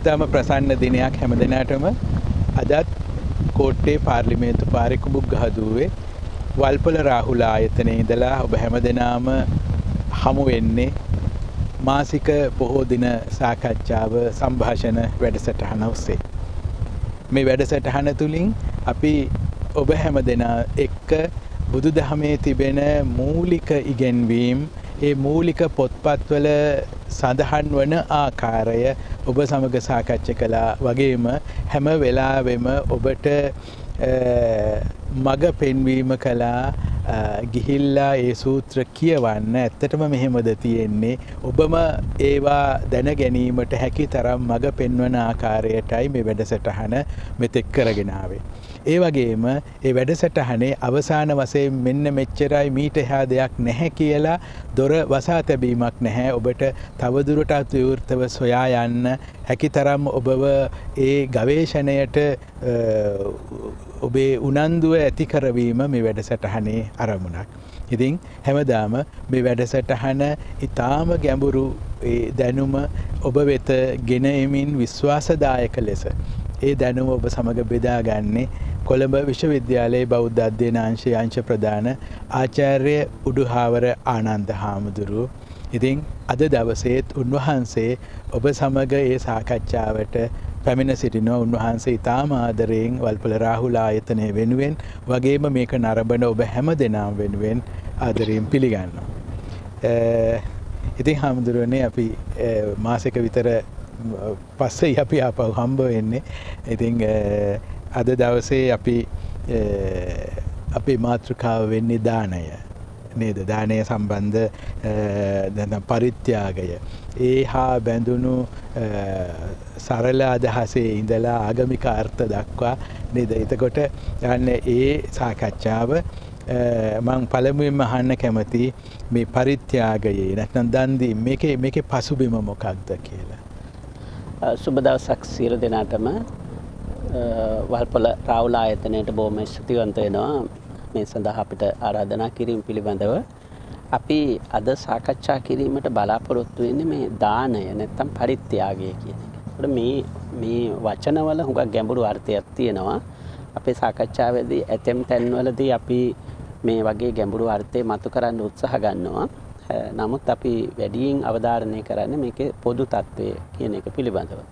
ඉතාම ප්‍රසන්න දිනයක් හැම දිනටම අදත් කෝට්ටේ පාර්ලිමේන්තු පාරේ කුඹුගහදුවේ වල්පොල රාහුල ආයතනයේ ඉඳලා ඔබ හැමදෙනාම හමු වෙන්නේ මාසික බොහෝ දින සාකච්ඡාව සංഭാෂණ වැඩසටහන ඔස්සේ. මේ වැඩසටහන තුලින් අපි ඔබ හැමදෙනා එක්ක බුදුදහමේ තිබෙන මූලික ඉගැන්වීම් ඒ මූලික පොත්පත්වල සඳහන් වන ආකාරය ඔබ සමග සාකච්ඡා කළා වගේම හැම වෙලාවෙම ඔබට මඟ පෙන්වීම කළා ගිහිල්ලා ඒ සූත්‍ර කියවන්න ඇත්තටම මෙහෙමද තියෙන්නේ ඔබම ඒවා දැන ගැනීමට හැකි තරම් මඟ පෙන්වන ආකාරයටයි මේ වැඩසටහන මෙතෙක් කරගෙන ආවේ. ඒ වගේම ඒ වැඩසටහනේ අවසාන වශයෙන් මෙන්න මෙච්චරයි මීට එහා දෙයක් නැහැ කියලා දොර වසා තැබීමක් නැහැ. ඔබට තවදුරටත් විවෘතව සොයා යන්න හැකිතරම් ඔබව ඒ ගවේෂණයට ඔබේ උනන්දුව ඇති කරවීම මේ වැඩසටහනේ අරමුණක්. ඉතින් හැමදාම මේ වැඩසටහන ඊටාම ගැඹුරු දැනුම ඔබ වෙත ගෙන එමින් විශ්වාසදායක ලෙස ඒ දැනුම ඔබ සමග බෙදාගන්නේ කොළඹ විශ්වවිද්‍යාලයේ බෞද්ධ අධ්‍යයන අංශයේ අංශ ප්‍රධාන ආචාර්ය උඩුහාවර ආනන්ද හාමුදුරුවෝ. ඉතින් අද දවසේත් උන්වහන්සේ ඔබ සමග ඒ සාකච්ඡාවට පැමිණ සිටිනවා. උන්වහන්සේ ඉතාම ආදරයෙන් වල්පොල රාහුල ආයතනය වෙනුවෙන් වගේම මේක නරඹන ඔබ හැම දෙනාම වෙනුවෙන් ආදරයෙන් පිළිගන්නවා. ඉතින් හාමුදුරුවනේ අපි මාසෙක විතර පස්සේ අපි ආපහු හම්බ වෙන්නේ. ඉතින් අද දවසේ අපි අපේ මාතෘකාව වෙන්නේ දානය නේද? දානය සම්බන්ධ පරිත්‍යාගය. ඒ හා බැඳුණු සරල අදහසේ ඉඳලා ආගමික අර්ථ දක්වා නේද? එතකොට යන්නේ ඒ සාකච්ඡාව මම පළමුවෙන්ම අහන්න කැමති මේ පරිත්‍යාගයේ නැත්නම් දන් දීම මේකේ පසුබිම මොකක්ද කියලා. සුබ දවසක් සියලු දෙනාටම. වල්පොල රාහුල ආයතනයට බොහොම ස්තුතිවන්ත වෙනවා මේ සඳහා අපිට ආරාධනා කිරීම පිළිබඳව. අපි අද සාකච්ඡා කිරීමට බලාපොරොත්තු වෙන්නේ මේ දානය නැත්නම් පරිත්‍යාගය කියන එක. මේ වචනවල හුඟක් ගැඹුරු අර්ථයක් තියෙනවා. අපේ සාකච්ඡාවේදී ඇතැම් තැන්වලදී අපි මේ වගේ ගැඹුරු අර්ථය මතු කරන්න උත්සාහ ගන්නවා. නමුත් අපි වැඩියෙන් අවධාරණය කරන්නේ මේකේ පොදු තත්ත්වය කියන එක පිළිබඳව.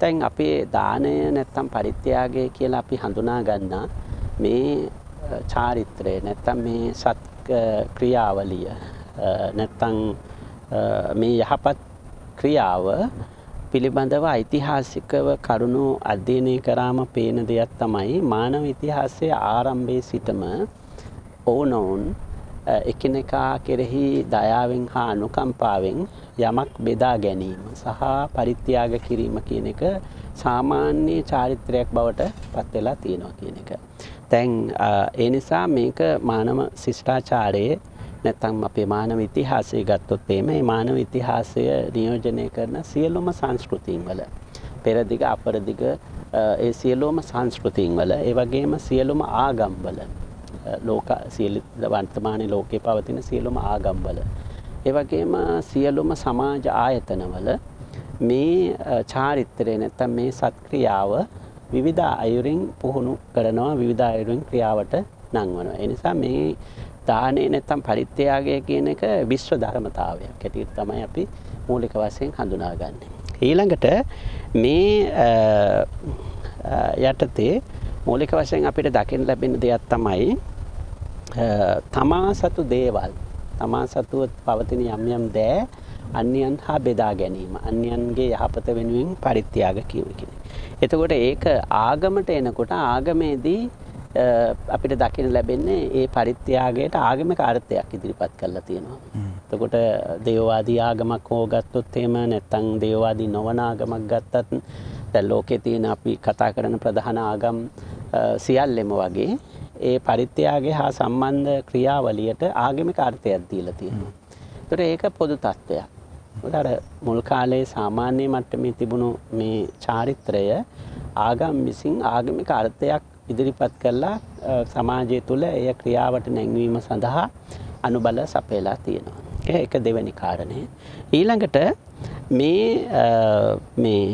දැන් අපේ දානය නැත්නම් පරිත්‍යාගය කියලා අපි හඳුනා ගන්නා මේ චාරිත්‍රය නැත්නම් මේ සත් ක්‍රියාවලිය නැත්නම් මේ යහපත් ක්‍රියාව පිළිබඳව ඓතිහාසිකව කරුණු අධ්‍යයනය කරාම පේන දෙයක් තමයි මානව ඉතිහාසයේ ආරම්භයේ සිටම ඕනෝන් එකිනෙකා කෙරෙහි දයාවෙන් හා අනුකම්පාවෙන් යමක් බෙදා ගැනීම සහ පරිත්‍යාග කිරීම කියන එක සාමාන්‍ය චාරිත්‍රයක් බවට පත් වෙලා තියෙනවා කියන එක. දැන් ඒ නිසා මේක මානව ශිෂ්ටාචාරයේ නැත්නම් අපේ මානව ඉතිහාසය ගත්තොත් මේ මානව ඉතිහාසය නියෝජනය කරන සියලුම සංස්කෘතීන් වල පෙරදිග අපරදිග ඒ සියලුම සංස්කෘතීන් වල ඒ වගේම සියලුම ආගම් වල වර්තමානයේ ලෝකේ පවතින සියලුම ආගම්වල ඒ වගේම සියලුම සමාජ ආයතනවල මේ චාරිත්‍රය නැත්නම් මේ සත්ක්‍රියාව විවිධ අයුරින් පුහුණු කරනවා විවිධ අයුරින් ක්‍රියාවට නංවනවා. ඒ නිසා මේ දානේ නැත්නම් පරිත්‍යාගය කියන එක විශ්ව ධර්මතාවයක් හැටියට තමයි අපි මූලික වශයෙන් හඳුනාගන්නේ. ඊළඟට මේ යටතේ මූලික වශයෙන් අපිට දකින්න ලැබෙන දෙයක් තමයි තමා සතු දේවල් තමා සතුව පවතින යම් යම් දෑ අන්‍යයන් හා බෙදා ගැනීම අන්‍යයන්ගේ යහපත වෙනුවෙන් පරිත්‍යාග කිරීම. එතකොට ඒක ආගමට එනකොට ආගමේදී අපිට දකින්න ලැබෙන්නේ ඒ පරිත්‍යාගයට ආගමික අර්ථයක් ඉදිරිපත් කරලා තියෙනවා. එතකොට දේවවාදී ආගමක් හෝ ගත්තොත් එහෙම නැත්නම් දේවවාදී නොවන ආගමක් ගත්තත් දැන් ලෝකේ තියෙන අපි කතා කරන ප්‍රධාන ආගම් සියල්ලෙම වගේ ඒ පරිත්‍යාගය හා සම්බන්ධ ක්‍රියාවලියට ආගමික අර්ථයක් දීලා තියෙනවා. ඒතර ඒක පොදු තත්ත්වයක්. උදාර මුල් කාලේ සාමාන්‍ය මට්ටමේ තිබුණු මේ චාරිත්‍රය ආගම් විසින් ආගමික අර්ථයක් ඉදිරිපත් කළා සමාජය තුළ එය ක්‍රියාවට නැංවීම සඳහා අනුබල සපයලා තියෙනවා. ඒක දෙවෙනි කාරණය. ඊළඟට මේ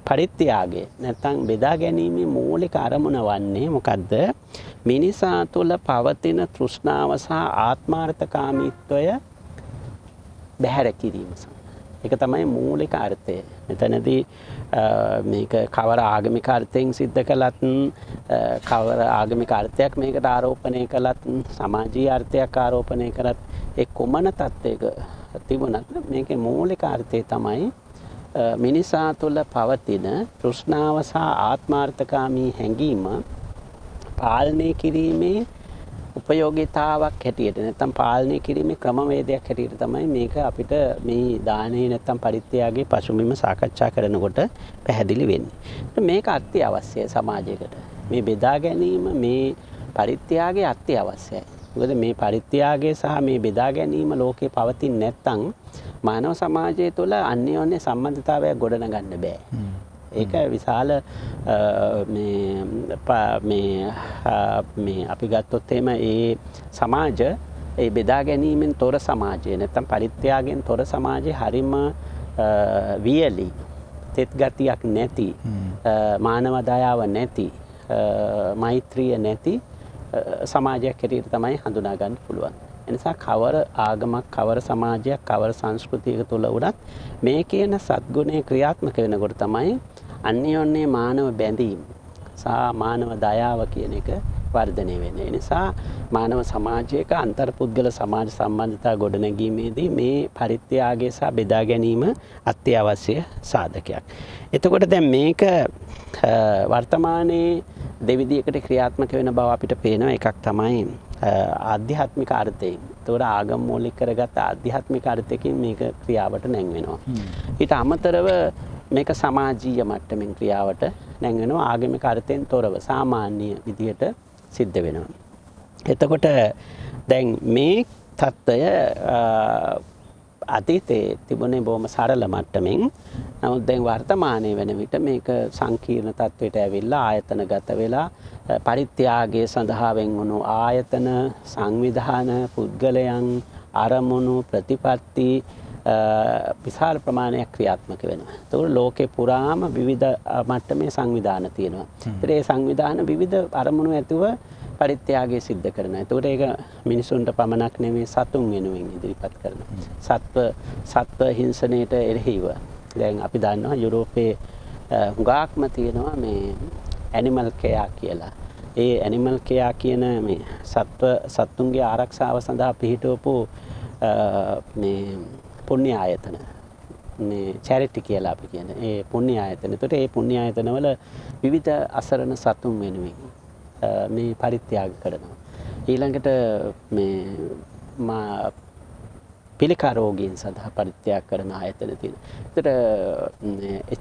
පරිත්‍යාගය නැත්නම් බෙදා ගැනීමේ මූලික අරමුණ වන්නේ මොකද්ද? මිනිසා තුළ පවතින තෘෂ්ණාව සහ ආත්මාර්ථකාමීත්වය බැහැර කිරීම. ඒක තමයි මූලික අර්ථය. මෙතනදී මේක කවර ආගමික අර්ථයෙන් සිද්ධ කළත් කවර ආගමික අර්ථයක් මේකට ආරෝපණය කළත් සමාජීය අර්ථයක් ආරෝපණය කරත් ඒ කොමන තත්ත්වයක තිබුණත් මේකේ මූලික අර්ථය තමයි මිනිසා තුළ පවතින තෘෂ්ණාව සහ ආත්මාර්ථකාමී හැඟීම පාලනය කිරීමේ උපයෝගීතාවක් හැටියට නැත්නම් පාලනය කිරීමේ ක්‍රමවේදයක් හැටියට තමයි මේක අපිට මේ දානේ නැත්නම් පරිත්‍යාගයේ පසුබිම සාකච්ඡා කරනකොට පැහැදිලි වෙන්නේ. මේක අත්‍යවශ්‍යයි සමාජයකට. මේ බෙදා ගැනීම මේ පරිත්‍යාගය අත්‍යවශ්‍යයි. මොකද මේ පරිත්‍යාගය සහ මේ බෙදා ගැනීම ලෝකේ පවතින්නේ නැත්නම් මානව සමාජය තුළ අන්‍යෝන්‍ය සම්බන්ධතාවයක් ගොඩනගන්න බෑ. ඒක විශාල මේ අපි ගත්තොත් එහෙම ඒ සමාජ ඒ බෙදා ගැනීමෙන් තොර සමාජය නැත්නම් පරිත්‍යාගයෙන් තොර සමාජය හරිම වියලි තෙත් ගතියක් නැති මානව දයාව නැති මෛත්‍රිය නැති සමාජයක් හැටියට තමයි හඳුනා ගන්න පුළුවන්. එනිසා කවර ආගමක් කවර සමාජයක් කවර සංස්කෘතියක තුල උනත් මේ කියන සත්ගුණය ක්‍රියාත්මක වෙනකොට තමයි අන්‍යෝන්‍ය මානව බැඳීම් සහ මානව දයාව කියන එක වර්ධනය වෙන්නේ. ඒ නිසා මානව සමාජයක අන්තර්පුද්ගල සමාජ සම්බන්ධතා ගොඩනැගීමේදී මේ පරිත්‍යාගය සහ බෙදා ගැනීම අත්‍යවශ්‍ය සාධකයක්. එතකොට දැන් මේක වර්තමානයේ දෙවිදියකට ක්‍රියාත්මක වෙන බව අපිට පේනවා. එකක් තමයි ආධ්‍යාත්මික අර්ථයෙන්. ඒතකොට ආගම මූලික කරගත්ත ආධ්‍යාත්මික අර්ථයකින් මේක ක්‍රියාවට නැංවෙනවා. ඊට අමතරව මේක සමාජීය මට්ටමින් ක්‍රියාවට නැංවෙනවා. ආගමික අර්ථයෙන් තොරව සාමාන්‍ය විදියට සිද්ධ වෙනවා. එතකොට දැන් මේ தত্ত্বය අතීතයේ තිබුණේ බොහොම සරල මට්ටමින්. නමුත් දැන් වර්තමානයේ වෙන විට මේක සංකීර්ණ තත්වයට ඇවිල්ලා ආයතනගත වෙලා පරිත්‍යාගය සඳහා වෙන් වුණු ආයතන සංවිධාන පුද්ගලයන් අරමුණු ප්‍රතිපත්ති විශාල ප්‍රමාණයක් ක්‍රියාත්මක වෙනවා. ඒතකොට ලෝකේ පුරාම විවිධ මට්ටමේ සංවිධාන තියෙනවා. ඒ සංවිධාන විවිධ අරමුණු ඇතුව පරිත්‍යාගය සිද්ධ කරනවා. ඒතකොට ඒක මිනිසුන්ට පමණක් නෙමෙයි සතුන් වෙනුවෙන් ඉදිරිපත් කරනවා. සත්ව හිංසනයට එරෙහිව දැන් අපි දන්නවා යුරෝපයේ හුඟක්ම තියෙනවා මේ ඇනිමල් කෙයා කියලා. ඒ ඇනිමල් කෙයා කියන මේ සත්තුන්ගේ ආරක්ෂාව සඳහා පිහිටවපු මේ පුණ්‍ය ආයතන මේ චැරිටි කියලා අපි කියන්නේ. ඒ පුණ්‍ය ආයතන. ඒතකොට ඒ පුණ්‍ය ආයතනවල විවිධ අසරණ සතුන් වෙනුවෙන් මේ පරිත්‍යාග කරනවා. ඊළඟට මේ පිළිකා රෝගීන් සඳහා පරිත්‍යාග කරන ආයතන තියෙනවා. ඒතර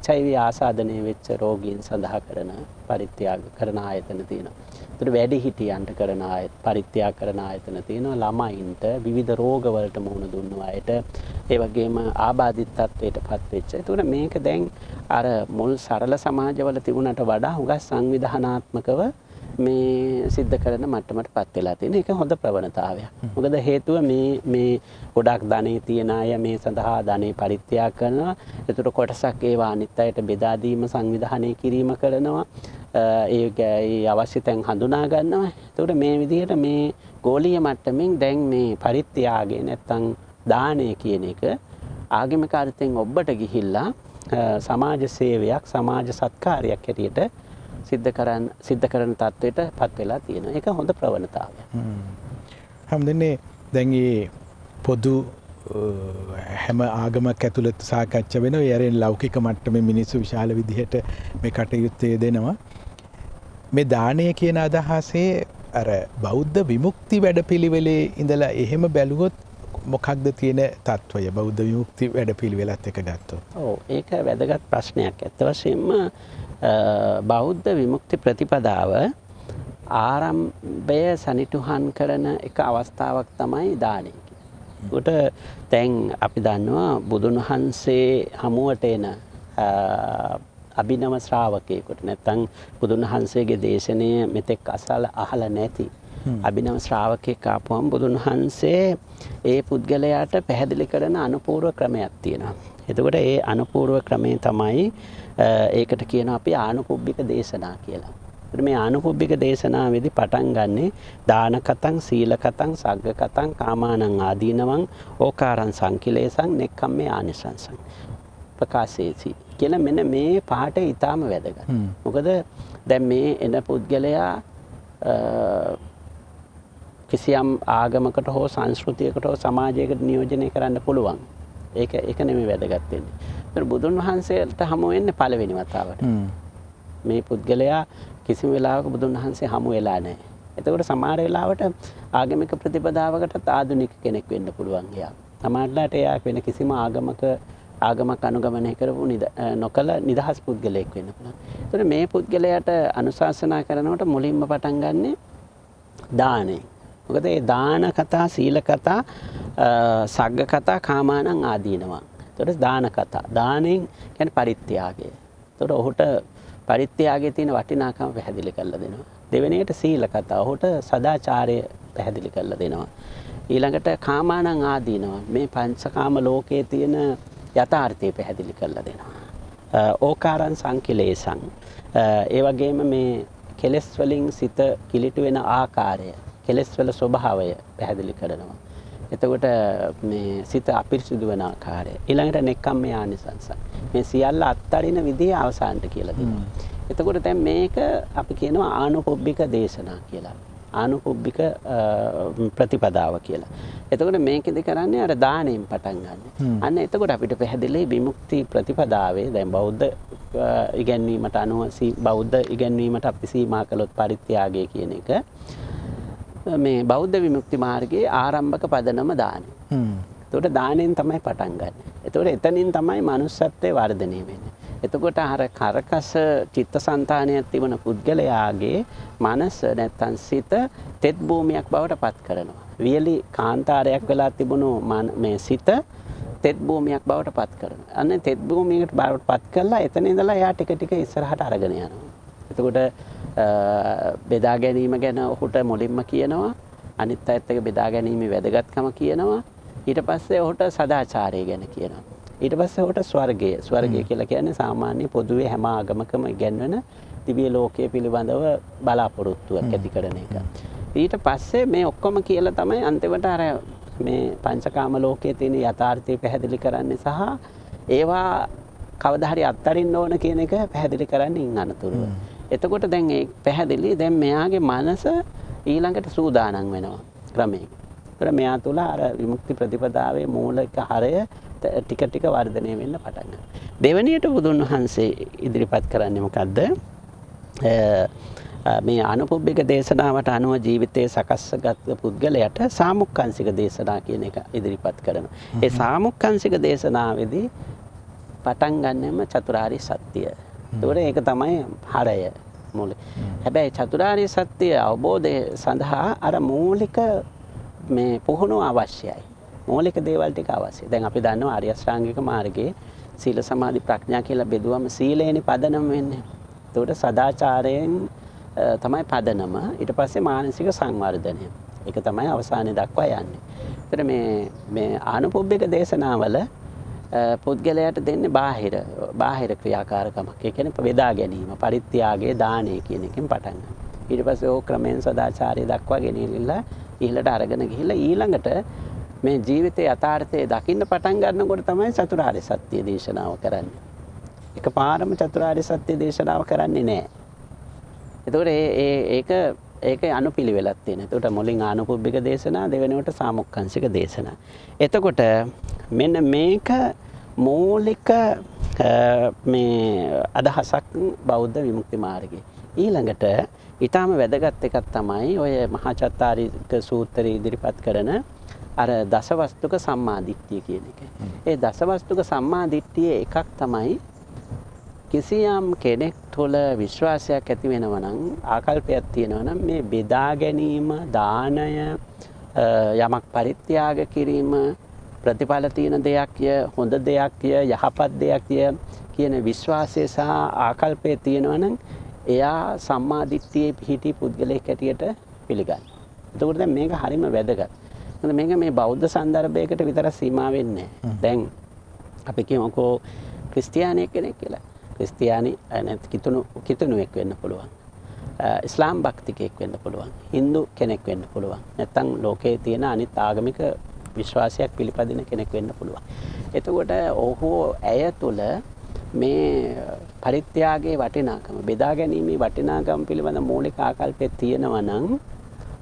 HIV ආසාදනය වෙච්ච රෝගීන් සඳහා කරන පරිත්‍යාග කරන ආයතන තියෙනවා. ඒතර වැඩිහිටියන්ට කරන පරිත්‍යාග කරන ආයතන තියෙනවා. ළමයින්ට විවිධ රෝග වලට මුහුණ දුන්නු අයට ඒ වගේම ආබාධිත තත්වයටපත් වෙච්ච. ඒතර මේක දැන් අර මුල් සරල සමාජවල තිබුණට වඩා හුඟක් සංවිධානාත්මකව මේ සිද්ධ කරන මට්ටමටපත් වෙලා තියෙන එක හොඳ ප්‍රවණතාවයක්. මොකද හේතුව මේ ගොඩක් ධනෙ තියන අය මේ සඳහා ධනෙ පරිත්‍යාග කරනවා. ඒතර කොටසක් ඒවා අනිත් අයට බෙදා දීම සංවිධානය කිරීම කරනවා. ඒ අවශ්‍ය තැන් හඳුනා ගන්නවා. ඒතර මේ විදිහට මේ ගෝලීය මට්ටමින් දැන් මේ පරිත්‍යාගය නැත්තම් දානය කියන එක ආගමික අර්ථයෙන් ඔබට ගිහිල්ලා සමාජ සේවයක් සමාජ සත්කාරයක් හැටියට සිද්ධ කරන තත්වයට පත් වෙලා තියෙනවා. ඒක හොඳ ප්‍රවණතාවයක්. හැමදෙන්නේ දැන් මේ පොදු හැම ආගමක් ඇතුළත සාකච්ඡා වෙනවා. ඒ අරින් ලෞකික මට්ටමේ මිනිස්සු විශාල විදිහට මේ කටයුත්තේ දෙනවා. මේ දානය කියන අදහසේ අර බෞද්ධ විමුක්ති වැඩපිළිවෙලේ ඉඳලා එහෙම බැලුවොත් මොකක්ද තියෙන තත්වය බෞද්ධ විමුක්ති වැඩපිළිවෙලත් එක ගත්තොත්? ඔව් ඒක වැදගත් ප්‍රශ්නයක්. ඇත්ත වශයෙන්ම බෞද්ධ විමුක්ති ප්‍රතිපදාව ආරම්භය සනිටුහන් කරන එක අවස්ථාවක් තමයි දානය. උට දැන් අපි දන්නවා බුදුන් වහන්සේ හමුවට එන අභිනව ශ්‍රාවකයෙකුට නැත්නම් බුදුන් වහන්සේගේ දේශනය මෙතෙක් අහලා නැති අභිනව ශ්‍රාවකෙක් ආපුවම බුදුන් වහන්සේ ඒ පුද්ගලයාට පැහැදිලි කරන අනුපූර්ව ක්‍රමයක් තියෙනවා. එතකොට ඒ අනුපූර්ව ක්‍රමය තමයි ඒකට කියනවා අපි ආනුපුබ්බික දේශනා කියලා. මේ ආනුපුබ්බික දේශනාවේදී පටන් ගන්නේ දාන කතං සීල කතං සග්ග කතං කාමානං ආදීනවං ඕකාරං සංකිලේසං නෙක්ඛම්මේ ආනිසංසං ප්‍රකාශේසි කියලා මෙන්න මේ පාඩේ ඊටාම වැදගත්. මොකද දැන් මේ එන පුද්ගලයා කිසියම් ආගමකට හෝ සංස්කෘතියකට හෝ සමාජයකට නියෝජනය කරන්න පුළුවන්. ඒක නෙමෙයි වැදගත් වෙන්නේ. ඒතර බුදුන් වහන්සේට හමු වෙන්නේ පළවෙනි වතාවට. මේ පුද්ගලයා කිසිම වෙලාවක බුදුන් වහන්සේ හමු වෙලා නැහැ. එතකොට සමහර වෙලාවට ආගමික ප්‍රතිපදාවකට ආධුනික කෙනෙක් වෙන්න පුළුවන් එයා. සමහරట్లాට එයා වෙන කිසිම ආගමක් අනුගමනය කරපු නොකල නිදහස් පුද්ගලයෙක් වෙන්න පුළුවන්. ඒතකොට මේ පුද්ගලයාට අනුශාසනා කරනකොට මුලින්ම පටන් ගන්නෙ දානෙ. මොකද ඒ දාන කතා, සීල කතා, සග්ග කතා, කාමානං ආදීනවා. ඒතකොට දාන කතා. දානෙන් කියන්නේ පරිත්‍යාගය. ඒතකොට ඔහුට පරිත්‍යාගයේ තියෙන වටිනාකම පැහැදිලි කරලා දෙනවා. දෙවෙනියට සීල කතා. ඔහුට සදාචාරය පැහැදිලි කරලා දෙනවා. ඊළඟට කාමානං ආදීනවා. මේ පංචකාම ලෝකයේ තියෙන යථාර්ථය පැහැදිලි කරලා දෙනවා. ඕකාරං සංකිලේසං. ඒ වගේම මේ කෙලෙස් වලින් සිත කිලිටු වෙන ආකාරය, කෙලෙස් වල ස්වභාවය පැහැදිලි කරනවා. එතකොට මේ සිත අපිරිසුදු වෙන ආකාරය. ඊළඟට නෙක්ඛම්මේ ආනිසංසං. මේ සියල්ල අත්තරින විදිය අවසානට කියලා දෙනවා. එතකොට දැන් මේක අපි කියනවා ආනුපුබ්බික දේශනා කියලා. ආනුපුබ්බික ප්‍රතිපදාව කියලා. එතකොට මේකෙදි කරන්නේ අර දාණයෙන් පටන් ගන්න. අන්න එතකොට අපිට පැහැදිලි විමුක්ති ප්‍රතිපදාවේ දැන් බෞද්ධ ඉගැන්වීමට අනුව බෞද්ධ ඉගැන්වීමට අපි සීමා කළොත් පරිත්‍යාගය කියන එක මේ බෞද්ධ විමුක්ති මාර්ගයේ ආරම්භක පදනම දානය. එතකොට දාණයෙන් තමයි පටන් ගන්න. එතකොට එතනින් තමයි manussත්වයේ වර්ධනය වෙන්නේ. එතකොට අර කරකස චිත්තසංතානයක් තිබුණ පුද්ගලයාගේ මනස නැත්තම් සිත තෙත් භූමියක් බවට පත් කරනවා. වියලි කාන්තාරයක් වෙලා තිබුණු මේ සිත තෙත් භූමියක් බවට පත් කරනවා. අන්න තෙත් භූමියකට බවට පත් කළා එතන ඉඳලා එයා ටික ටික ඉස්සරහට අරගෙන යනවා. එතකොට බෙදා ගැනීම ගැන ඔහුට මුලින්ම කියනවා. අනිත් අයත් එක්ක බෙදා ගැනීමේ වැදගත්කම කියනවා. ඊට පස්සේ ඔහුට සදාචාරය ගැන කියනවා. ඊට පස්සේ ඔහුට ස්වර්ගය කියලා කියන්නේ සාමාන්‍ය පොදුවේ හැම ආගමකම ඉගැන්වෙන දිව්‍ය ලෝකයේ පිළිබඳව බලාපොරොත්තුවක් ඇති කරන එක. ඊට පස්සේ මේ ඔක්කොම කියලා තමයි අන්තිමට අර මේ පංචකාම ලෝකයේ තියෙන යථාර්ථය පැහැදිලි කරන්නේ සහ ඒවා කවදා හරි අත්හරින්න ඕන කියන එක පැහැදිලි කරන්නේ ඉන් අනතුරුව. එතකොට දැන් ඒ පැහැදිලි දැන් මෙයාගේ මනස ඊළඟට සූදානම් වෙනවා ක්‍රමයෙන්. ඒතර මෙයා තුල අර විමුක්ති ප්‍රතිපදාවේ මූලික හරය ටික ටික වර්ධනය වෙන්න පටන් ගන්නවා. දෙවෙනියට බුදුන් වහන්සේ ඉදිරිපත් කරන්නේ මොකද්ද? මේ අනුපුබ්බික දේශනාවට අනුව ජීවිතයේ සකස්ගත් පුද්ගලයාට සාමුක්ඛංශික දේශනා කියන එක ඉදිරිපත් කරනවා. ඒ සාමුක්ඛංශික දේශනාවේදී පටන් ගන්නෙම චතුරාර්ය සත්‍ය. ඒතකොට ඒක තමයි හරය මූලික. හැබැයි චතුරාර්ය සත්‍ය අවබෝධය සඳහා අර මූලික මේ පුහුණුව අවශ්‍යයි. මූලික දේවල් ටික අවශ්‍යයි. දැන් අපි දන්නවා ආර්ය අෂ්ටාංගික මාර්ගයේ සීල සමාධි ප්‍රඥා කියලා බෙදුවම සීලේනේ පදනම වෙන්නේ. ඒකට සදාචාරයෙන් තමයි පදනම. ඊට පස්සේ මානසික සංවර්ධනය. ඒක තමයි අවසානයේ දක්වා යන්නේ. ඒතර මේ ආනුපුබ්බික දේශනාවල පුද්ගලයාට දෙන්නේ බාහිර ක්‍රියාකාරකමක්. ඒ කියන්නේ බෙදා ගැනීම, පරිත්‍යාගය, දානය කියන එකෙන් පටන් ගන්නවා. ඊට පස්සේ ඕක ක්‍රමෙන් සදාචාරය දක්වා ගෙනියලා ඉහළට අරගෙන ගිහිල්ලා ඊළඟට මේ ජීවිතයේ යථාර්ථය දකින්න පටන් ගන්නකොට තමයි චතුරාර්ය සත්‍ය දේශනාව කරන්නේ. එකපාරම චතුරාර්ය සත්‍ය දේශනාව කරන්නේ නැහැ. එතකොට ඒක අනුපිළිවෙලක් තියෙනවා. එතකොට මුලින් ආනුපුබ්බික දේශනා, දෙවෙනිවට සාමුක්ඛංශික දේශනා. එතකොට මෙන්න මේක මූලික මේ අදහසක් බෞද්ධ විමුක්ති මාර්ගයේ. ඊළඟට ඊටාම වැදගත් එකක් තමයි ඔය මහා චත්තාරීක සූත්‍රයේ ඉදිරිපත් කරන අර දසවස්තුක සම්මාදිට්ඨිය කියන එක. ඒ දසවස්තුක සම්මාදිට්ඨියේ එකක් තමයි කිසියම් කෙනෙක් තුළ විශ්වාසයක් ඇති වෙනවා නම්, ආකල්පයක් තියෙනවා නම් මේ බෙදා ගැනීම, දානය, යමක් පරිත්‍යාග කිරීම ප්‍රතිඵල තියෙන දෙයක්ය, හොඳ දෙයක්ය, යහපත් දෙයක්ය කියන විශ්වාසය සහ ආකල්පය තියෙනවා නම් එයා සම්මා දිට්ඨියේ පිහිටි පුද්ගලයෙක් හැටියට පිළිගන්න. එතකොට දැන් මේක හරිම වැදගත්. මොකද මේක මේ බෞද්ධ සන්දර්භයකට විතර සීමා වෙන්නේ නැහැ. දැන් අපි කියමුකෝ ක්‍රිස්තියානි කෙනෙක් කියලා. ක්‍රිස්තියානි නැත්නම් කිතුණුවෙක් වෙන්න පුළුවන්. ඉස්ලාම් භක්තිකයෙක් වෙන්න පුළුවන්. හින්දු කෙනෙක් වෙන්න පුළුවන්. නැත්නම් ලෝකයේ තියෙන අනිත් ආගමික විශ්වාසයක් පිළිපදින කෙනෙක් වෙන්න පුළුවන්. එතකොට ඔහු ඇය තුළ මේ පරිත්‍යාගයේ වටිනාකම, බෙදා ගැනීමේ වටිනාකම පිළිබඳ මූලික ආකල්පය තියෙනවා නම්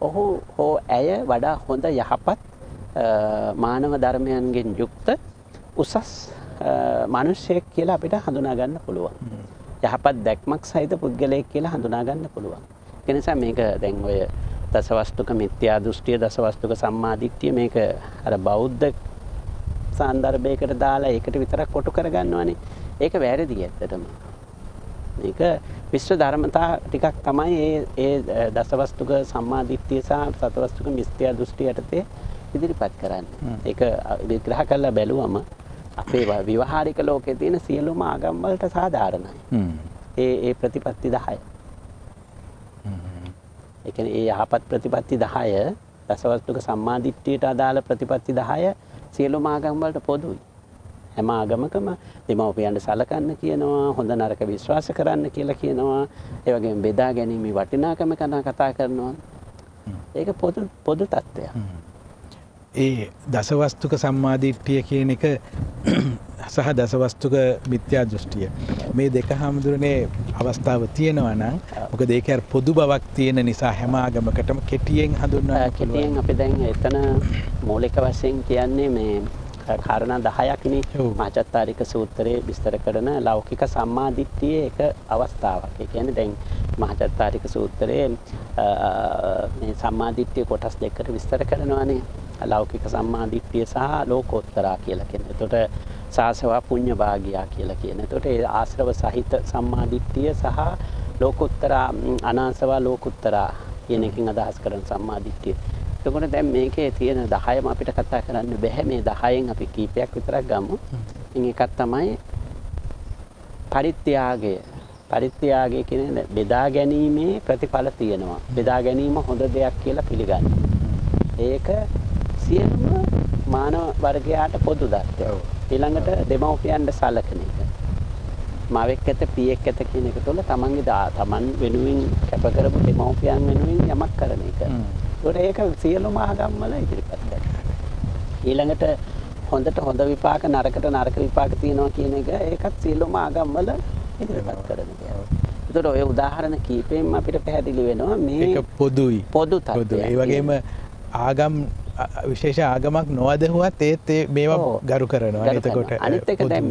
ඔහු හෝ ඇය වඩා හොඳ යහපත් මානව ධර්මයන්ගෙන් යුක්ත උසස් මිනිසෙක් කියලා අපිට හඳුනා ගන්න පුළුවන්. යහපත් දැක්මක් සහිත පුද්ගලයෙක් කියලා හඳුනා ගන්න පුළුවන්. ඒ නිසා මේක දැන් ඔය දසවස්තුක මිත්‍යා දෘෂ්ටිය, දසවස්තුක සම්මාදිට්ඨිය මේක අර බෞද්ධ සන්දර්භයකට දාලා ඒකට විතරක් කොටු කරගන්නවනේ. ඒක වැරදි ඇත්තටම. මේක විශ්ව ධර්මතා ටිකක් තමයි ඒ දසවස්තුක සම්මාදිට්ඨිය සහ සතවස්තුක මිත්‍යා දෘෂ්ටිය යටතේ ඉදිරිපත් කරන්නේ. ඒක විග්‍රහ කරලා බැලුවම අපේ විවහාරික ලෝකයේ තියෙන සියලුම ආගම් වලට සාධාරණයි. ඒ ප්‍රතිපත්ති 10. ඒ කියන්නේ ඒ යහපත් ප්‍රතිපත්ති 10 දසවස්තුක සම්මාදිට්ඨියට අදාළ ප්‍රතිපත්ති 10 සියලුම ආගම් වලට පොදුයි. හැම ආගමකම දෙමව්පියන්ට සලකන්න කියනවා, හොඳ නරක විශ්වාස කරන්න කියලා කියනවා. ඒ වගේම බෙදා ගැනීමේ වටිනාකම ගැන කතා කරනවා. ඒක පොදු තත්ත්වයක්. ඒ දසවස්තුක සම්මාදිට්ඨිය කියන එක සහ දසවස්තුක මිත්‍යා දෘෂ්ටිය මේ දෙක හැමදෙරේ අවස්ථාව තියෙනවා නම් මොකද ඒක අර පොදු බවක් තියෙන නිසා හැම ආගමකටම කෙටියෙන් හඳුන්වන්න පුළුවන්. කෙටියෙන් අපි දැන් එතන මූලික වශයෙන් කියන්නේ මේ කාරණා 10ක් නේ. මහාචත්තාරික සූත්‍රයේ විස්තර කරන ලෞකික සම්මාදිට්ඨියේ එක අවස්ථාවක්. ඒ කියන්නේ දැන් මහාචත්තාරික සූත්‍රයේ මේ සම්මාදිට්ඨිය කොටස් දෙකකට විස්තර කරනවානේ. ලෞකික සම්මාදිට්ඨිය සහ ලෝකෝත්තරා කියලා කියන. එතකොට සාසවා පුඤ්ඤ භාගියා කියලා කියන. එතකොට ඒ ආශ්‍රව සහිත සම්මාදිට්ඨිය සහ ලෝකෝත්තරා අනාසවා ලෝකෝත්තරා කියන එකකින් අදහස් කරන සම්මාදිට්ඨිය. එතකොට දැන් මේකේ තියෙන 10ම අපිට කතා කරන්න බැහැ. මේ 10න් අපි කීපයක් විතරක් ගමු. එකක් තමයි පරිත්‍යාගය. පරිත්‍යාගය කියන්නේ බෙදා ගැනීමේ ප්‍රතිඵල තියෙනවා. බෙදා ගැනීම හොඳ දෙයක් කියලා පිළිගන්න. ඒක සියලුම මානව වර්ගයාට පොදු தත්ත්වයක්. ඊළඟට දෙමව්පියන්ට සලකන එක. මාවෙක් ඇත පියෙක් ඇත කියන එක තුළ තමන් වෙනුවෙන් කැප කරපු දෙමව්පියන් වෙනුවෙන් යමක් කරන එක. ඒක සියලුම ආගම් වල ඉදිරිපත් කරනවා. ඊළඟට හොඳට හොඳ විපාක, නරකට නරක විපාක තියෙනවා කියන එක ඒකත් සියලුම ආගම් වල ඉදිරිපත් කරන එක. ඒතකොට ඔය උදාහරණ කීපෙන් අපිට පැහැදිලි වෙනවා මේ ඒක පොදුයි. පොදු තත්ත්වයක්. ඒ වගේම ආගම් විශේෂ ආගමක් නොවදහුවත් ඒත් මේවා ගරු කරනවා. එතකොට අනිත් එක දැන්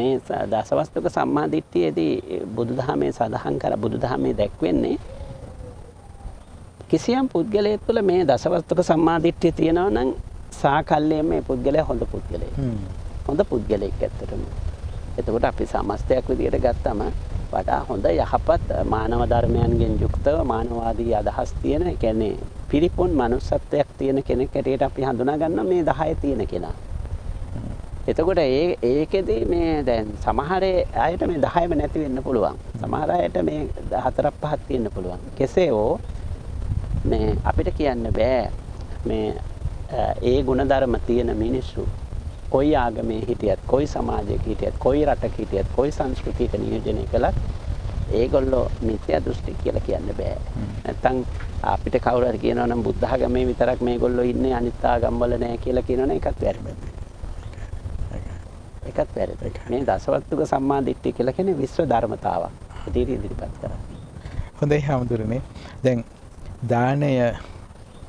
මේ දසවස්තුක සම්මාදිට්ඨියේදී බුදුදහමේ සඳහන් කර බුදුදහමේ දැක්වෙන්නේ කිසියම් පුද්ගලයෙක් තුළ මේ දසවස්තුක සම්මාදිට්ඨිය තියෙනවා නම් සාකල්යෙන් මේ පුද්ගලයා හොඳ පුද්ගලයෙක්. හොඳ පුද්ගලයෙක් ඇත්තටම. එතකොට අපි සමස්තයක් විදියට ගත්තම වඩා හොඳ යහපත් මානව ධර්මයන්ගෙන් යුක්තව මානවවාදී අදහස් තියෙන, ඒ කියන්නේ පිරිපුන් මනුස්සත්වයක් තියෙන කෙනෙක් හැටියට අපි හඳුනා ගන්න මේ 10 තියෙන කෙනා. එතකොට ඒකෙදී මේ දැන් සමහර අයට මේ 10ම නැති වෙන්න පුළුවන්. සමහර අයට මේ 4ක් 5ක් තියෙන්න පුළුවන්. කෙසේ හෝ මේ අපිට කියන්න බෑ මේ ඒ ගුණධර්ම තියෙන මිනිස්සු කොයි ආගමේ හිටියත්, කොයි සමාජයක හිටියත්, කොයි රටක හිටියත්, කොයි සංස්කෘතියක නියෝජනය කළත් ඒගොල්ලෝ මිත්‍යා දෘෂ්ටි කියලා කියන්න බෑ. නැත්තම් අපිට කවුරු හරි කියනවා නම් බුද්ධ ආගමේ විතරක් මේගොල්ලෝ ඉන්නේ අනිත් ආගම් වල නෑ කියලා කියනවනේ ඒකත් වැරදි. ඒකත් වැරදි. මේ දසවස්තුක සම්මාදිට්ඨිය කියලා කියන්නේ විශ්ව ධර්මතාවක්. ඉදිරිපත් කරා. හොඳයි හැමදෙරනේ. දැන් දානය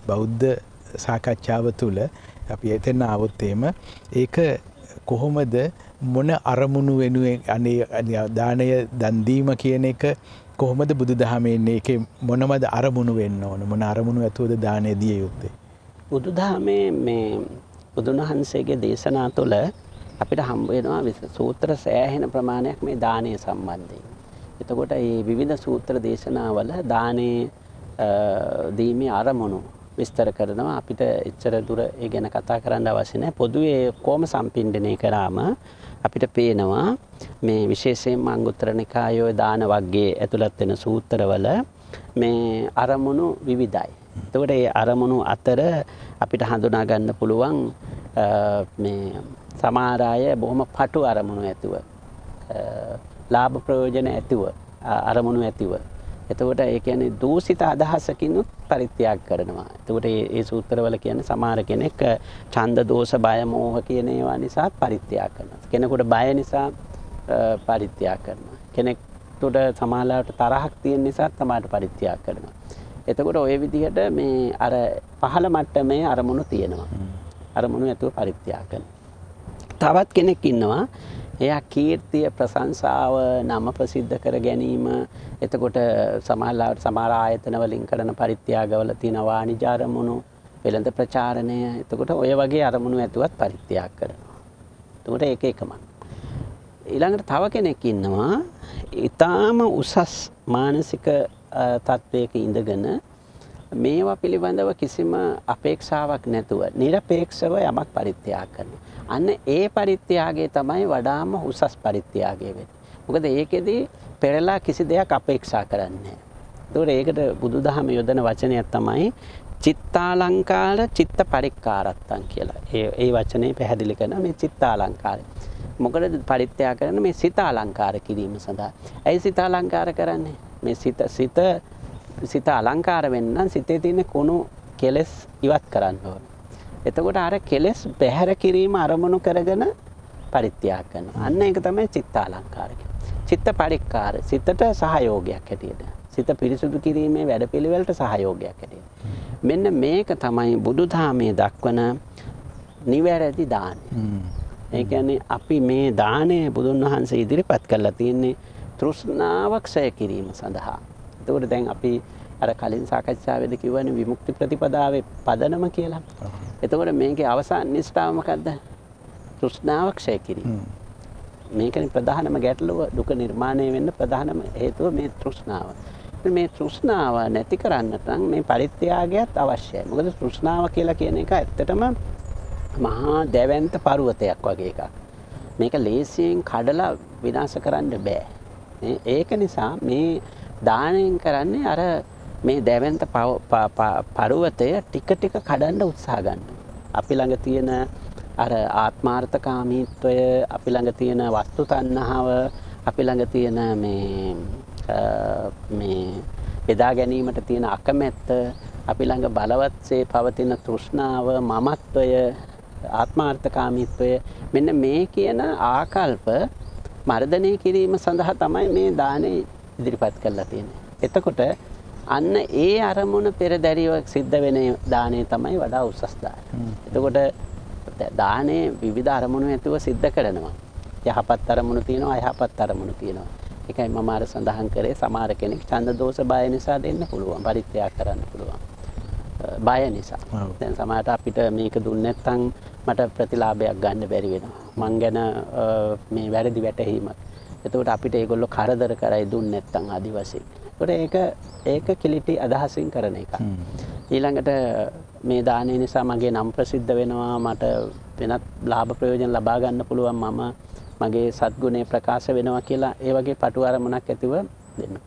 බෞද්ධ සාකච්ඡාව තුළ අපි එතන આવොත් එහෙම ඒක කොහොමද මොන අරමුණු වෙනුවෙන් අනේ දානය දන් දීම කියන එක කොහොමද බුදුදහමේ ඉන්නේ? ඒකේ මොනවද අරමුණු වෙන්න ඕන? මොන අරමුණු ඇතුවද දානය දිය යුත්තේ? බුදුදහමේ මේ බුදුන් වහන්සේගේ දේශනා තුළ අපිට හම්බ වෙනවා සූත්‍ර සෑහෙන ප්‍රමාණයක් මේ දානය සම්බන්ධයෙන්. එතකොට මේ විවිධ සූත්‍ර දේශනාවල දානේ දීමේ අරමුණු විස්තර කරනවා. අපිට එච්චර දුර ඒ ගැන කතා කරන්න අවශ්‍ය නැහැ. පොදුවේ කොම සම්පින්ඩණය කරාම අපිට පේනවා මේ විශේෂයෙන්ම අංගුත්තර නිකායේ දාන වර්ගයේ ඇතුළත් වෙන සූත්‍රවල මේ අරමුණු විවිධයි. එතකොට ඒ අරමුණු අතර අපිට හඳුනා ගන්න පුළුවන් මේ සමහර අය බොහොම පටු අරමුණු ඇතුව ලාභ ප්‍රයෝජන ඇතුව අරමුණු ඇතුව. එතකොට ඒ කියන්නේ දූෂිත අදහසකිනුත් පරිත්‍යාග කරනවා. එතකොට මේ සූත්‍රවල කියන්නේ සමහර කෙනෙක් ඡන්ද දෝෂ බය මෝහ කියන ඒවා නිසා පරිත්‍යාග කරනවා. කෙනෙකුට බය නිසා පරිත්‍යාග කරනවා. කෙනෙකුට සමාලාවට තරහක් තියෙන නිසා තමයි පරිත්‍යාග කරනවා. එතකොට ওই විදිහට මේ අර පහළ මට්ටමේ අරමුණු තියෙනවා. අරමුණු ඇතුව පරිත්‍යාග කරනවා. තවත් කෙනෙක් ඉන්නවා එයා කීර්තිය ප්‍රශංසාව නම ප්‍රසිද්ධ කර ගැනීම එතකොට සමාලාවට සමහර ආයතන වලින් කරන පරිත්‍යාගවල තියෙන වාණිජ අරමුණු වෙළඳ ප්‍රචාරණය එතකොට ඔය වගේ අරමුණු ඇතුවත් පරිත්‍යාග කරනවා. එතකොට ඒක එකම. ඊළඟට තව කෙනෙක් ඉන්නවා ඊටාම උසස් මානසික තත්වයක ඉඳගෙන මේවා පිළිබඳව කිසිම අපේක්ෂාවක් නැතුව නිර්පේක්ෂව යමක් පරිත්‍යාග කරනවා. අන්න ඒ පරිත්‍යාගය තමයි වඩාම උසස් පරිත්‍යාගය වෙන්නේ. මොකද ඒකෙදි පෙරලා කිසි දෙයක් අපේක්ෂා කරන්නේ නැහැ. ඒකට බුදුදහම යොදන වචනයක් තමයි චිත්තාලංකාර චිත්ත පරික්කාරත්තං කියලා. ඒ වචනේ පැහැදිලි කරන මේ චිත්තාලංකාරය. මොකද පරිත්‍යාග කරන මේ සිත අලංකාර කිරීම සඳහා. ඇයි සිත අලංකාර කරන්නේ? මේ සිත අලංකාර වෙන්න නම් සිතේ තියෙන කුණු කෙලෙස් ඉවත් කරන්න ඕන. එතකොට අර කෙලෙස් බැහැර කිරීම අරමුණු කරගෙන පරිත්‍යාග කරනවා. අන්න ඒක තමයි චිත්තාලංකාර කියන්නේ. චිත්ත පරික්කාර සිතට සහයෝගයක් හැටියට. සිත පිරිසුදු කිරීමේ වැඩපිළිවෙලට සහයෝගයක් හැටියට. මෙන්න මේක තමයි බුදුදහමේ දක්වන නිවැරදි දානය. ඒ කියන්නේ අපි මේ දානය බුදුන් වහන්සේ ඉදිරිපත් කරලා තියෙන්නේ තෘෂ්ණාව ක්ෂය කිරීම සඳහා. එතකොට දැන් අපි අර කලින් සාකච්ඡාවේදී කිව්වනේ විමුක්ති ප්‍රතිපදාවේ පදනම කියලා. එතකොට මේකේ අවසාන නිෂ්ඨාව මොකද්ද? තෘෂ්ණාව ක්ෂය කිරීම. මේකනේ ප්‍රධානම ගැටලුව දුක නිර්මාණය වෙන්න ප්‍රධානම හේතුව මේ තෘෂ්ණාව. මේ තෘෂ්ණාව නැති කරන්නට නම් මේ පරිත්‍යාගයත් අවශ්‍යයි. මොකද තෘෂ්ණාව කියලා කියන එක ඇත්තටම මහා දැවැන්ත පර්වතයක් වගේ එකක්. මේක ලේසියෙන් කඩලා විනාශ කරන්න බෑ. ඒක නිසා මේ දානයෙන් කරන්නේ අර මේ දැවැන්ත පර්වතය ටික ටික කඩන්න උත්සාහ ගන්න. අපි ළඟ තියෙන අර ආත්මාර්ථකාමීත්වය, අපි ළඟ තියෙන වස්තු තණ්හාව, අපි ළඟ තියෙන මේ බෙදා ගැනීමට තියෙන අකමැත්ත, අපි ළඟ බලවත්සේ පවතින තෘෂ්ණාව, මමත්වය, ආත්මාර්ථකාමීත්වය මෙන්න මේ කියන ආකල්ප මර්ධනය කිරීම සඳහා තමයි මේ දානේ ඉදිරිපත් කරලා තියෙන්නේ. එතකොට අන්න ඒ අරමුණ පෙරදැරිව සිද්ධ වෙන දානේ තමයි වඩා උසස් දානය. එතකොට දානේ විවිධ අරමුණු ඇතුව සිද්ධ කරනවා. යහපත් අරමුණු තියෙනවා, අයහපත් අරමුණු තියෙනවා. ඒකයි මම අර සඳහන් කරේ සමහර කෙනෙක් ඡන්ද දෝෂ බය නිසා දෙන්න පුළුවන්, පරිත්‍යාග කරන්න පුළුවන්. බය නිසා. දැන් සමහරට අපිට මේක දුන්නේ නැත්නම් මට ප්‍රතිලාභයක් ගන්න බැරි වෙනවා. මං ගැන මේ වැරදි වැටහීමක්. එතකොට අපිට ඒගොල්ලෝ කරදර කරයි දුන්නේ නැත්නම් ආදි වශයෙන්. ඒක කිලිටි අදහසින් කරන එක. ඊළඟට මේ දානය නිසා මගේ නම් ප්‍රසිද්ධ වෙනවා, මට වෙනත් ලාභ ප්‍රයෝජන ලබා ගන්න පුළුවන්, මම මගේ සත්ගුණේ ප්‍රකාශ වෙනවා කියලා ඒ වගේ පටු අරමුණක් ඇතිව දෙන්න.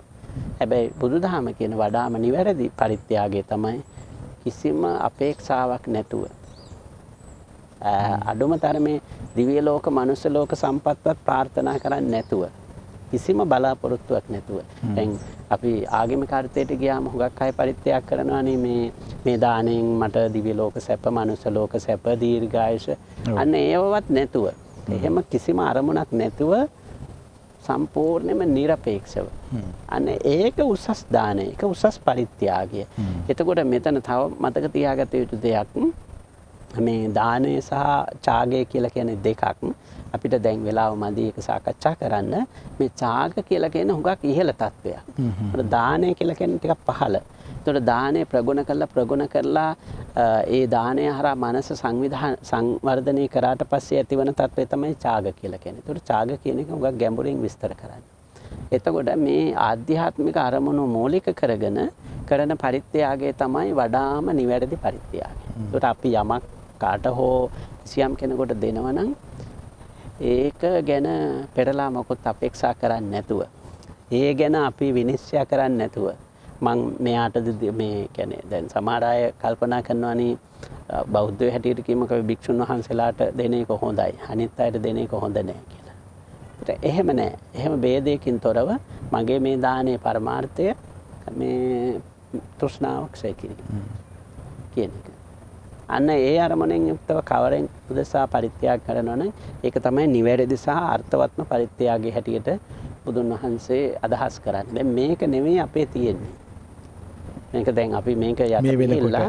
හැබැයි බුදුදහම කියන වඩාම නිවැරදි පරිත්‍යාගය තමයි කිසිම අපේක්ෂාවක් නැතුව අඩුම තරමේ දිව්‍ය ලෝක මනුෂ්‍ය ලෝක සම්පත්වත් ප්‍රාර්ථනා කරන්නේ නැතුව කිසිම බලාපොරොත්තුවක් නැතුව. දැන් අපි ආගමික අර්ථයට ගියාම හුඟක් අය පරිත්‍යාග කරනවානේ මේ දාණයෙන් මට දිව්‍ය ලෝක සැප, මනුෂ්‍ය ලෝක සැප, දීර්ඝායුෂ අන්න ඒවවත් නැතුව, එහෙම කිසිම අරමුණක් නැතුව සම්පූර්ණයෙන්ම නිර්පේක්ෂව. අන්න ඒක උසස් දානය, ඒක උසස් පරිත්‍යාගය. එතකොට මෙතන තව මතක තියාගත යුතු දෙයක් මේ දානය සහ ඡාගය කියලා කියන්නේ දෙකක්. අපිට දැන් වෙලාව මදි ඒක සාකච්ඡා කරන්න. මේ ඡාග කියලා කියන හුඟක් ඉහළ තත්වයක්. ඒකට දානය කියලා කියන්නේ ටිකක් පහළ. ඒතකොට දානය ප්‍රගුණ කරලා ඒ දානය හරහා මනස සංවර්ධනය කරාට පස්සේ ඇතිවන තත්වය තමයි ඡාග කියලා කියන්නේ. ඒතකොට ඡාග කියන එක හුඟක් ගැඹුරින් විස්තර කරන්නේ. එතකොට මේ ආධ්‍යාත්මික අරමුණු මූලික කරගෙන කරන පරිත්‍යාගය තමයි වඩාම නිවැරදි පරිත්‍යාගය. ඒකට අපි යමක් කාට හෝ කිසියම් කෙනෙකුට දෙනවා නම් ඒක ගැන පෙරලා මොකොත් අපේක්ෂා කරන්නේ නැතුව ඒ ගැන අපි විනිශ්චය කරන්නේ නැතුව මං මෙයාටද මේ කියන්නේ දැන් සමහර අය කල්පනා කරනවානේ බෞද්ධ හැටියට කීමක භික්ෂුන් වහන්සේලාට දෙන එක හොඳයි අනිත් අයට දෙන එක හොඳ නැහැ කියලා. ඒත් එහෙම නැහැ. එහෙම ભેදයකින් තොරව මගේ මේ දානේ පරමාර්ථය මේ තෘෂ්ණාව ක්ෂය කිරීම කියන එක. අන්න ඒ අරමුණෙන් යුක්තව කවරෙන් උදෙසා පරිත්‍යාග කරනවා නම් ඒක තමයි නිවැරදි සහ අර්ථවත්ම පරිත්‍යාගයේ හැටියට බුදුන් වහන්සේ අදහස් කරන්නේ. දැන් මේක නෙමෙයි අපේ තියෙන්නේ. මේක දැන් අපි මේක යටපිලා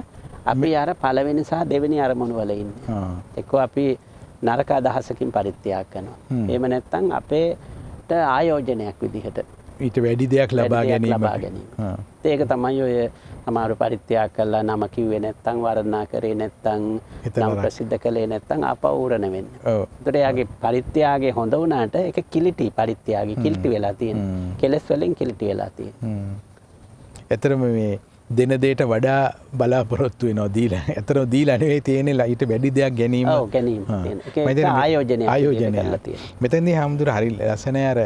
අපි අර පළවෙනි සහ දෙවෙනි අරමුණු වල ඉන්නේ. එක්කෝ අපි නරක අදහසකින් පරිත්‍යාග කරනවා. එහෙම නැත්නම් අපේට ආයෝජනයක් විදිහට ඊට වැඩි දෙයක් ලබා ගැනීම. ඒක තමයි ඔය අමාරු පරිත්‍යාග කළා නම කිව්වේ නැත්නම් වර්ණනා කරේ නැත්නම් නම් ප්‍රසිද්ධ කළේ නැත්නම් අපවුරණ වෙන්නේ. ඒකට යාගේ පරිත්‍යාගය හොඳ වුණාට ඒක කිලිටි පරිත්‍යාගය කිලිටි වෙලා තියෙනවා. කෙලස් වලින් කිලිටි වෙලා තියෙනවා. එතරම් මේ දෙන දෙයට වඩා බලාපොරොත්තු වෙනවා දීලා. එතරම් දීලා නෙවෙයි තියෙන්නේ ඊට වැඩි දෙයක් ගැනීම. ඔව් ගැනීම තියෙනවා. ඒක ආයෝජනය කරලා තියෙනවා. මෙතනදී හැමදෙර හරි ලස්සන අර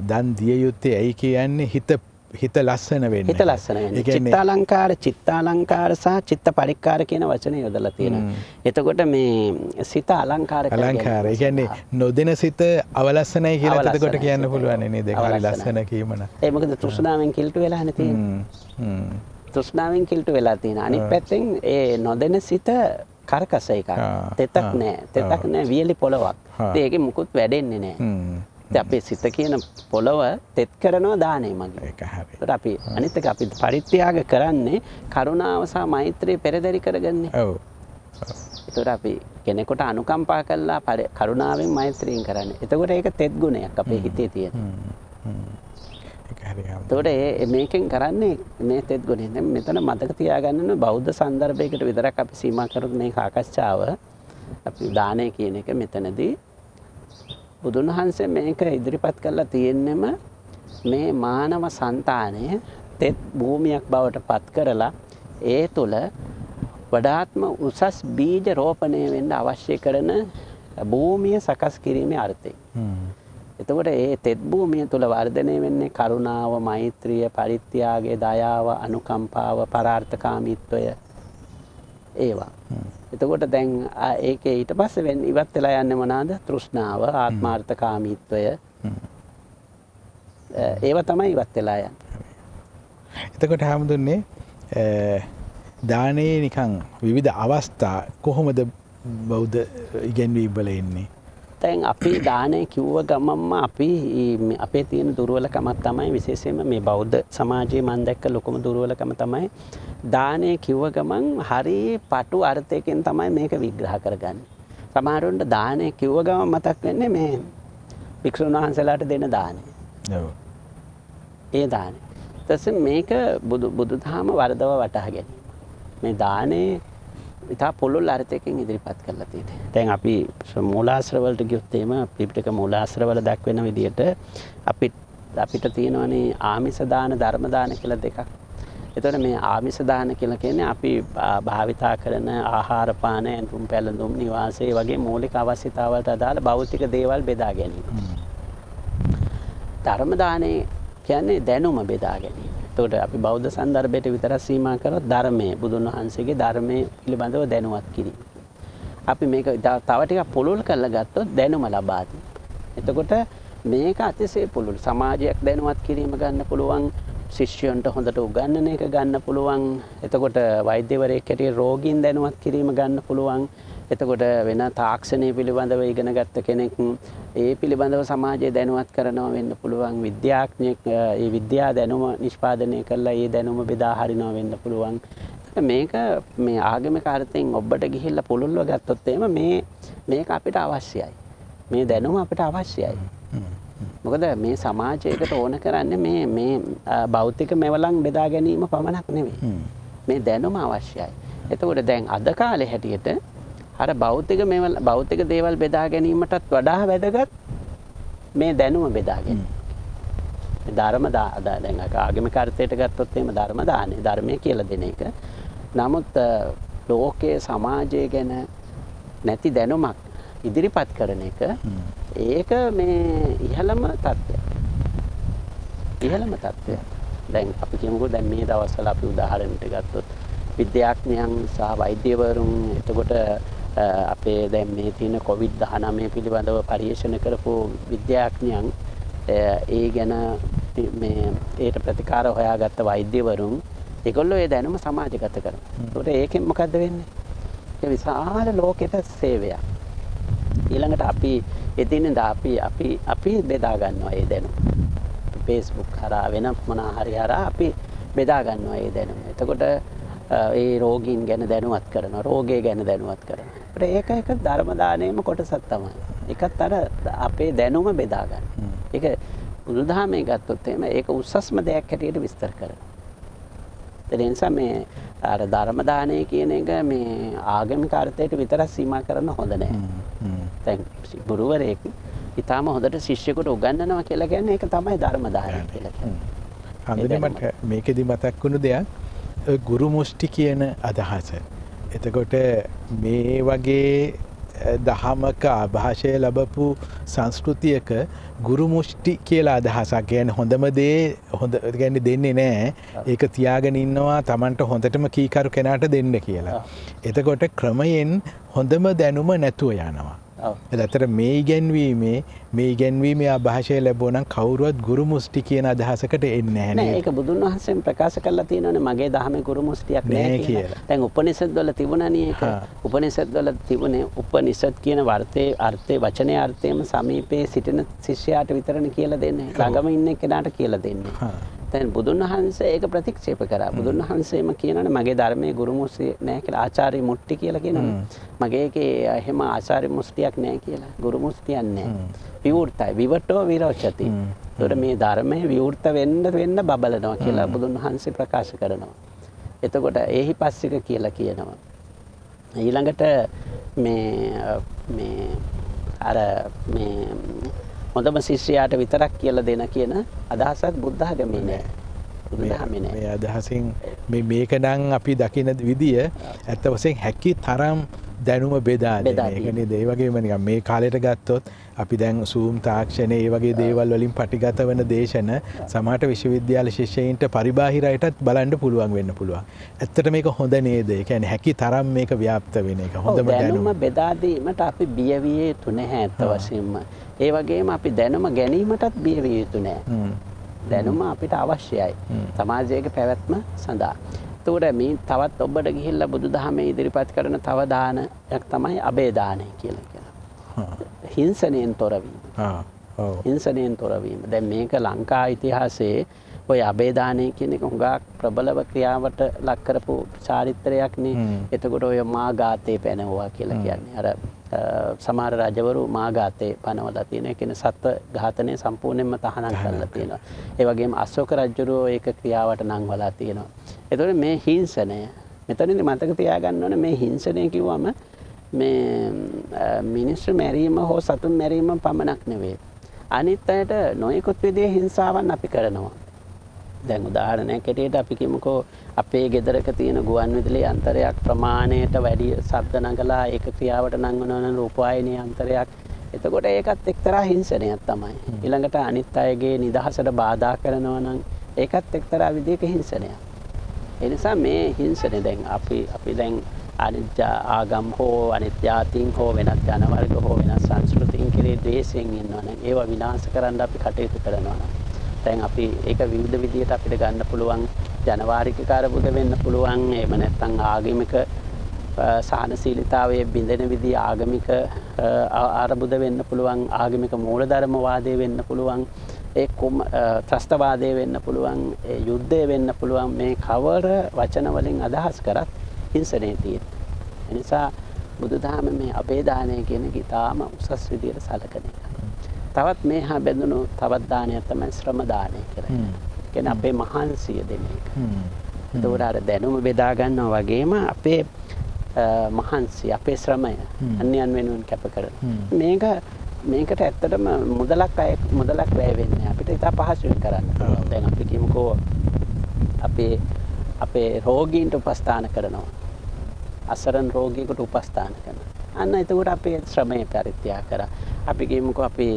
දන් දිය යුත්තේ ඇයි කියන්නේ හිත ලස්සන වෙන්න. හිත ලස්සන වෙන්න. චිත්තාලංකාර සහ චිත්ත පරික්කාර කියන වචනේ යොදලා තියෙනවා. එතකොට මේ සිත අලංකාර කරගන්න. අලංකාර. ඒ කියන්නේ නොදෙන සිත අවලස්සනයි කියලා එතකොට කියන්න පුළුවන් නේද? ඒක හරි ලස්සන කීමන. ඒ මොකද තෘෂ්ණාවෙන් කිල්ට වෙලානේ තියෙන්නේ. තෘෂ්ණාවෙන් කිල්ට වෙලා තියෙනවා. අනිත් පැත්තෙන් ඒ නොදෙන සිත කරකස එකක්. තෙතක් නෑ. තෙතක් නෑ වියලි පොළවක්. ඒකේ මුකුත් වැඩෙන්නේ නෑ. අපේ සිත කියන පොළව තෙත් කරනවා දානේ මගේ. ඒක හරි. ඒකට අපි අනිත් එක අපි පරිත්‍යාග කරන්නේ කරුණාව සහ මෛත්‍රිය පෙරදරි කරගන්නේ. ඔව්. ඒකට අපි කෙනෙකුට අනුකම්පා කළා කරුණාවෙන් මෛත්‍රියෙන් කරන්නේ. එතකොට ඒක තෙත් ගුණයක් අපේ හිතේ තියෙන. ඒක හරි. ඒකට මේකෙන් කරන්නේ මේ තෙත් ගුණය. දැන් මෙතන මතක තියාගන්න ඕන බෞද්ධ සන්දර්භයකට විතරක් අපි සීමා කරොත් මේ සාකච්ඡාව අපි දානේ කියන එක මෙතනදී බුදුන් වහන්සේ මේක ඉදිරිපත් කරලා තියෙන්නෙම මේ මානව సంతානය තෙත් භූමියක් බවට පත් කරලා ඒ තුල වඩාත්ම උසස් බීජ රෝපණය වෙන්න අවශ්‍ය කරන භූමිය සකස් කිරීමේ අර්ථය. එතකොට ඒ තෙත් භූමිය තුල වර්ධනය වෙන්නේ කරුණාව, මෛත්‍රිය, පරිත්‍යාගය, දයාව, අනුකම්පාව, පරාර්ථකාමීත්වය ඒවා. එතකොට දැන් ඒකේ ඊට පස්සේ වෙන්නේ ඉවත් වෙලා යන්නේ මොනවාද? තෘෂ්ණාව, ආත්මාර්ථකාමීත්වය. ඒව තමයි ඉවත් වෙලා යන්නේ. එතකොට හැමදුන්නේ දානේ නිකන් විවිධ අවස්ථා කොහොමද බෞද්ධ ඉගැන්වීම් වල එන්නේ? දැන් අපි දානේ කිව්ව ගමන්ම අපි අපේ තියෙන දුර්වලකමක් තමයි විශේෂයෙන්ම මේ බෞද්ධ සමාජයේ මම දැක්ක ලොකුම දුර්වලකම තමයි දානේ කිව්ව ගමන් හරි පටු අර්ථයකින් තමයි මේක විග්‍රහ කරගන්නේ. සමහරවිට දානේ කිව්ව ගමන් මතක් වෙන්නේ මේ භික්ෂුන් වහන්සේලාට දෙන දානේ. ඔව්. ඒ දානේ. ඊටසේ මේක බුදුදහම වර්ධව වටහා ගැනීම. මේ දානේ ඉතා පුළුල් අර්ථයකින් ඉදිරිපත් කරලා තියෙනවා. දැන් අපි මූලාශ්‍ර වලට ගියොත් එහෙම ත්‍රිපිටක මූලාශ්‍ර වල දක්වන විදිහට අපිට තියෙනවානේ ආමිෂ දාන, ධර්ම දාන කියලා දෙකක්. එතකොට මේ ආමිෂ දාන කියලා කියන්නේ අපි භාවිතා කරන ආහාර පාන, ඇඳුම් පැළඳුම්, නිවාසය වගේ මූලික අවශ්‍යතාවලට අදාළ භෞතික දේවල් බෙදා ගැනීම. ධර්ම දානේ කියන්නේ දැනුම බෙදා ගැනීම. එතකොට අපි බෞද්ධ සන්දර්භයට විතරක් සීමා කරොත් ධර්මයේ බුදුන් වහන්සේගේ ධර්මයේ පිළිබඳව දැනුවත් කිරීම. අපි මේක තව ටිකක් පුළුල් කරලා ගත්තොත් දැනුම ලබා දී. එතකොට මේක අතිශය පුළුල්. සමාජයක් දැනුවත් කිරීම ගන්න පුළුවන්. ශිෂ්‍යයන්ට හොඳට උගන්වන එක ගන්න පුළුවන්. එතකොට වෛද්‍යවරයෙක් හැටියට රෝගීන් දැනුවත් කිරීම ගන්න පුළුවන්. එතකොට වෙන තාක්ෂණය පිළිබඳව ඉගෙන ගත්ත කෙනෙක් ඒ පිළිබඳව සමාජය දැනුවත් කරනවා වෙන්න පුළුවන්. විද්‍යාඥයෙක් ඒ විද්‍යා දැනුම නිෂ්පාදනය කරලා ඒ දැනුම බෙදා හරිනවා වෙන්න පුළුවන්. මේක මේ ආගමික අර්ථයෙන් ඔබට ගිහිල්ලා පුළුල්ව ගත්තොත් එහෙම මේක අපිට අවශ්‍යයි. මේ දැනුම අපිට අවශ්‍යයි. මොකද මේ සමාජයකට ඕන කරන්නේ මේ භෞතික මෙවලම් බෙදා ගැනීම පමණක් නෙවෙයි. මේ දැනුම අවශ්‍යයි. එතකොට දැන් අද කාලේ හැටියට අර භෞතික දේවල් බෙදා ගැනීමටත් වඩා වැදගත් මේ දැනුම බෙදා ගැනීම. ධර්ම දැන් ආගමික අර්ථයට ගත්තොත් එහෙම ධර්ම දානේ ධර්මය කියලා දෙන එක. නමුත් ලෝකයේ සමාජය ගැන නැති දැනුමක් ඉදිරිපත් කරන එක ඒක මේ ඉහළම තත්ත්වයක්. ඉහළම තත්ත්වයක්. දැන් අපි කියමුකෝ දැන් මේ දවස්වල අපි උදාහරණයක් ගත්තොත් විද්‍යාඥයන් සහ වෛද්‍යවරුන් එතකොට අපේ දැන් මේ තියෙන COVID-19 පිළිබඳව පරීක්ෂණ කරපු විද්‍යාඥයන් ඒ ගැන මේ ඒට ප්‍රතිකාර හොයාගත්ත වෛද්‍යවරුන් ඒගොල්ලෝ ඒ දැනුම සමාජගත කරනවා. ඒකට ඒකෙන් මොකද්ද වෙන්නේ? ඒ විශාල ලෝකෙට සේවයක්. ඊළඟට අපි එදිනෙදා අපි බෙදා ගන්නවා ඒ දැනුම. Facebook හරහා වෙන මොනවා හරි හරහා අපි බෙදා ගන්නවා ඒ දැනුම. එතකොට ඒ රෝගීන් ගැන දැනුවත් කරනවා, රෝගය ගැන දැනුවත් කරනවා. ඒක එක ධර්ම දානයේම කොටසක් තමයි. ඒකත් අර අපේ දැනුම බෙදා ගන්න. ඒක බුදුදහමේ ගත්තොත් එහෙම ඒක උස්සස්ම දෙයක් හැටියට විස්තර කරනවා. ඒ නිසා මේ අර ධර්ම දානය කියන එක මේ ආගමික අර්ථයට විතරක් සීමා කරන්න හොඳ නැහැ. දැන් ගුරුවරයෙක් ඊටාම හොඳට ශිෂ්‍යයෙකුට උගන්වනවා කියලා කියන්නේ ඒක තමයි ධර්ම දානය කියලා කියන්නේ. හන්දනේ මට මේකෙදි මතක් වුණු දෙයක් ගුරු මුෂ්ටි කියන අදහස. එතකොට මේ වගේ දහමක ආభాෂය ලැබපු සංස්කෘතියක ගුරු මුෂ්ටි කියලා අදහසක් කියන්නේ හොඳම දේ හොඳ කියන්නේ දෙන්නේ නැහැ. ඒක තියාගෙන ඉන්නවා Tamanට හොඳටම කීකරු කෙනාට දෙන්න කියලා. එතකොට ක්‍රමයෙන් හොඳම දැනුම නැතුව යනවා. එතකොට මේ ඉගැන්වීමේ ආభాෂය ලැබුණා නම් කවුරුවත් ගුරු මුෂ්ටි කියන අදහසකට එන්නේ නැහැ නේද? ඒක බුදුන් වහන්සේම ප්‍රකාශ කරලා තියෙනවානේ මගේ දහමේ ගුරු මුෂ්ටියක් නැහැ කියලා. දැන් උපනිෂද් වල තිබුණානේ ඒක. උපනිෂද් වල තිබුණේ උපනිෂද් කියන අර්ථයේ වචනේ අර්ථයම සමීපයේ සිටින ශිෂ්‍යයාට විතරනේ කියලා දෙන්නේ. ළඟම ඉන්න කෙනාට කියලා දෙන්නේ. දැන් බුදුන් වහන්සේ ඒක ප්‍රතික්ෂේප කරා. බුදුන් වහන්සේම කියනවානේ මගේ ධර්මයේ ගුරු මුෂ්ටි නැහැ කියලා ආචාර්ය මුට්ටි කියලා කියනවානේ. මගේ ඒකේ එහෙම ආචාර්ය මුෂ්ටියක් නැහැ කියලා. ගුරු මුෂ්ටියක් නැහැ. විවෘතයි. විවටෝ විරෝචති. ඒතකොට මේ ධර්මයේ විවෘත වෙන්න බබලනවා කියලා බුදුන් වහන්සේ ප්‍රකාශ කරනවා. එතකොට ඒහිපස්සික කියලා කියනවා. ඊළඟට මේ හොඳම ශිෂ්‍යයාට විතරක් කියලා දෙන කියන අදහසක් බුද්ධ ධර්මයේ නෑ. බුදුදහමේ නෑ. මේ අදහසින් මේක නම් අපි දකින විදිය ඇත්ත වශයෙන් හැකි තරම් දැනුම බෙදා දෙන එක නේද? ඒ වගේම නිකන් මේ කාලයට ගත්තොත් අපි දැන් Zoom තාක්ෂණය ඒ වගේ දේවල් වලින් පටිගත වෙන දේශන සමහරට විශ්වවිද්‍යාල ශිෂ්‍යයින්ට පරිබාහිරයටත් බලන්න පුළුවන් වෙන්න පුළුවන්. ඇත්තට මේක හොඳ නේද? ඒ කියන්නේ හැකි තරම් මේක ව්‍යාප්ත වෙන එක හොඳම දැනුම බෙදා දීමට අපි බිය විය යුතු නැහැ ඇත්ත වශයෙන්ම. ඒ වගේම අපි දැනුම ගැනීමටත් බිය විය යුතු නැහැ. දැනුම අපිට අවශ්‍යයි. සමාජයේ පැවැත්ම සඳහා. එතකොට මේ තවත් ඔබට ගිහිල්ලා බුදුදහමේ ඉදිරිපත් කරන තව දානයක් තමයි අබේ දානය කියලා කියනවා. හිංසනයෙන් තොරවීම. හිංසනයෙන් තොරවීම. දැන් මේක ලංකා ඉතිහාසයේ ඔය අබේ දානය කියන එක හුඟක් ප්‍රබලව ක්‍රියාවට ලක් කරපු චාරිත්‍රයක් නේ. එතකොට ඔය මාඝාතේ පැනවුවා කියලා කියන්නේ. අර සමහර රජවරු මාඝාතේ පනවලා තියෙන ඒ කියන්නේ සත්ව ඝාතනය සම්පූර්ණයෙන්ම තහනම් කරලා තියෙනවා. ඒ වගේම අශෝක රජුරෝ ඒක ක්‍රියාවට නංවලා තියෙනවා. එතකොට මේ හිංසනය මෙතනදී මතක තියාගන්න ඕනේ මේ හිංසනය කිව්වම මේ මිනිස්සු මැරීම හෝ සතුන් මැරීම පමණක් නෙවෙයි. අනිත් අයට නොයෙකුත් විදිහේ හිංසාවන් අපි කරනවා. දැන් උදාහරණයක් ඇටියට අපි කියමුකෝ අපේ ගෙදරක තියෙන ගුවන් විදුලි යන්ත්‍රයක් ප්‍රමාණයට වැඩි ශබ්ද නගලා ඒක ක්‍රියාවට නංවනවා නම් රූපවාහිනී යන්ත්‍රයක්. එතකොට ඒකත් එක්තරා හිංසනයක් තමයි. ඊළඟට අනිත් අයගේ නිදහසට බාධා කරනවා නම් ඒකත් එක්තරා විදිහක හිංසනයක්. ඒ නිසා මේ හිංසනේ දැන් අපි දැන් අනිත් ආගම් හෝ අනිත් ජාතීන් හෝ වෙනත් ජන වර්ග හෝ වෙනත් සංස්කෘතීන් කෙරේ ද්වේෂයෙන් ඉන්නවා නම් ඒවා විනාශ කරන්න අපි කටයුතු කරනවා නම් දැන් අපි ඒක විවිධ විදිහට අපිට ගන්න පුළුවන් ජනවාරික කාර්යබුද වෙන්න පුළුවන් එහෙම නැත්නම් ආගමික සහනශීලීතාවයේ බිඳෙන විදිහ ආගමික ආරබුද වෙන්න පුළුවන් ආගමික මූලධර්ම වාදයේ වෙන්න පුළුවන් ඒ ත්‍රස්තවාදයේ වෙන්න පුළුවන් ඒ යුද්ධය වෙන්න පුළුවන් මේ කවර වචන වලින් අදහස් කරත් හිංසනයේ තියෙන. ඒ නිසා බුදුදහම මේ අබේ දානය කියන එක ඉතාම උසස් විදියට සැලකන එක. තවත් මේ හා බැඳුණු තවත් දානයක් තමයි ශ්‍රම දානය කියලා. කියන්නේ අපේ මහන්සිය දෙන එක. ඒතකොට අර දැනුම බෙදා ගන්නවා වගේම අපේ මහන්සිය අපේ ශ්‍රමය අන්‍යයන් වෙනුවෙන් කැප කරන. මේක මේකට ඇත්තටම මුදලක් වැය වෙන්නේ අපිට ඉතා පහසුවෙන් කරන්න පුළුවන්. දැන් අපි කියමුකෝ අපේ රෝගීන්ට උපස්ථාන කරනවා. අසරණ රෝගියෙකුට උපස්ථාන කරනවා. අන්න එතකොට අපේ ශ්‍රමය පරිත්‍යාග කරා. අපි කියමුකෝ අපි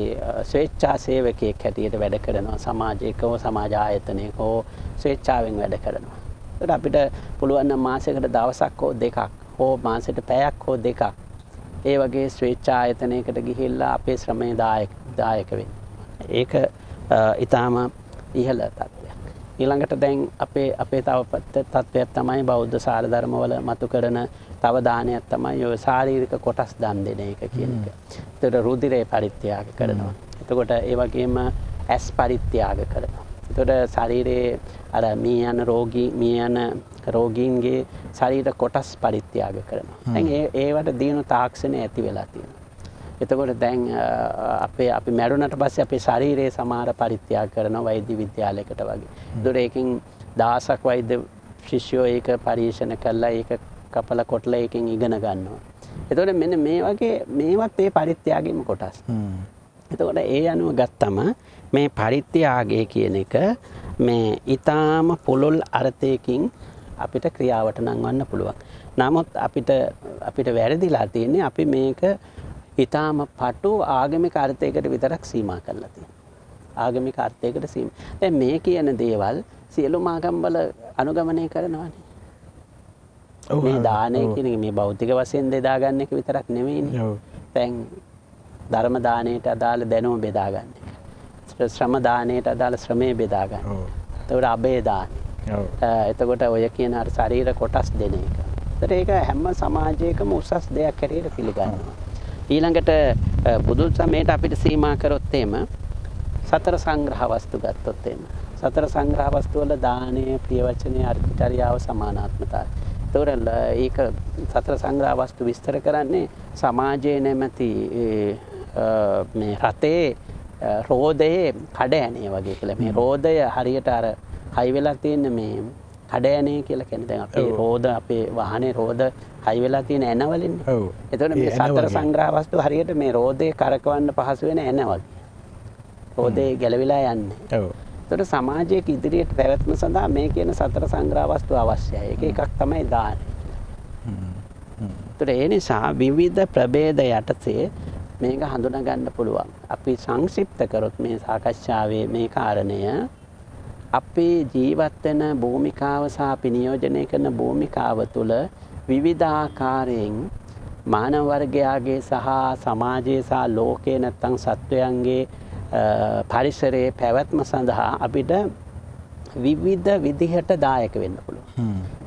ස්වේච්ඡා සේවකයෙක් හැටියට වැඩ කරනවා සමාජයක හෝ සමාජ ආයතනයක හෝ ස්වේච්ඡාවෙන් වැඩ කරනවා. ඒකට අපිට පුළුවන් නම් මාසයකට දවසක් හෝ දෙකක් හෝ මාසෙට පැයක් හෝ දෙකක් ඒ වගේ ස්වේච්ඡා ආයතනයකට ගිහිල්ලා අපේ ශ්‍රමය දායක වෙන්න. ඒක ඊටාම ඉහළ තත්ත්වයක්. ඊළඟට දැන් අපේ තව තත්ත්වයක් තමයි බෞද්ධ සාරධර්මවල මතු කරන තව දානයක් තමයි ඔය ශාරීරික කොටස් දන් දෙන එක කියන එක. ඒතර රුධිරේ පරිත්‍යාග කරනවා. එතකොට ඒ වගේම ඇස් පරිත්‍යාග කරනවා. එතකොට ශරීරයේ අර මිය යන රෝගීන්ගේ ශරීර කොටස් පරිත්‍යාග කරනවා. දැන් ඒවට දිනු තාක්ෂණය ඇති වෙලා තියෙනවා. එතකොට දැන් අපි මැරුණට පස්සේ අපේ ශරීරයේ සමහර පරිත්‍යාග කරනවා වෛද්‍ය විද්‍යාලයකට වගේ. ඒතකොට ඒකෙන් දහසක් වෛද්‍ය ශිෂ්‍යෝ ඒක පරීක්ෂණ කළා ඒක කපල කොටලා ඒකෙන් ඉගෙන ගන්නවා. එතකොට මෙන්න මේ වගේ මේවත් ඒ පරිත්‍යාගයේම කොටස්. එතකොට ඒ අනුව ගත්තම මේ පරිත්‍යාගය කියන එක මේ ඊටාම පුළුල් අර්ථයකින් අපිට ක්‍රියාවට නංවන්න පුළුවන්. නමුත් අපිට වැරදිලා තියෙන්නේ අපි මේක ඊටාම පටු ආගමික අර්ථයකට විතරක් සීමා කරලා තියෙනවා. ආගමික අර්ථයකට සීමා. දැන් මේ කියන දේවල් සියලුම ආගම්වල අනුගමනය කරනවානේ. මේ දානය කියන මේ භෞතික වශයෙන් බෙදා ගන්න එක විතරක් නෙවෙයිනේ. දැන් ධර්ම දානයට අදාළ දැනුම බෙදා ගන්න එක. ශ්‍රම දානයට අදාළ ශ්‍රමය බෙදා ගන්න. එතකොට අබේ දාන. එතකොට ඔය කියන අර ශරීර කොටස් දෙන එක. ඒතර ඒක හැම සමාජයකම උසස් දෙයක් හැටියට පිළිගන්නවා. ඊළඟට බුදුන් සමයට අපිට සීමා කරොත් එම සතර සංග්‍රහ වස්තු ගත්තොත් එම සතර සංග්‍රහ වස්තු වල දානය, ප්‍රියවචනය, අර්ථචර්යාව, සමානාත්මතාවය. ඒතකොට ඒක සතර සංග්‍රහ වස්තු විස්තර කරන්නේ සමාජයේ නැමැති මේ රටේ රෝදයේ කඩෑනේ වගේ කියලා. මේ රෝදය හරියට අර හයි වෙලා තියෙන මේ කඩෑනේ කියලා කියන්නේ. දැන් අපේ රෝද අපේ වාහනේ රෝද හයි වෙලා තියෙන ඇනවලින්නේ. එතකොට මේ සතර සංග්‍රහ වස්තු හරියට මේ රෝදේ කරකවන්න පහසු වෙන ඇන වගේ. රෝදේ ගැලවිලා යන්නේ. එතකොට සමාජයේ ඉදිරියට පැවැත්ම සඳහා මේ කියන සතර සංග්‍රහ වස්තු අවශ්‍යයි. එකක් තමයි දානය. ඒතකොට ඒ නිසා විවිධ ප්‍රභේද යටතේ මේක හඳුනා ගන්න පුළුවන්. අපි සංක්ෂිප්ත කරොත් මේ සාකච්ඡාවේ මේ කාරණය අපේ ජීවත් වෙන භූමිකාව සහ අපි නියෝජනය කරන භූමිකාව තුළ විවිධ ආකාරයෙන් මානව වර්ගයාගේ සහ සමාජයේ සහ ලෝකේ නැත්තම් සත්වයන්ගේ පරිසරයේ පැවැත්ම සඳහා අපිට විවිධ විදිහට දායක වෙන්න පුළුවන්.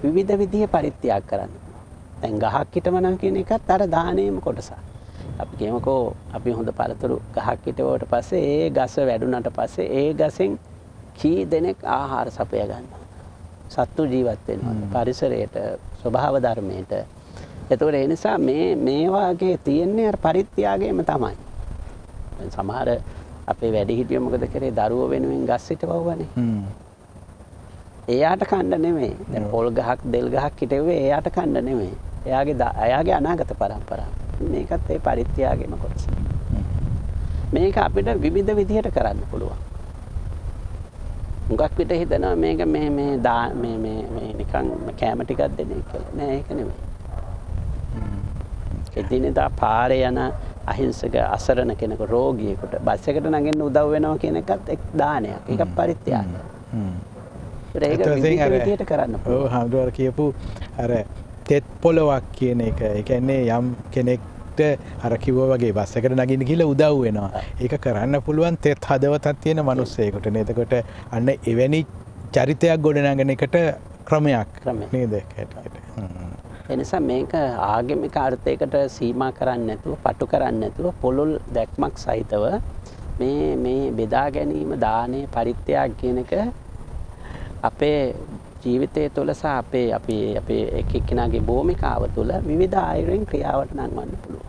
විවිධ විදිහේ පරිත්‍යාග කරන්න පුළුවන්. දැන් ගහක් හිටවනවා කියන එකත් අර දානයේම කොටසක්. අපි කියමුකෝ අපි හොඳ පළතුරු ගහක් හිටවුවට පස්සේ ඒ ගස වැඩුණාට පස්සේ ඒ ගසෙන් කී දෙනෙක් ආහාර සපය ගන්නවා. සත්තු ජීවත් වෙනවා. පරිසරයට, ස්වභාව ධර්මයට. ඒතකොට ඒ නිසා මේ වාගේ තියෙන්නේ අර පරිත්‍යාගයම තමයි. සමහර අපේ වැඩිහිටියෝ මොකද කරේ දරුවෝ වෙනුවෙන් ගස් හිටවවනේ. එයාට කන්න නෙමෙයි. දැන් පොල් ගහක්, දෙල් ගහක් හිටෙව්වේ එයාට කන්න නෙමෙයි. එයාගේ අනාගත පරම්පරාව. මේකත් ඒ පරිත්‍යාගයම කොටස. මේක අපිට විවිධ විදිහට කරන්න පුළුවන්. මුගක් විට හිතනවා මේක මේ නිකන් කැම ටිකක් දෙන එක කියලා. නෑ ඒක නෙමෙයි. එදිනෙදා පාරේ යන අහිංසක අසරණ කෙනෙකු රෝගියෙකුට බස් එකට නගින්න උදව් වෙනවා කියන එකත් එක් දානයක්. ඒක පරිත්‍යාගයක්. ඒක විවිධ විදිහට කරන්න පුළුවන්. ඔව් හම්දුවර කියපු අර තෙත් පොලවක් කියන එක. ඒ කියන්නේ යම් කෙනෙක්ට අර කිව්වා වගේ බස් එකට නගින්න කියලා උදව් වෙනවා. ඒක කරන්න පුළුවන් තෙත් හදවතක් තියෙන මිනිස්සෙකුට. එතකොට අන්න එවැනි චරිතයක් ගොඩනගන එකට ක්‍රමයක් නේද? එනිසා මේක ආගමික අර්ථයකට සීමා කරන්නේ නැතුව, පටු කරන්නේ නැතුව පොළොල් දැක්මක් සහිතව මේ බෙදා ගැනීම, දානය, පරිත්‍යාග කියන එක අපේ ජීවිතය තුළ සහ අපේ එක් එක්කෙනාගේ භූමිකාව තුළ විවිධ ආයුරින් ක්‍රියාවට නංවන්න පුළුවන්.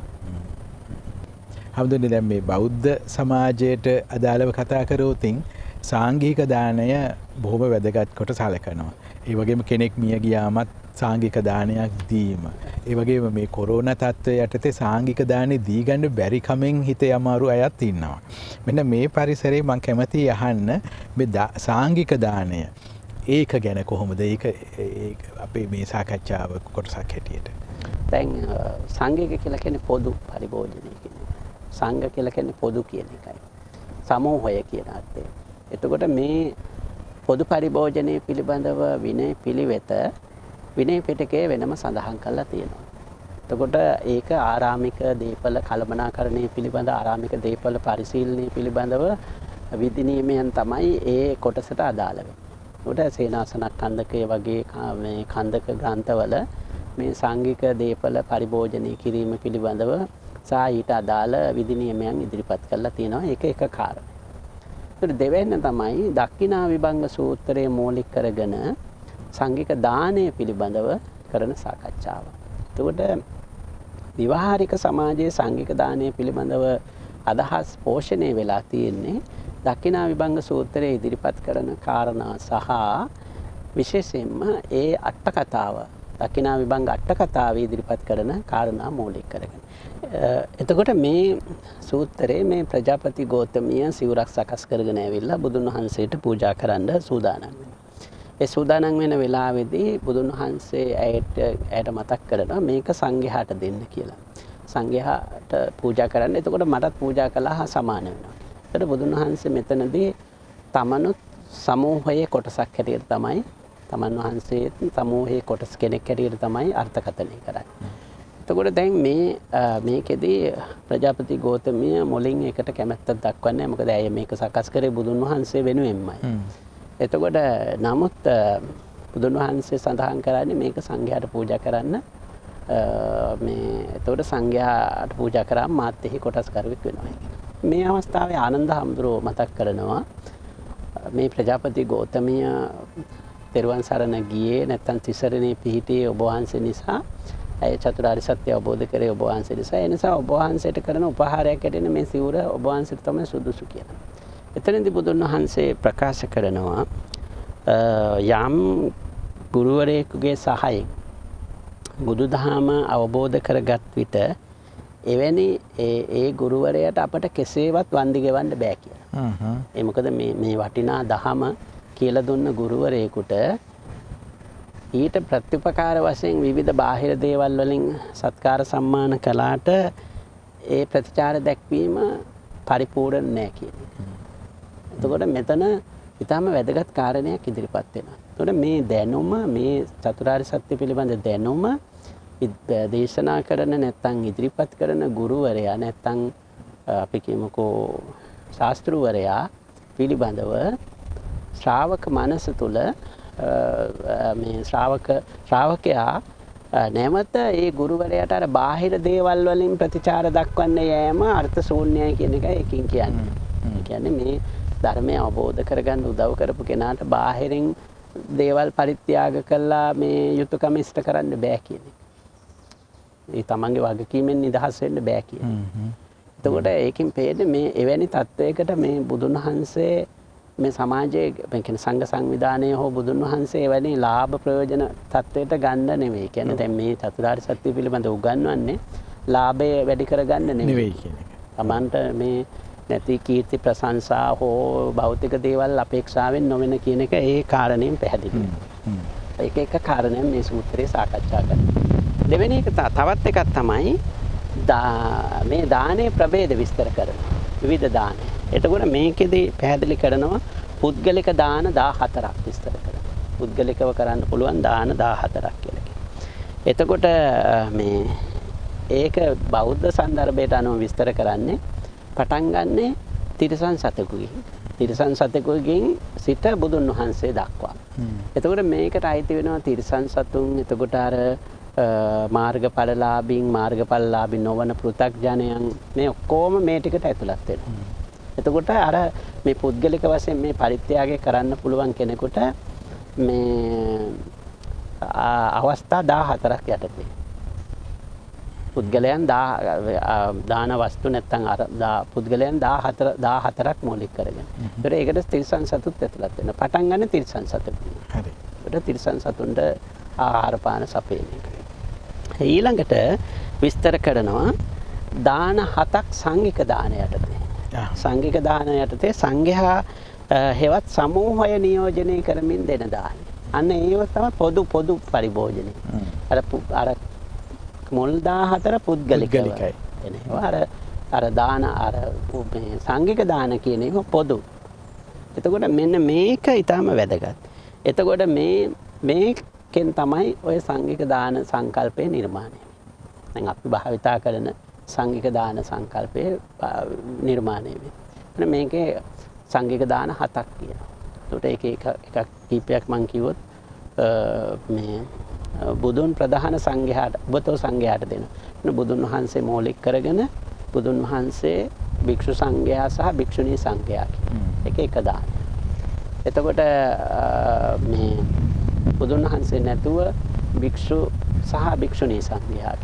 හම්දුනේ දැන් මේ බෞද්ධ සමාජයට අදාළව කතා කරෝතින් සාංගික දානය බොහොම වැදගත් කොට සලකනවා. ඒ වගේම කෙනෙක් මිය ගියාමත් සාංගික දානයක් දීම. ඒ වගේම මේ කොරෝනා තත්ත්වය යටතේ සාංගික දානෙ දී ගන්න බැරි කමෙන් හිතේ අමාරු අයත් ඉන්නවා. මෙන්න මේ පරිසරේ මම කැමතියි අහන්න මේ සාංගික දානය ඒක ගැන කොහොමද ඒක අපේ මේ සාකච්ඡාව කොටසක් හැටියට. දැන් සංඝික කියලා කියන්නේ පොදු පරිභෝජනය කියන්නේ. සංඝ කියලා කියන්නේ පොදු කියන එකයි. සමූහය කියන අර්ථය. එතකොට මේ පොදු පරිභෝජනය පිළිබඳව විනය පිළිවෙත විනය පිටකයේ වෙනම සඳහන් කරලා තියෙනවා. එතකොට ඒක ආරාමික දීපල කළමනාකරණය පිළිබඳ ආරාමික දීපල පරිශීලනය පිළිබඳව විධි නියමයන් තමයි ඒ කොටසට අදාළ වෙන්නේ. ඒකට සේනාසනක් කන්දකයේ වගේ මේ කන්දක ග්‍රන්ථවල මේ සංඝික දීපල පරිභෝජනය කිරීම පිළිබඳව සහ ඊට අදාළ විධි නියමයන් ඉදිරිපත් කරලා තියෙනවා. ඒක එක කාරණයක්. ඒකට දෙවෙනි තමයි දක්ඛිනා විභංග සූත්‍රයේ මූලික කරගෙන සංඝික දානය පිළිබඳව කරන සාකච්ඡාව. එතකොට විවාහාරික සමාජයේ සංඝික දානය පිළිබඳව අදහස් පෝෂණය වෙලා තියෙන්නේ දක්ඛිනා විභංග සූත්‍රයේ ඉදිරිපත් කරන කාරණා සහ විශේෂයෙන්ම ඒ අට කතාව දක්ඛිනා විභංග අට කතාවේ ඉදිරිපත් කරන කාරණා මූලික කරගෙන. එතකොට මේ සූත්‍රයේ මේ ප්‍රජාපති ගෞතමිය සිවුරක් සකස් කරගෙන ඇවිල්ලා බුදුන් වහන්සේට පූජා කරන්න සූදානම් වෙනවා. ඒ සූදානම් වෙන වෙලාවේදී බුදුන් වහන්සේ ඇයට මතක් කරනවා මේක සංඝයාට දෙන්න කියලා. සංඝයාට පූජා කරන්න. එතකොට මටත් පූජා කළා හා සමාන වෙනවා. ඒතර බුදුන් වහන්සේ මෙතනදී තමනුත් සමූහයේ කොටසක් හැටියට තමයි තමන් වහන්සේ සමූහයේ කොටස් කෙනෙක් හැටියට තමයි අර්ථකථනය කරන්නේ. එතකොට දැන් මේකෙදී ප්‍රජාපති ගෞතමිය මුලින් ඒකට කැමැත්තක් දක්වන්නේ මොකද ඇය මේක සකස් කරේ බුදුන් වහන්සේ වෙනුවෙන්මයි. එතකොට නමුත් බුදුන් වහන්සේ සඳහන් කරන්නේ මේක සංඝයාට පූජා කරන්න මේ එතකොට සංඝයාට පූජා කරාම මාත් එහි කොටස්කරුවෙක් වෙනවා කියලා. මේ අවස්ථාවේ ආනන්ද හාමුදුරුවෝ මතක් කරනවා මේ ප්‍රජාපති ගෞතමිය තෙරුවන් සරණ ගියේ නැත්තම් තිසරණේ පිහිටියේ ඔබ වහන්සේ නිසා ඇය චතුරාර්ය සත්‍ය අවබෝධ කරේ ඔබ වහන්සේ නිසා. ඒ නිසා ඔබ වහන්සේට කරන උපහාරයක් ඇටින් මේ සිවුර ඔබ වහන්සේට තමයි සුදුසු කියලා. එතනදී බුදුන් වහන්සේ ප්‍රකාශ කරනවා යම් ගුරුවරයෙකුගේ සහයෙන් බුදුදහම අවබෝධ කරගත් විට එවැනි ඒ ගුරුවරයාට අපට කෙසේවත් වන්දි ගෙවන්න බෑ කියලා. ඒ මොකද මේ වටිනා දහම කියලා දුන්න ගුරුවරයෙකුට ඊට ප්‍රතිපකාර වශයෙන් විවිධ බාහිර දේවල් වලින් සත්කාර සම්මාන කළාට ඒ ප්‍රතිචාර දැක්වීම පරිපූර්ණ නෑ කියන්නේ. එතකොට මෙතන ඊටම වැදගත් කාරණයක් ඉදිරිපත් වෙනවා. එතකොට මේ දැනුම මේ චතුරාර්ය සත්‍ය පිළිබඳ දැනුම දේශනා කරන නැත්නම් ඉදිරිපත් කරන ගුරුවරයා නැත්නම් අපි කියමුකෝ ශාස්ත්‍රවරයා පිළිබඳව ශ්‍රාවක මනස තුල මේ ශ්‍රාවකයා නැවත ඒ ගුරුවරයාට අර බාහිර දේවල් වලින් ප්‍රතිචාර දක්වන්න යෑම අර්ථ ශූන්‍යයි කියන එකයි එකකින් කියන්නේ. ඒ කියන්නේ මේ ධර්මය අවබෝධ කරගන්න උදව් කරපු කෙනාට බාහිරින් දේවල් පරිත්‍යාග කළා මේ යුතුයකම ඉෂ්ට කරන්න බෑ කියන එක. ඒ තමන්ගේ වගකීමෙන් නිදහස් වෙන්න බෑ කියන එක. එතකොට ඒකෙන් පේන්නේ මේ එවැනි තත්වයකට මේ බුදුන් වහන්සේ මේ සමාජයේ කියන්නේ සංඝ සංවිධානයේ හෝ බුදුන් වහන්සේ එවැනි ලාභ ප්‍රයෝජන තත්වයට ගන්න නෙවෙයි. කියන්නේ දැන් මේ චතුරාර්ය සත්‍ය පිළිබඳ උගන්වන්නේ ලාභය වැඩි කරගන්න නෙවෙයි කියන එක. තමන්ට මේ නැති කීර්ති ප්‍රශංසා හෝ භෞතික දේවල් අපේක්ෂාවෙන් නොවන කියන එක ඒ කාරණයෙන් පැහැදිලි. ඒක එක කාරණයක් මේ සූත්‍රයේ සාකච්ඡා කරනවා. දෙවෙනි එක තවත් එකක් තමයි මේ දානයේ ප්‍රභේද විස්තර කරනවා. විවිධ දාන. එතකොට මේකෙදි පැහැදිලි කරනවා පුද්ගලික දාන 14ක් විස්තර කරනවා. පුද්ගලිකව කරන්න පුළුවන් දාන 14ක් කියලා කියනවා. එතකොට මේ ඒක බෞද්ධ සන්දර්භයට අනුව විස්තර කරන්නේ පටන් ගන්නේ තිරිසන් සතෙකුගෙන්. තිරිසන් සතෙකුගෙන් සිට බුදුන් වහන්සේ දක්වා. එතකොට මේකට අයිති වෙනවා තිරිසන් සතුන්. එතකොට අර මාර්ගඵලලාභීන් මාර්ගඵලලාභී නොවන පෘථග්ජනයන් මේ ඔක්කොම මේ ටිකට ඇතුළත් වෙනවා. එතකොට අර මේ පුද්ගලික වශයෙන් මේ පරිත්‍යාගය කරන්න පුළුවන් කෙනෙකුට මේ අවස්ථා 14ක් යටතේ. පුද්ගලයන් දාන වස්තු නැත්තම් අර පුද්ගලයන් 14ක් මූලික කරගෙන. ඒතර ඒකට තිරිසන් සතුත් ඇතුළත් වෙනවා. පටන් ගන්න තිරිසන් සතුත්. හරි. ඒකට තිරිසන් සතුන්ට ආහාර පාන සපයන එක. ඊළඟට විස්තර කරනවා දාන 7ක් සංඝික දාන යටතේ. සංඝික දාන යටතේ සංඝයා හෙවත් සමූහය නියෝජනය කරමින් දෙන දාන. අන්න ඒව තමයි පොදු පරිභෝජනය. අර මුල් 14 පුද්ගලිකයි. එනවා අර දාන අර මේ සංඝික දාන කියන එක පොදු. එතකොට මෙන්න මේක ඊටාම වැදගත්. එතකොට මේකෙන් තමයි ඔය සංඝික දාන සංකල්පය නිර්මාණය වෙන්නේ. දැන් අපි භාවිතා කරන සංඝික දාන සංකල්පය නිර්මාණය වෙන්නේ. මේකේ සංඝික දාන 7ක් තියෙනවා. ඒකට එකක් කීපයක් මම කිව්වොත් මේ බුදුන් ප්‍රධාන සංඝයාට ඔබතෝ සංඝයාට දෙනවා. බුදුන් වහන්සේ මූලික කරගෙන බුදුන් වහන්සේ භික්ෂු සංඝයා සහ භික්ෂුණී සංඝයා එක දාන. එතකොට මේ බුදුන් වහන්සේ නැතුව භික්ෂු සහ භික්ෂුණී සංඝයා.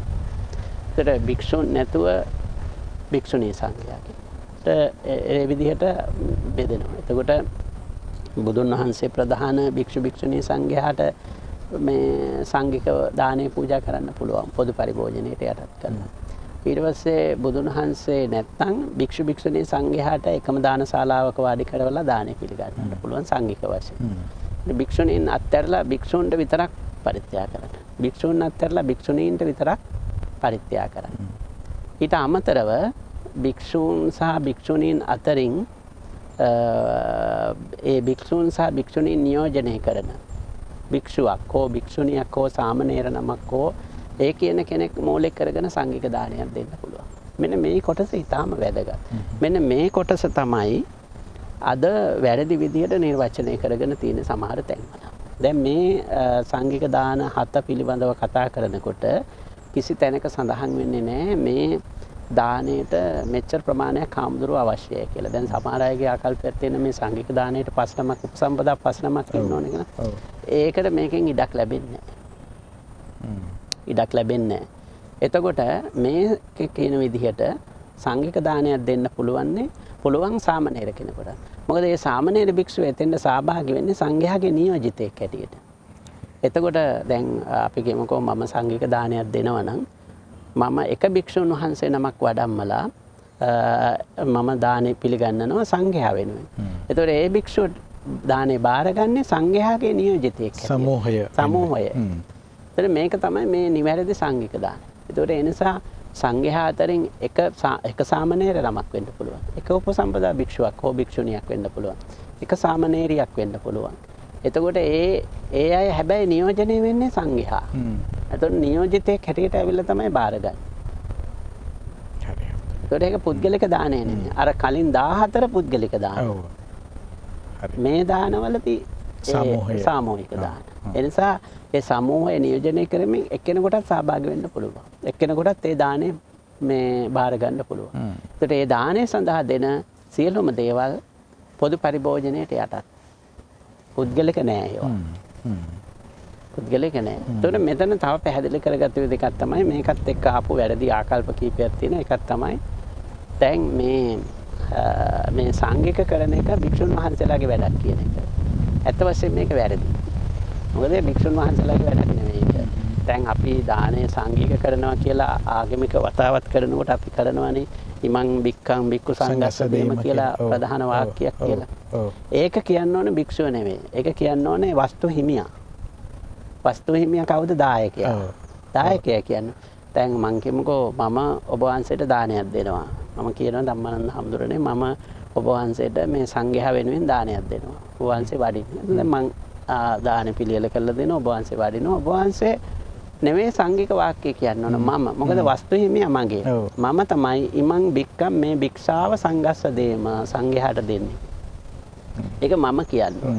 ඒතර භික්ෂුන් නැතුව භික්ෂුණී සංඝයා. ඒ විදිහට බෙදෙනවා. එතකොට බුදුන් වහන්සේ ප්‍රධාන භික්ෂු භික්ෂුණී සංඝයාට මේ සංඝික දානේ පූජා කරන්න පුළුවන් පොදු පරිභෝජනයට යටත් කරනවා. ඊට පස්සේ බුදුන් වහන්සේ නැත්තම් භික්ෂු භික්ෂුණී සංඝයාට එකම දානශාලාවක වාඩි කරවලා දානේ පිළිගන්නන්න පුළුවන් සංඝික වශයෙන්. භික්ෂුණීන් අත්හැරලා භික්ෂුන්ට විතරක් පරිත්‍යාග කරන්න. භික්ෂුන් අත්හැරලා භික්ෂුණීන්ට විතරක් පරිත්‍යාග කරන්න. ඊට අමතරව භික්ෂුන් සහ භික්ෂුණීන් අතරින් ඒ භික්ෂුන් සහ භික්ෂුණීන් නියෝජනය කරන භික්ෂුවක් හෝ භික්ෂුණියක් හෝ සාමණේර නමක් හෝ ඒ කියන කෙනෙක් මූලික කරගෙන සංඝික දානයක් දෙන්න පුළුවන්. මෙන්න මේ කොටස ඊටාම වැදගත්. මෙන්න මේ කොටස තමයි අද වැරදි විදිහට නිර්වචනය කරගෙන තියෙන සමහර තැන්වල. දැන් මේ සංඝික දාන 7 පිළිබඳව කතා කරනකොට කිසි තැනක සඳහන් වෙන්නේ නැහැ මේ දානයට මෙච්චර ප්‍රමාණයක් හාමුදුරුවෝ අවශ්‍යයි කියලා. දැන් සමහර අයගේ ආකල්පයක් තියෙන මේ සංඝික දානයට 5 නමක් උපසම්පදා 5 නමක් ඉන්න ඕනේ කියලා. ඒකට මේකෙන් ඉඩක් ලැබෙන්නේ නැහැ. ඉඩක් ලැබෙන්නේ නැහැ. එතකොට මේ කියන විදිහට සංඝික දානයක් දෙන්න පුළුවන් සාමණේර කෙනෙකුට. මොකද මේ සාමණේර භික්ෂුව එතෙන්ට සහභාගී වෙන්නේ සංඝයාගේ නියෝජිතයෙක් හැටියට. එතකොට දැන් අපි කියමුකෝ මම සංඝික දානයක් දෙනවා නම් මම එක භික්ෂුන් වහන්සේ නමක් වඩම්මලා මම දානෙ පිළිගන්නනවා සංඝයා වෙනුවෙන්. එතකොට ඒ භික්ෂුව දානේ බාරගන්නේ සංඝයාගේ නියෝජිතයෙක් හැටියට. සමූහය. එතකොට මේක තමයි මේ නිවැරදි සංඝික දාන. එතකොට ඒ නිසා සංඝයා අතරින් එක සාමණේර නමක් වෙන්න පුළුවන්. එක උපසම්පදා භික්ෂුවක් හෝ භික්ෂුණියක් වෙන්න පුළුවන්. එක සාමණේරියක් වෙන්න පුළුවන්. එතකොට ඒ අය හැබැයි නියෝජනය වෙන්නේ සංඝයා. එතකොට නියෝජිතයෙක් හැටියට ඇවිල්ලා තමයි බාරගන්නේ. එතකොට ඒක පුද්ගලික දානය නෙමෙයි. අර කලින් 14 පුද්ගලික දාන. මේ දානවලදී සාමූහික දාන. ඒ නිසා ඒ සමූහය නියෝජනය කරමින් එක්කෙනෙකුටත් සහභාගී වෙන්න පුළුවන්. එක්කෙනෙකුටත් ඒ දානේ මේ බාර ගන්න පුළුවන්. ඒකට ඒ දානේ සඳහා දෙන සියලුම දේවල් පොදු පරිභෝජනයට යටත්. පුද්ගලික නෑ ඒවා. පුද්ගලික නෑ. ඒතකොට මෙතන තව පැහැදිලි කරගත්ත දෙකක් තමයි මේකත් එක්ක ආපු වැරදි ආකල්ප කීපයක් තියෙන. එකක් තමයි දැන් මේ සංඝික කරන එක භික්ෂුන් වහන්සේලාගේ වැඩක් කියන එක. ඇත්ත වශයෙන්ම මේක වැරදි. මොකද භික්ෂුන් වහන්සේලාගේ වැඩක් නෙමෙයි ඒක. දැන් අපි දානය සංඝික කරනවා කියලා ආගමික වතාවත් කරනකොට අපි කරනවානේ ඉමං බික්කං බික්කු සංඝස්ස දේම කියලා ප්‍රධාන වාක්‍යයක් කියලා. ඒක කියන්න ඕනේ භික්ෂුව නෙමෙයි. ඒක කියන්න ඕනේ වස්තු හිමියා. වස්තු හිමියා කවුද? දායකයා. දායකයා කියන්නේ දැන් මං කියමුකෝ මම ඔබ වහන්සේට දානයක් දෙනවා. මම කියනවා ධම්මානන්ද හාමුදුරනේ මම ඔබ වහන්සේට මේ සංඝයා වෙනුවෙන් දානයක් දෙනවා. ඔබ වහන්සේ වඩින්න. දැන් මං දාන පිළියෙල කරලා දෙනවා. ඔබ වහන්සේ වඩිනවා. ඔබ වහන්සේ නෙවෙයි සංඝික වාක්‍ය කියන්න ඕන මම. මොකද වස්තු හිමියා මගේ. මම තමයි ඉමං බික්කම් මේ භික්ෂාව සංඝස්ස දේම සංඝයාට දෙන්නේ. ඒක මම කියන්නේ.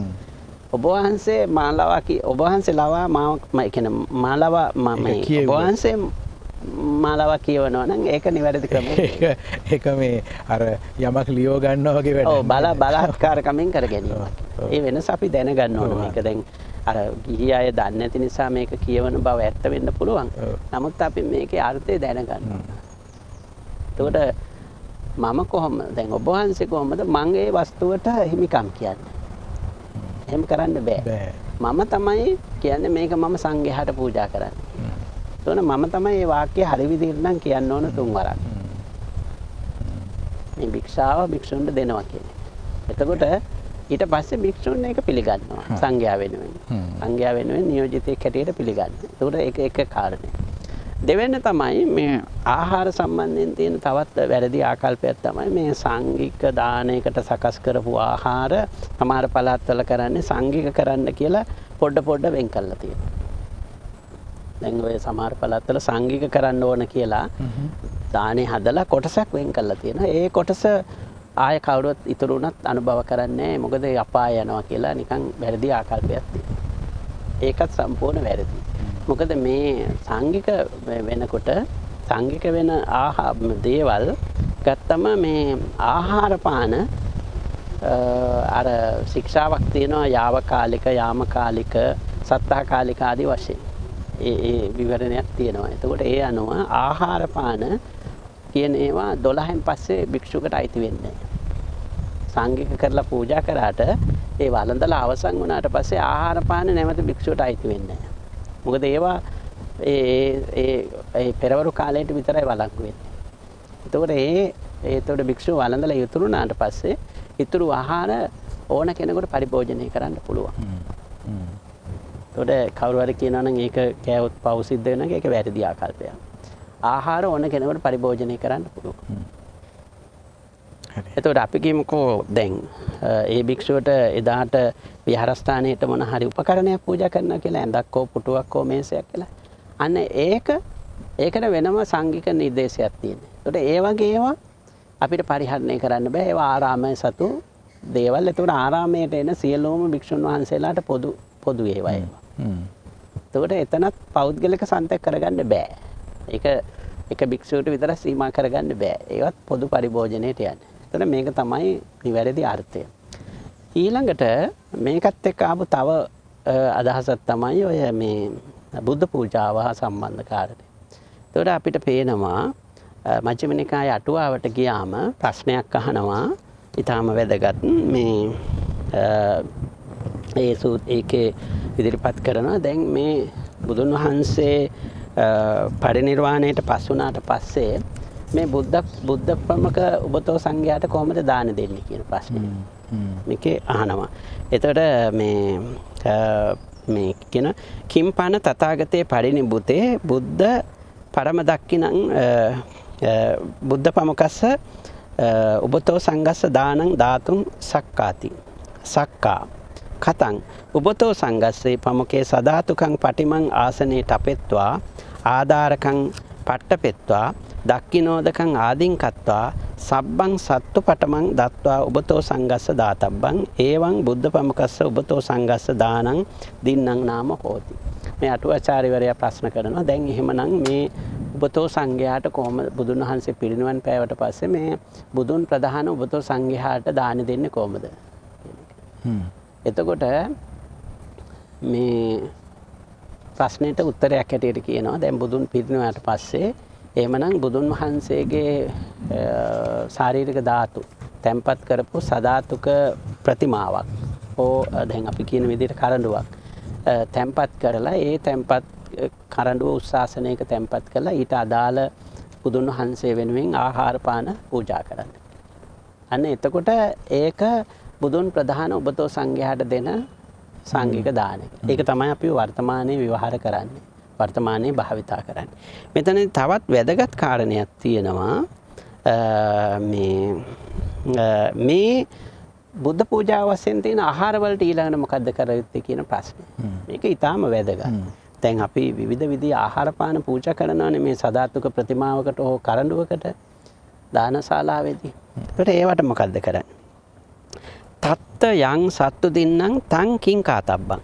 ඔබ වහන්සේ මාලවා ඔබ වහන්සේ ලවා මම කියන්නේ මාලවා මම ඔබ වහන්සේ මාලවා කියවනවා නම් ඒක නිවැරදි ක්‍රමයක්. ඒක මේ අර යමක් ලියව ගන්නවා වගේ වැඩක්. ඔව් බලාත්කාරකමින් කර ගැනීම. ඒ වෙනස අපි දැනගන්න ඕන මේක. දැන් අර ගිහි අය දන්නේ නැති නිසා මේක කියවන බව ඇත්ත වෙන්න පුළුවන්. නමුත් අපි මේකේ අර්ථය දැනගන්න ඕන. එතකොට මම කොහොමද දැන් ඔබ වහන්සේ කොහොමද මම ඒ වස්තුවට හිමිකම් කියන්නේ? එහෙම කරන්න බෑ. මම තමයි කියන්නේ මේක මම සංඝයාට පූජා කරන්නේ. එතකොට මම තමයි මේ වාක්‍ය හරි විදිහට නම් කියන්න ඕන 3 වරක්. මේ භික්ෂාව භික්ෂුන්ට දෙනවා කියන්නේ. එතකොට ඊට පස්සේ භික්ෂුන් ඒක පිළිගන්නවා සංඝයා වෙනුවෙන්. සංඝයා වෙනුවෙන් නියෝජිතයෙක් හැටියට පිළිගන්නවා. එතකොට ඒක එක කාරණේ. දෙවෙනි තමයි මේ ආහාර සම්බන්ධයෙන් තියෙන තවත් වැරදි ආකල්පයක් තමයි මේ සංඝික දානයකට සකස් කරපු ආහාර සමහර පළාත්වල කරන්නේ සංඝික කරන්න කියලා පොඩ වෙන් කරලා තියෙනවා. දැන් ඔය සමහර පළාත්වල සංඝික කරන්න ඕන කියලා දානේ හදලා කොටසක් වෙන් කරලා තියෙනවා. ඒ කොටස ආය කවුරුත් ඉතුරු වුණත් අනුභව කරන්නේ නැහැ. මොකද අපාය යනවා කියලා නිකන් වැරදි ආකල්පයක් තියෙනවා. ඒකත් සම්පූර්ණ වැරදි. මොකද මේ සංඝික වෙනකොට සංඝික වෙන දේවල් ගත්තම මේ ආහාර පාන අර ශික්ෂාවක් තියෙනවා යාවකාලික යාමකාලික සත්තාකාලික ආදී වශයෙන් ඒ විවරණයක් තියෙනවා. එතකොට ඒ අනුව ආහාර පාන කියන ඒවා 12න් පස්සේ භික්ෂුවකට අයිති වෙන්නේ නැහැ. සංඝික කරලා පූජා කරාට ඒ වළඳලා අවසන් වුණාට පස්සේ ආහාර පාන නැවත භික්ෂුවට අයිති වෙන්නේ නැහැ. මොකද ඒවා ඒ පෙරවරු කාලයට විතරයි වළංගු වෙන්නේ. එතකොට ඒතකොට භික්ෂුව වළඳලා ඉතුරු වුණාට පස්සේ ඉතුරු ආහාර ඕන කෙනෙකුට පරිභෝජනය කරන්න පුළුවන්. එතකොට කවුරු හරි කියනවා නම් ඒක කෑවොත් පව් සිද්ධ වෙනවා ඒක වැරදි ආකල්පයක්. ආහාර ඕන කෙනෙකුට පරිභෝජනය කරන්න පුළුවන්. එතකොට අපි කියමුකෝ දැන් ඒ භික්ෂුවට එදාට විහාරස්ථානයේට මොන හරි උපකරණයක් පූජා කරනවා කියලා ඇඳක් හෝ පුටුවක් හෝ මේසයක් කියලා. අන්න ඒකට වෙනම සංඝික නිර්දේශයක් තියෙනවා. එතකොට ඒ වගේ ඒවා අපිට පරිහරණය කරන්න බෑ. ඒවා ආරාමයේ සතු දේවල්. එතකොට ආරාමයට එන සියලුම භික්ෂුන් වහන්සේලාට පොදු ඒවා. එතකොට එතනත් පෞද්ගලික සන්තක කරගන්න බෑ. ඒක එක භික්ෂුවට විතර සීමා කරගන්න බෑ. ඒවත් පොදු පරිභෝජනයට යන්නේ. එතන මේක තමයි නිවැරදි අර්ථය. ඊළඟට මේකත් එක්ක ආපු තව අදහසක් තමයි ඔය මේ බුද්ධ පූජාව හා සම්බන්ධ කාරණේ. එතකොට අපිට පේනවා මජ්ක්‍ධිම නිකායේ අටුවාවට ගියාම ප්‍රශ්නයක් අහනවා ඊටාම වැදගත් මේ ඒකේ ඉදිරිපත් කරනවා දැන් මේ බුදුන් වහන්සේ පරිනිර්වාණයට පස් වුණාට පස්සේ මේ බුද්ධ ප්‍රමුඛ උබතෝ සංඝයාට කොහොමද දාන දෙන්නේ කියන ප්‍රශ්නේ මේකේ අහනවා. එතකොට මේ කියන කිම්පන තථාගතේ පරිනිබ්බුතේ බුද්ධ පරම දක්ඛිනං බුද්ධ ප්‍රමුඛස්ස උබතෝ සංඝස්ස දානං දාතුං සක්කාති සක්කා කතං උබතෝ සංඝස්සේ ප්‍රමුඛේ සදාතුකං පටිමං ආසනේ තපෙත්වා ආදාරකං පට්ටපෙත්වා දක්ඛිනෝදකං ආදීන් කତ୍වා සබ්බං සත්තු පටමං දත්වා උබතෝ සංඝස්ස දාතබ්බං ඒවං බුද්ධ ප්‍රමුඛස්ස උබතෝ සංඝස්ස දානං දින්නම් නාම හෝති. මේ අටුවාචාර්යවරයා ප්‍රශ්න කරනවා දැන් එහෙමනම් මේ උබතෝ සංඝයාට කොහොම බුදුන් වහන්සේ පිරිනිවන් පෑවට පස්සේ මේ බුදුන් ප්‍රධාන උබතෝ සංඝයාට දාන දෙන්නේ කොහොමද? එතකොට මේ ප්‍රශ්නෙට උත්තරයක් හැටියට කියනවා දැන් බුදුන් පිරිනිවනට පස්සේ එහෙමනම් බුදුන් වහන්සේගේ ශාරීරික ධාතු තැන්පත් කරපු සදාතුක ප්‍රතිමාවක් ඕ දැන් අපි කියන විදිහට කරඬුවක් තැන්පත් කරලා ඒ තැන්පත් කරඬුව උස්සාසනයක තැන්පත් කරලා ඊට අදාළ බුදුන් වහන්සේ වෙනුවෙන් ආහාර පාන පූජා කරන්න. අන්න එතකොට ඒක බුදුන් ප්‍රධාන උබතෝ සංඝයාට දෙන සංඝික දානය. ඒක තමයි අපි වර්තමානයේ විවහාර කරන්නේ. වර්තමානයේ භාවිතා කරන්නේ. මෙතන තවත් වැදගත් කාරණයක් තියෙනවා. මේ බුද්ධ පූජාව වශයෙන් තියෙන ආහාර වලට ඊළඟට මොකද්ද කර යුත්තේ කියන ප්‍රශ්නේ. මේක ඊටාම වැදගත්. දැන් අපි විවිධ විදිහේ ආහාර පාන පූජා කරනවානේ මේ සදාතුක ප්‍රතිමාවකට හෝ කරඬුවකට දානශාලාවේදී. ඒකට ඒවට මොකද්ද කරන්නේ? තත්ත යං සත්තු දින්නම් තං කිං කාතබ්බං.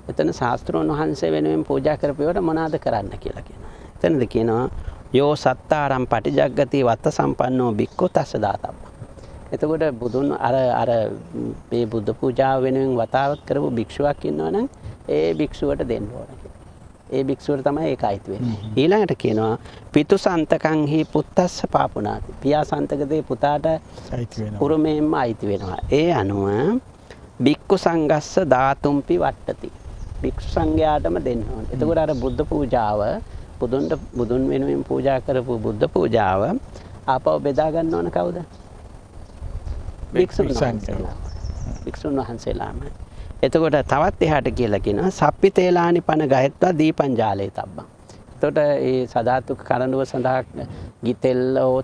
එතන ශාස්ත්‍රෝන් වහන්සේ වෙනුවෙන් පූජා කරපුවට මොනවාද කරන්න කියලා කියනවා. එතනද කියනවා යෝ සත්තාරම් පටිජග්ගති වත්ත සම්පන්නෝ බික්ඛු තස්ස දාතබ්බං. එතකොට බුදුන් අර මේ බුද්ධ පූජාව වෙනුවෙන් වතාවත් කරපු භික්ෂුවක් ඉන්නවනම් ඒ භික්ෂුවට දෙන්න ඕන කියලා. ඒ භික්ෂුවට තමයි ඒක අයිති වෙන්නේ. ඊළඟට කියනවා පිතු සන්තකංහි පුත්තස්ස පාපුනාති. පියා සන්තකදී පුතාට අයිති වෙනවා. උරුමයෙන්ම අයිති වෙනවා. ඒ අනුව භික්ඛු සංඝස්ස ධාතුම්පි වට්ටති. භික්ෂු සංඝයාටම දෙන්න ඕන. එතකොට අර බුද්ධ පූජාව බුදුන් වෙනුවෙන් පූජා කරපු බුද්ධ පූජාව ආපහු බෙදා ගන්න ඕන කවුද? භික්ෂුන් වහන්සේලා. භික්ෂුන් වහන්සේලාම. එතකොට තවත් එහාට කියලා කියනවා සප්පිතේලානි පන ගහෙත්වා දීපං ජාලේ තබ්බං. එතකොට ඒ සදාතුක කරඬුව සඳහා ගිතෙල්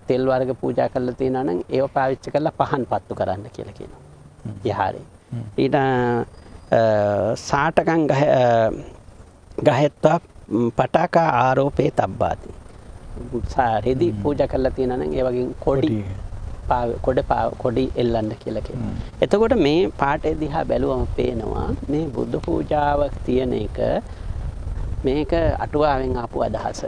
තෙල් වර්ග පූජා කරලා තියෙනවා නම් ඒව පාවිච්චි කරලා පහන් පත්තු කරන්න කියලා කියනවා. විහාරේ. ඊට සාටකං ගහෙත්වා පටාකා ආරෝපේ තබ්බාති. රෙදි පූජා කරලා තියෙනවා නම් ඒ වගේ කොඩි එල්ලන්න කියලා කියනවා. එතකොට මේ පාඩේ දිහා බැලුවම පේනවා මේ බුද්ධ පූජාව තියෙන එක මේක අටුවාවෙන් ආපු අදහස.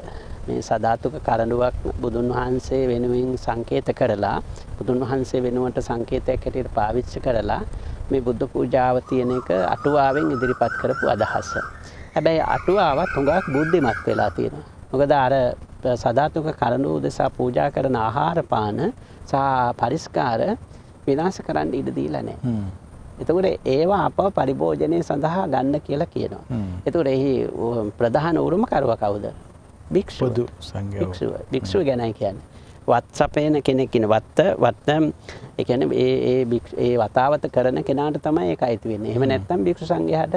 මේ සදාතුක කරඬුවක් බුදුන් වහන්සේ වෙනුවෙන් සංකේත කරලා බුදුන් වහන්සේ වෙනුවට සංකේතයක් හැටියට පාවිච්චි කරලා මේ බුද්ධ පූජාව තියෙන එක අටුවාවෙන් ඉදිරිපත් කරපු අදහස. හැබැයි අටුවාවත් හුඟක් බුද්ධිමත් වෙලා තියෙනවා. මොකද අර සදාතුක කරඬුව උදෙසා පූජා කරන ආහාර පාන සහ පරිස්කාර විනාශ කරන්න ඉඩ දීලා නැහැ. එතකොට ඒවා අපව පරිභෝජනය සඳහා ගන්න කියලා කියනවා. එතකොට එහි ප්‍රධාන උරුමකරුවා කවුද? භික්ෂුව. පොදු සංඝයා. භික්ෂුව ගැනයි කියන්නේ. වත් සපේන කෙනෙක් ඉන්න වත්ත ඒ කියන්නේ ඒ වතාවත කරන කෙනාට තමයි ඒක අයිති වෙන්නේ. එහෙම නැත්නම් භික්ෂු සංඝයාට.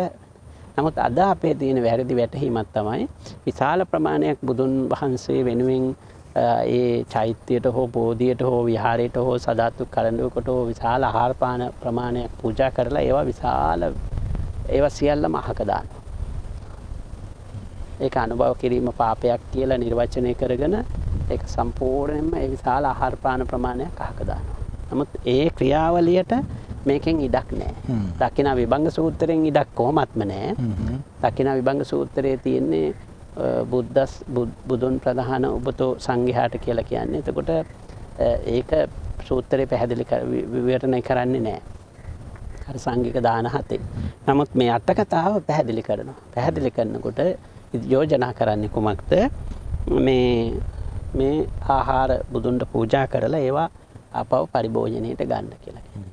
නමුත් අද අපේ තියෙන වැරදි වැටහීමක් තමයි විශාල ප්‍රමාණයක් බුදුන් වහන්සේ වෙනුවෙන් ඒ චෛත්‍යයට හෝ බෝධියට හෝ විහාරයට හෝ සදාතුක් කරඬුවකට හෝ විශාල ආහාර පාන ප්‍රමාණයක් පූජා කරලා ඒවා සියල්ලම අහක දානවා. ඒක අනුභව කිරීම පාපයක් කියලා නිර්වචනය කරගෙන ඒක සම්පූර්ණයෙන්ම ඒ විශාල ආහාර පාන ප්‍රමාණයක් අහක දානවා. නමුත් ඒ ක්‍රියාවලියට මේකෙන් ඉඩක් නැහැ. දකිනා විභංග සූත්‍රයෙන් ඉඩක් කොහොමත්ම නැහැ. දකිනා විභංග සූත්‍රයේ තියෙන්නේ බුදුන් ප්‍රධාන උපතෝ සංඝයාට කියලා කියන්නේ. එතකොට ඒක සූත්‍රයේ පැහැදිලි විවරණය කරන්නේ නැහැ. අර සංඝික දාන හතේ. නමුත් මේ අට කතාව පැහැදිලි කරනවා. පැහැදිලි කරනකොට යෝජනා කරන්නේ කුමක්ද? මේ ආහාර බුදුන්ට පූජා කරලා ඒවා ආපහු පරිභෝජනයට ගන්න කියලා කියනවා.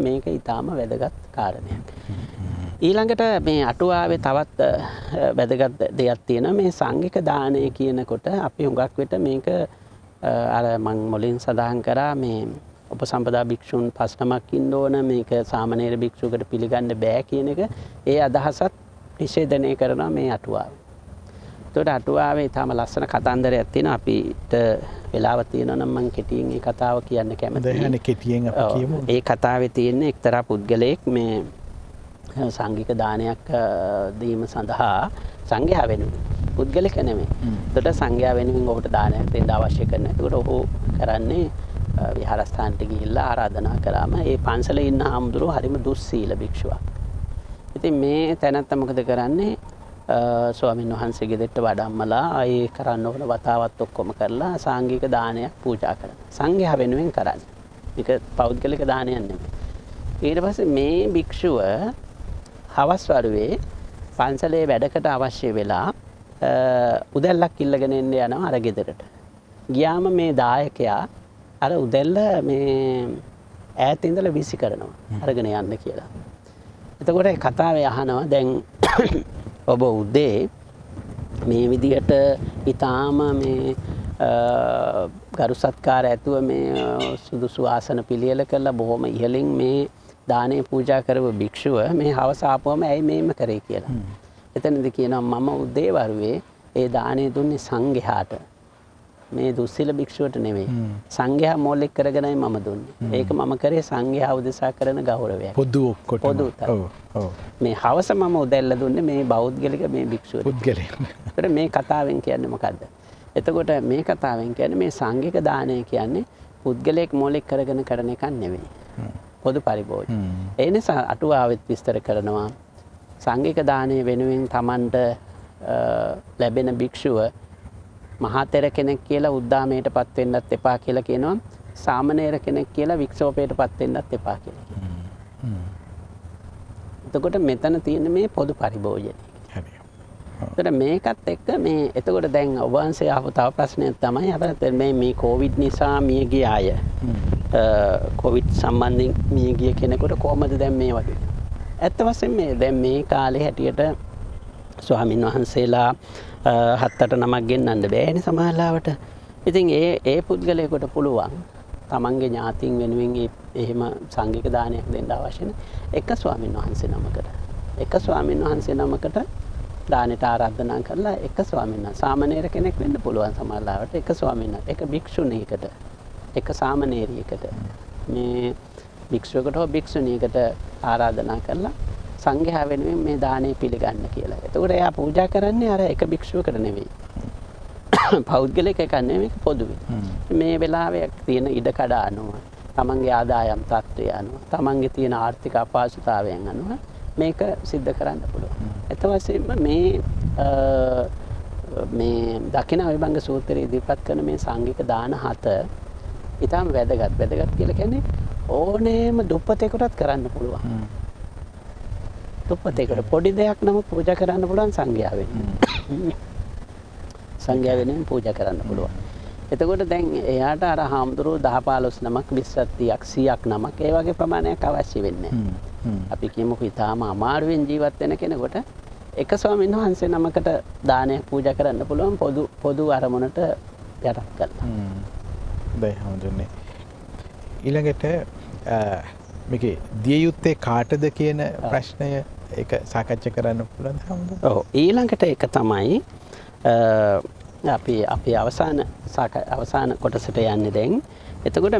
මේක ඊටාම වැදගත් කාරණයක්. ඊළඟට මේ අටුවාවේ තවත් වැදගත් දෙයක් තියෙනවා. මේ සංඝික දානය කියනකොට අපි හුඟක් විට මේක අර මං මුලින් සඳහන් කරා මේ උපසම්පදා භික්ෂුන් 5 නමක් ඉන්න ඕන, මේක සාමණේර භික්ෂුවකට පිළිගන්න බෑ කියන එක ඒ අදහසත් නිෂේධනය කරනවා මේ අටුවාව. එතකොට අටුවාවේ ඊටාම ලස්සන කතන්දරයක් තියෙනවා. අපිට වෙලාව තියෙනවා නම් මං කෙටියෙන් ඒ කතාව කියන්න කැමතියි. දැන් කෙටියෙන් අපි කියමු. ඒ කතාවේ තියෙන එක්තරා පුද්ගලයෙක් මේ සංඝික දානයක් දීම සඳහා සංඝයා වෙනුවෙන් පුද්ගලික නෙමෙයි. එතකොට සංඝයා වෙනුවෙන් ඔහුට දානයක් දෙන්න අවශ්‍ය කරන. එතකොට ඔහු කරන්නේ විහාරස්ථානට ගිහිල්ලා ආරාධනා කරාම ඒ පන්සලේ ඉන්න හාමුදුරුවෝ හරිම දුස්සීල භික්ෂුවක්. ඉතින් මේ තැනත්තා මොකද කරන්නේ? ස්වාමීන් වහන්සේ ගෙදරට වඩම්මලා ඒ කරන්න ඕන වතාවත් ඔක්කොම කරලා සංඝික දානයක් පූජා කරනවා. සංඝයා වෙනුවෙන් කරන්නේ. මේක පෞද්ගලික දානයක් නෙමෙයි. ඊට පස්සේ මේ භික්ෂුව හවස් වරුවේ පන්සලේ වැඩකට අවශ්‍ය වෙලා උදැල්ලක් ඉල්ලගෙන එන්න යනවා අර ගෙදරට. ගියාම මේ දායකයා අර උදැල්ල මේ ඈත ඉඳලා විසි කරනවා අරගෙන යන්න කියලා. එතකොට කතාවේ අහනවා දැන් ඔබ උදේ මේ විදියට ඊටාම මේ ගරු සත්කාර ඇතුව මේ සුදුසු ආසන පිළියෙල කරලා බොහොම ඉහළින් මේ දානේ පූජා කරව භික්ෂුව මේ හවස ආපුවම ඇයි මේම කරේ කියලා. එතනදී කියනවා මම උදේ වරුවේ ඒ දානේ දුන්නේ සංඝයාට. මේ දුස්සීල භික්ෂුවට නෙවෙයි. සංඝයා මූලික කරගෙනයි මම දුන්නේ. ඒක මම කරේ සංඝයා උදෙසා කරන ගෞරවයක්. පොදු ඔක්කොට. ඔව්. මේ හවස මම උදැල්ල දුන්නේ මේ බෞද්ධලික මේ භික්ෂුවට. පුද්ගලයන්. මේ කතාවෙන් කියන්නේ මොකද්ද? එතකොට මේ කතාවෙන් කියන්නේ මේ සංඝික දානය කියන්නේ පුද්ගලයෙක් මූලික කරගෙන කරන එකක් නෙවෙයි. පොදු පරිභෝජන. ඒ නිසා අටුවාවෙත් විස්තර කරනවා සංඝික දානය වෙනුවෙන් Tamanට ලැබෙන භික්ෂුව මහතෙර කෙනෙක් කියලා උද්දාමයටපත් වෙන්නත් එපා කියලා කියනවා. සාමණේර කෙනෙක් කියලා වික්ෂෝපයටපත් වෙන්නත් එපා කියලා කියනවා. එතකොට මෙතන තියෙන මේ පොදු පරිභෝජනය. හරි. එතකොට මේකත් එක්ක මේ එතකොට දැන් ඔබ වහන්සේ අහපු තව ප්‍රශ්නයක් තමයි අපිට මේ කොවිඩ් නිසා මිය ගිය අය. කොවිඩ් සම්බන්ධයෙන් මිය ගිය කෙනෙකුට කොහොමද දැන් මේ වගේ? ඇත්ත වශයෙන්ම මේ දැන් මේ කාලේ හැටියට ස්වාමින් වහන්සේලා 7-8 නමක් ගෙන්නන්න බෑනේ සමහරවිට. ඉතින් ඒ පුද්ගලයාට පුළුවන් තමන්ගේ ඥාතීන් වෙනුවෙන් එහෙම සංඝික දානයක් දෙන්න අවශ්‍ය එක ස්වාමින් වහන්සේ නමකට. එක ස්වාමින් වහන්සේ නමකට දානෙට ආරාධනා කරලා එක ස්වාමීන් වහන්සේ සාමණේර කෙනෙක් වෙන්න පුළුවන් සමහරවිට එක ස්වාමීන් වහන්සේ එක භික්ෂුණියකට එක සාමණේරියකට මේ භික්ෂුවකට හෝ භික්ෂුණියකට ආරාධනා කරලා සංඝයා වෙනුවෙන් මේ දානේ පිළිගන්න කියලා. එතකොට එයා පූජා කරන්නේ අර එක භික්ෂුවකට නෙවෙයි. පෞද්ගලික එකක් නෙවෙයි පොදුවේ. මේ වෙලාවේ තියෙන ඉඩකඩ අනුව තමන්ගේ ආදායම් තත්ත්වය අනුව තමන්ගේ තියෙන ආර්ථික අපහසුතාවයන් අනුව මේක සිද්ධ කරන්න පුළුවන්. ඒත් වශයෙන්ම මේ දකින අවිභංග සූත්‍රයේ ඉදිරිපත් කරන මේ සංඝික දාන 7 ඊටම වැදගත්. වැදගත් කියලා කියන්නේ ඕනෑම දුප්පතෙකුටත් කරන්න පුළුවන්. දුප්පතෙකුට පොඩි දෙයක් නමුත් පූජා කරන්න පුළුවන් සංඝයා වෙනුවෙන්. සංඝයා වෙනුවෙන් පූජා කරන්න පුළුවන්. එතකොට දැන් එයාට අර හාමුදුරුවෝ 10-15 නමක් 20ක් 100ක් නමක් ඒ වගේ ප්‍රමාණයක් අවශ්‍ය වෙන්නේ නැහැ. අපි කියමුකෝ ඊටාම අමාරුවෙන් ජීවත් වෙන කෙනෙකුට එක ස්වාමීන් වහන්සේ නමකට දානයක් පූජා කරන්න පුළුවන් පොදු අරමුණට යටත් කරලා. බෑ හඳුන්නේ. ඊළඟට මේකේ දිය යුත්තේ කාටද කියන ප්‍රශ්නය ඒක සාකච්ඡා කරන්න පුළුවන් හඳුන්නේ. ඔව් ඊළඟට එක තමයි අපි අවසාන කොටසට යන්නේ දැන්. එතකොට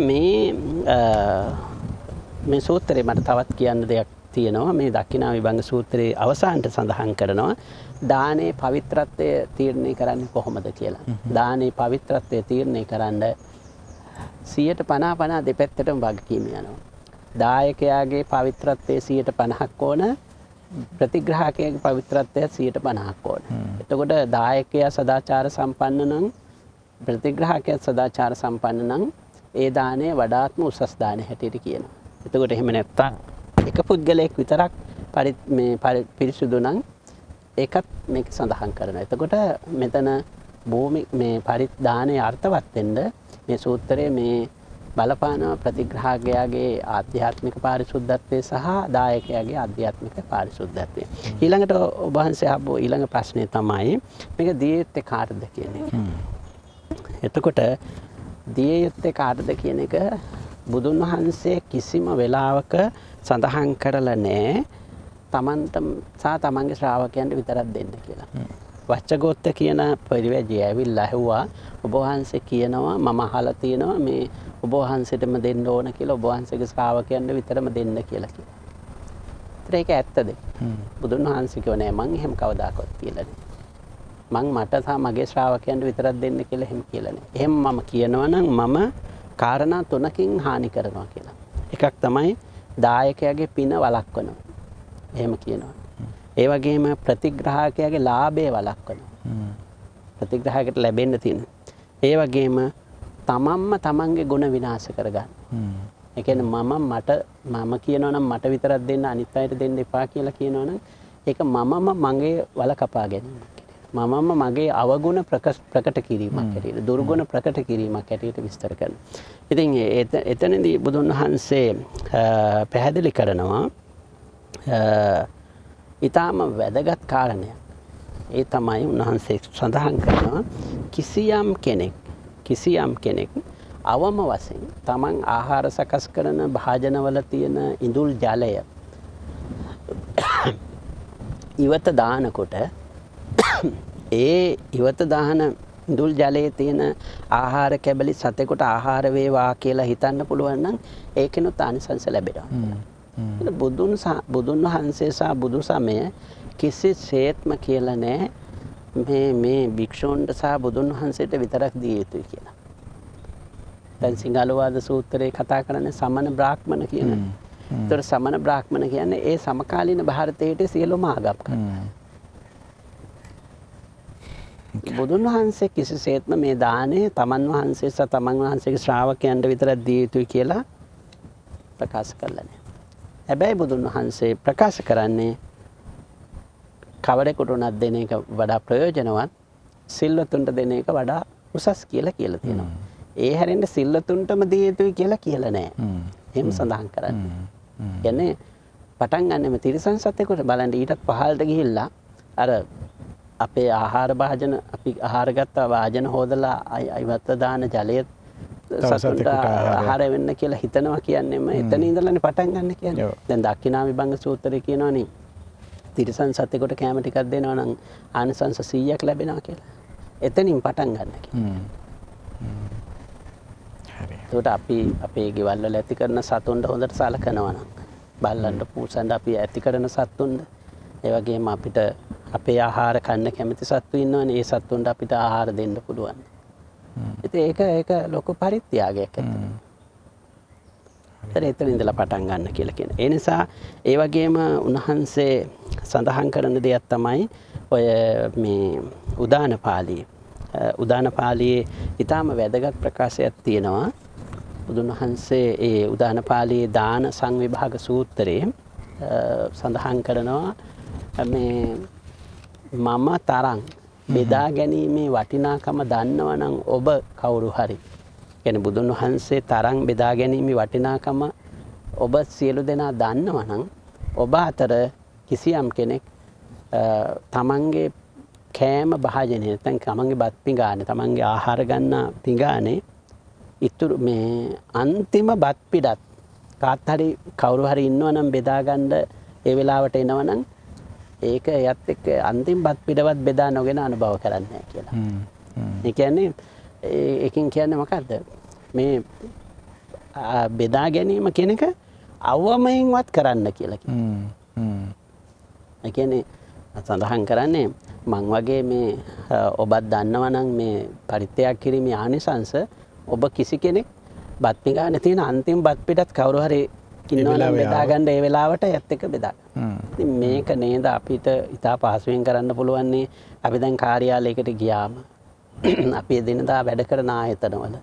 මේ සූත්‍රේ මට තවත් කියන්න දෙයක් තියෙනවා. මේ දක්ඛිනා විභංග සූත්‍රයේ අවසානට සඳහන් කරනවා දානේ පවිත්‍රත්වය තීරණය කරන්නේ කොහොමද කියලා. දානේ පවිත්‍රත්වය තීරණය කරන්න 50% දෙපැත්තටම වගකීම යනවා. දායකයාගේ පවිත්‍රත්වයේ 50%ක් ඕන, ප්‍රතිග්‍රාහකයාගේ පවිත්‍රත්වය 50%ක් ඕන. එතකොට දායකයා සදාචාර සම්පන්න නම්, ප්‍රතිග්‍රාහකයා සදාචාර සම්පන්න නම් ඒ දාණය වඩාත්ම උසස් දාණය හැටියට කියනවා. එතකොට එහෙම නැත්තම් එක පුද්ගලයෙක් විතරක් පිරිසුදු නම් ඒකත් මේක සඳහන් කරනවා. එතකොට මෙතන භූමි මේ පරිදානයේ අර්ථවත් වෙන්න මේ සූත්‍රයේ මේ බලපාන ප්‍රතිග්‍රාහකයාගේ ආධ්‍යාත්මික පාරිශුද්ධත්වය සහ දායකයාගේ ආධ්‍යාත්මික පාරිශුද්ධත්වය. ඊළඟට ඔබ වහන්සේ අහපු ඊළඟ ප්‍රශ්නේ තමයි මේක දිය යුත්තේ කාටද කියන එක. එතකොට දිය යුත්තේ කාටද කියන එක බුදුන් වහන්සේ කිසිම වෙලාවක සඳහන් කරලා නැහැ තමන්ට සහ තමන්ගේ ශ්‍රාවකයන්ට විතරක් දෙන්න කියලා. වච්චගෝත්ත කියන පරිවැජිය ඇවිල්ලා ඇහුවා ඔබ වහන්සේ කියනවා මම අහලා තියෙනවා මේ ඔබ වහන්සේටම දෙන්න ඕන කියලා ඔබ වහන්සේගේ ශ්‍රාවකයන්ට විතරම දෙන්න කියලා කිව්වා. ඒක ඇත්තද? බුදුන් වහන්සේ කිව්ව නෑ මං එහෙම කවදාකවත් කියලා නෑ. මං මට සහ මගේ ශ්‍රාවකයන්ට විතරක් දෙන්න කියලා එහෙම කියලා නෑ. එහෙම මම කියනවා නම් මම කාරණා 3කින් හානි කරනවා කියලා. එකක් තමයි දායකයාගේ පින වළක්වනවා. එහෙම කියනවා. ඒ වගේම ප්‍රතිග්‍රාහකයාගේ ලාභය වළක්වනවා. ප්‍රතිග්‍රාහකයට ලැබෙන්න තියෙන. ඒ වගේම තමන්ම තමන්ගේ ගුණ විනාශ කරගන්න. ඒ කියන්නේ මම කියනවා නම් මට විතරක් දෙන්න අනිත් අයට දෙන්න එපා කියලා කියනවා නම් ඒක මමම මගේ වල කපා ගැනීමක්. මමම මගේ අවගුණ ප්‍රකට කිරීමක් හැටියට දුර්ගුණ ප්‍රකට කිරීමක් හැටියට විස්තර කරනවා. ඉතින් එතනදී බුදුන් වහන්සේ පැහැදිලි කරනවා ඊටාම වැදගත් කාරණයක්. ඒ තමයි උන්වහන්සේ සඳහන් කරනවා කිසියම් කෙනෙක් අවම වශයෙන් තමන් ආහාර සකස් කරන භාජනවල තියෙන ඉඳුල් ජලය ඉවත දානකොට ඒ ඉවත දාන ඉඳුල් ජලයේ තියෙන ආහාර කැබලි සතෙකුට ආහාර වේවා කියලා හිතන්න පුළුවන් නම් ඒකෙනුත් ආනිසංස ලැබෙනවා. බුදුන් වහන්සේ සහ බුදු සමය කිසිසේත්ම කියලා නැහැ මේ භික්ෂූන්ට සහ බුදුන් වහන්සේට විතරක් දිය යුතුයි කියලා. දැන් සිංහලවාද සූත්‍රයේ කතා කරන්නේ සමන බ්‍රාහ්මණ කියන. ඒතර සමන බ්‍රාහ්මණ කියන්නේ ඒ සමකාලීන ಭಾರತයේ සියලුම ආගම් කරනවා. බුදුන් වහන්සේ කිසිසේත්ම මේ දාණය තමන් වහන්සේ සහ තමන් වහන්සේගේ ශ්‍රාවකයන්ට විතරක් දිය යුතුයි කියලා ප්‍රකාශ කළා නෑ. හැබැයි බුදුන් වහන්සේ ප්‍රකාශ කරන්නේ කවරෙකුට උනත් දෙන එක වඩා ප්‍රයෝජනවත් සිල්වතුන්ට දෙන එක වඩා උසස් කියලා තියෙනවා. ඒ හැරෙන්න සිල්වතුන්ටම දිය යුතුයි කියලා නෑ. එහෙම සඳහන් කරන්නේ. කියන්නේ පටන් ගන්නෙම තිරිසන් සතෙකුට බලන්න ඊටත් පහළට ගිහිල්ලා අර අපේ ආහාර භාජන අපි ආහාර ගත්තා වාජන හොදලා අයිවත්ත දාන ජලය සතුන්ට ආහාර වෙන්න කියලා හිතනවා කියන්නේම එතන ඉඳලානේ පටන් ගන්න කියන්නේ. දැන් දක්ඛිනාවිභංග සූත්‍රයේ කියනවනේ තිරිසන් සතෙකුට කැම ටිකක් දෙනවා නම් ආනිසංස 100ක් ලැබෙනවා කියලා. එතනින් පටන් ගන්න කියලා. හරි. ඒකට අපි අපේ ගෙවල් වල ඇති කරන සතුන්ට හොඳට සලකනවා නම් බල්ලන්ට පූසන්ට අපි ඇති කරන සතුන්ට ඒ වගේම අපිට අපේ ආහාර කන්න කැමති සත්තු ඉන්නවනේ ඒ සත්තුන්ට අපිට ආහාර දෙන්න පුළුවන්. ඉතින් ඒක ලොකු පරිත්‍යාගයක් ඇත්තට. එතන ඉඳලා පටන් ගන්න කියලා කියන. ඒ නිසා ඒ වගේම උන්වහන්සේ සඳහන් කරන දෙයක් තමයි ඔය මේ උදාන පාළියේ. උදාන පාළියේ ඊටාම වැදගත් ප්‍රකාශයක් තියෙනවා. බුදුන් වහන්සේ ඒ උදාන පාළියේ දාන සංවිභාග සූත්‍රයේ සඳහන් කරනවා මේ මම තරම් බෙදා ගැනීමේ වටිනාකම දන්නවනම් ඔබ කවුරු හරි කියන්නේ බුදුන් වහන්සේ තරම් බෙදා ගැනීමේ වටිනාකම ඔබ සියලු දෙනා දන්නවනම් ඔබ අතර කිසියම් කෙනෙක් තමන්ගේ කෑම භාජනය නැත්නම් තමන්ගේ බත් පිඟානේ තමන්ගේ ආහාර ගන්න පිඟානේ ඉතුරු මේ අන්තිම බත් පිටත් කාත් හරි කවුරු හරි ඉන්නවනම් බෙදා ගන්න ඒ වෙලාවට එනවනම් ඒක එයත් එක්ක අන්තිම බත් පිටවත් බෙදා නොගෙන අනුභව කරන්නේ කියලා. ඒ කියන්නේ ඒකෙන් කියන්නේ මොකද්ද? මේ බෙදා ගැනීම කියන එක අවමයෙන්වත් කරන්න කියලා කියනවා. ඒ කියන්නේ සඳහන් කරන්නේ මං වගේ මේ ඔබත් දන්නවනම් මේ පරිත්‍යාග කිරීමේ ආනිසංශ ඔබ කිසි කෙනෙක් බත් පිඟානේ තියෙන අන්තිම බත් පිටත් කවුරු හරි ඉන්නවනම් බෙදා ගන්න ඒ වෙලාවට යත් එක බෙදා ගන්න. ඉතින් මේක නේද අපිට ඉතා පහසුවෙන් කරන්න පුළුවන් නේ. අපි දැන් කාර්යාලයකට ගියාම අපි එදිනදා වැඩ කරන ආයතනවල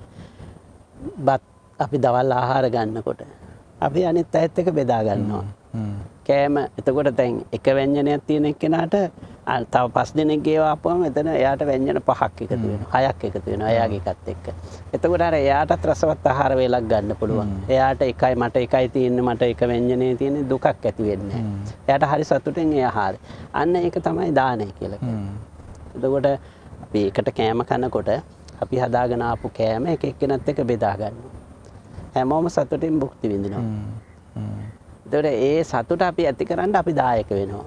බත් අපි දවල් ආහාර ගන්නකොට අපි අනිත් අයත් එක බෙදා ගන්නවා. කෑම එතකොට දැන් එක ව්‍යංජනයක් තියෙන එක්කෙනාට තව 5 දෙනෙක් ගේවා අපුවම එතන එයාට ව්‍යංජන 5ක් එකතු වෙනවා 6ක් එකතු වෙනවා එයාගේ එකත් එක්ක. එතකොට අර එයාටත් රසවත් ආහාර වේලක් ගන්න පුළුවන්. එයාට එකයි මට එකයි තියෙන්නේ මට එක ව්‍යංජනේ තියෙන්නේ දුකක් ඇති වෙන්නේ නැහැ. එයාට හරි සතුටින් ඒ ආහාරය. අන්න ඒක තමයි දානය කියලා කියන්නේ. එතකොට අපි එකට කෑම කනකොට අපි හදාගෙන ආපු කෑම එක එක්කෙනත් එක්ක බෙදා ගන්නවා. හැමෝම සතුටින් භුක්ති විඳිනවා. එතකොට ඒ සතුට අපි ඇති කරන්න අපි දායක වෙනවා.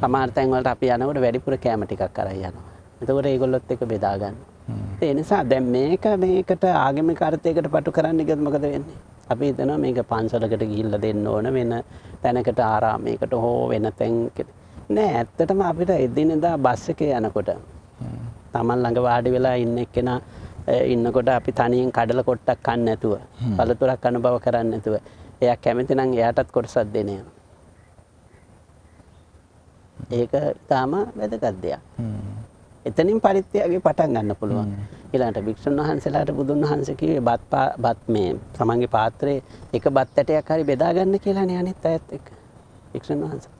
සමහර තැන් වලට අපි යනකොට වැඩිපුර කැම ටිකක් අරන් යනවා. එතකොට ඒගොල්ලොත් එක්ක බෙදා ගන්නවා. ඒ නිසා දැන් මේකට ආගමික අර්ථයකට පටු කරන්න ගියොත් මොකද වෙන්නේ? අපි හිතනවා මේක පන්සලකට ගිහිල්ලා දෙන්න ඕන වෙන තැනකට ආරාමයකට හෝ වෙන තැනකට. නෑ ඇත්තටම අපිට එදිනෙදා බස් එකේ යනකොට තමන් ළඟ වාඩි වෙලා ඉන්න එක්කෙනා ඉන්නකොට අපි තනියෙන් කඩල කොට්ටක් කන්න නැතුව පළතුරක් අනුභව කරන්න නැතුව එයා කැමති නම් එයාටත් කොටසක් දෙන්න යනවා. ඒක තාම වැදගත් දෙයක්. එතනින් පරිත්‍යාගය පටන් ගන්න පුළුවන්. ඊළඟට භික්ෂුන් වහන්සේලාට බුදුන් වහන්සේ කිව්වේ බත් මේ තමන්ගේ පාත්‍රයේ එක බත් ඇටයක් හරි බෙදා ගන්න කියලානේ අනිත් අයත් එක්ක. භික්ෂුන් වහන්සේ.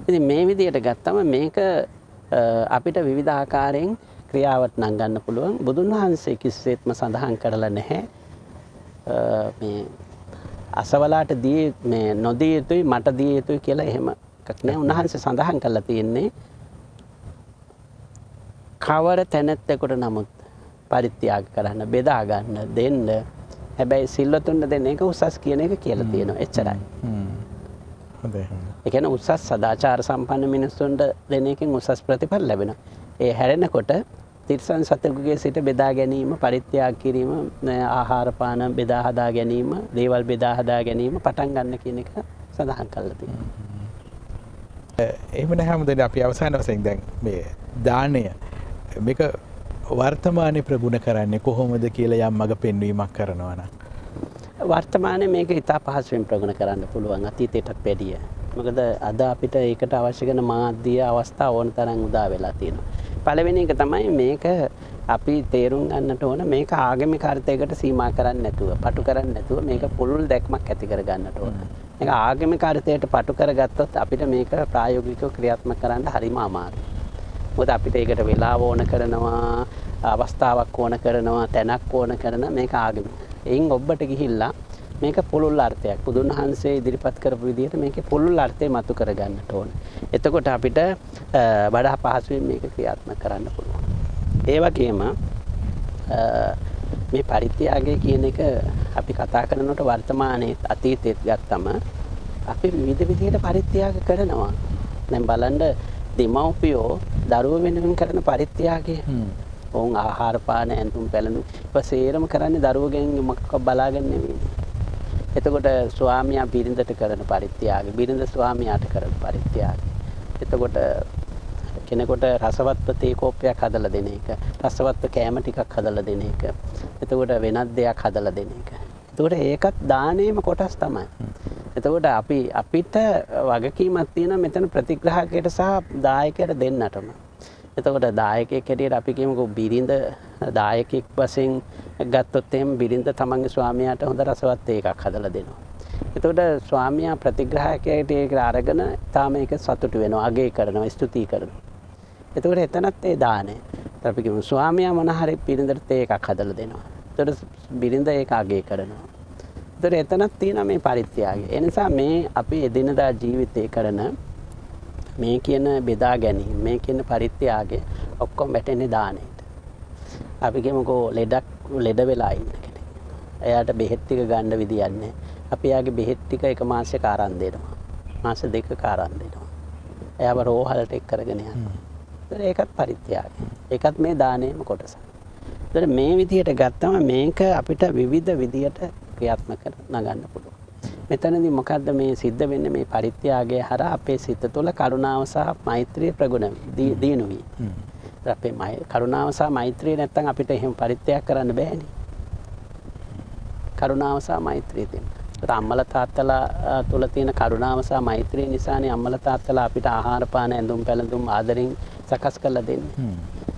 ඉතින් මේ විදිහට ගත්තම මේක අපිට විවිධ ආකාරයෙන් ක්‍රියාවට නම් ගන්න පුළුවන්. බුදුන් වහන්සේ කිසිසේත්ම සඳහන් කරලා නැහැ මේ අසවලාට මේ නොදිය යුතුයි මට දිය යුතුයි කියලා එහෙම එකක් නෑ. උන්වහන්සේ සඳහන් කරලා තියෙන්නේ කවර තැනැත්තෙකුට නමුත් පරිත්‍යාග කරන්න බෙදා ගන්න දෙන්න හැබැයි සිල්වතුන්ට දෙන්න එක උසස් කියන එක කියලා තියෙනවා. එච්චරයි. හොඳයි. ඒ කියන්නේ උසස් සදාචාර සම්පන්න මිනිස්සුන්ට දෙන එකෙන් උසස් ප්‍රතිඵල ලැබෙනවා. ඒ හැරෙනකොට තිරිසන් සතෙකුගේ සිට බෙදා ගැනීම පරිත්‍යාග කිරීම ආහාර පාන බෙදා හදා ගැනීම දේවල් බෙදා හදා ගැනීම පටන් ගන්න කියන එක සඳහන් කරලා තියෙනවා. එහෙම නැහැම දැන් අපි අවසාන වශයෙන් දැන් මේ දාණය මේක වර්තමානයේ ප්‍රගුණ කරන්නේ කොහොමද කියලා යම් මඟ පෙන්වීමක් කරනවා නම් වර්තමානයේ මේක ඉතා පහසුවෙන් ප්‍රගුණ කරන්න පුළුවන් අතීතයටත් වැඩිය. මොකද අද අපිට ඒකට අවශ්‍ය කරන මාධ්‍ය අවස්ථා ඕන තරම් උදා වෙලා තියෙනවා. පළවෙනි එක තමයි මේක අපි තේරුම් ගන්නට ඕන මේක ආගමික අර්ථයකට සීමා කරන්නේ නැතුව, පටු කරන්නේ නැතුව මේක පුළුල් දැක්මක් ඇති කර ගන්නට ඕන. මේක ආගමික අර්ථයට පටු කරගත්තොත් අපිට මේක ප්‍රායෝගිකව ක්‍රියාත්මක කරන්න හරිම අමාරුයි. මොකද අපිට ඒකට වෙලාව ඕන කරනවා, අවස්ථාවක් ඕන කරනවා, තැනක් ඕන කරන මේක ආගමික. එයින් ඔබට ගිහිල්ලා මේක පුළුල් අර්ථයක් බුදුන් වහන්සේ ඉදිරිපත් කරපු විදිහට මේකේ පුළුල් අර්ථය මතු කරගන්නට ඕන. එතකොට අපිට වඩා පහසුවෙන් මේක ක්‍රියාත්මක කරන්න පුළුවන්. ඒ වගේම මේ පරිත්‍යාගය කියන එක අපි කතා කරනකොට වර්තමානයේ අතීතයේත් ගත්තම අපි විවිධ විදිහට පරිත්‍යාග කරනවා. දැන් බලන්න දෙමව්පියෝ දරුවෝ වෙනුවෙන් කරන පරිත්‍යාගය. ඔවුන් ආහාර පාන ඇඳුම් පැළඳුම් සේරම කරන්නේ දරුවෝගෙන් මොකක් බලාගෙන නෙමෙයි. එතකොට ස්වාමියා බිරිඳට කරන පරිත්‍යාගය, බිරිඳ ස්වාමියාට කරන පරිත්‍යාගය. එතකොට කෙනෙකුට රසවත්ව තේ කෝප්පයක් හදලා දෙන එක, රසවත්ව කෑම ටිකක් හදලා දෙන එක. එතකොට වෙනත් දෙයක් හදලා දෙන එක. එතකොට ඒකත් දානේම කොටස් තමයි. එතකොට අපිට වගකීමක් තියෙනවා මෙතන ප්‍රතිග්‍රාහකයට සහ දායකයට දෙන්නටම. එතකොට දායකයෙක් හැටියට අපි කියමුකෝ බිරිඳ දායකෙක් වශයෙන් ගත්තොත් එහෙම බිරිඳ තමන්ගේ ස්වාමියාට හොඳ රසවත් එකක් හදලා දෙනවා. එතකොට ස්වාමියා ප්‍රතිග්‍රාහකයට ඒක අරගෙන තාම ඒක සතුටු වෙනවා, අගය කරනවා, ස්තුති කරනවා. එතකොට එතනත් ඒ දානේ. අපි කියමු ස්වාමියා මොන හරි බිරිඳට එකක් හදලා දෙනවා. එතකොට බිරිඳ ඒක අගය කරනවා. එතකොට එතනත් තියෙනවා මේ පරිත්‍යාගය. ඒ නිසා මේ අපි එදිනදා ජීවිතේ කරන මේ කියන බෙදා ගැනීම, මේ කියන පරිත්‍යාගය ඔක්කොම වැටෙන්නේ දානෙට. අපි කියමුකෝ ලෙඩ වෙලා ඉන්න කෙනෙක්. එයාට බෙහෙත් ටික ගන්න විදියක් නැහැ. අපි යාගේ බෙහෙත් ටික එක මාසයක ආරම්භ දෙනවා. මාස දෙකක ආරම්භ දෙනවා. එයාව රෝහලට එක් කරගෙන යනවා. ඒකත් පරිත්‍යාගය. ඒකත් මේ දානයේම කොටසක්. ඒතර මේ විදියට ගත්තම මේක අපිට විවිධ විදියට ක්‍රියාත්මක කරගන්න පුළුවන්. මෙතනදී මොකද්ද මේ සිද්ධ වෙන්නේ? මේ පරිත්‍යාගය හරහා අපේ සිත තුළ කරුණාව සහ මෛත්‍රිය ප්‍රගුණ දිනු වී. අපේ කරුණාව සහ මෛත්‍රිය නැත්තම් අපිට එහෙම පරිත්‍යාග කරන්න බෑනේ. කරුණාව සහ මෛත්‍රිය තියෙන. ඒත් අම්මලා තාත්තලා තුළ තියෙන කරුණාව සහ මෛත්‍රිය නිසානේ අම්මලා තාත්තලා අපිට ආහාර පාන ඇඳුම් පැළඳුම් ආදරෙන් සකස් කරලා දෙන්නේ.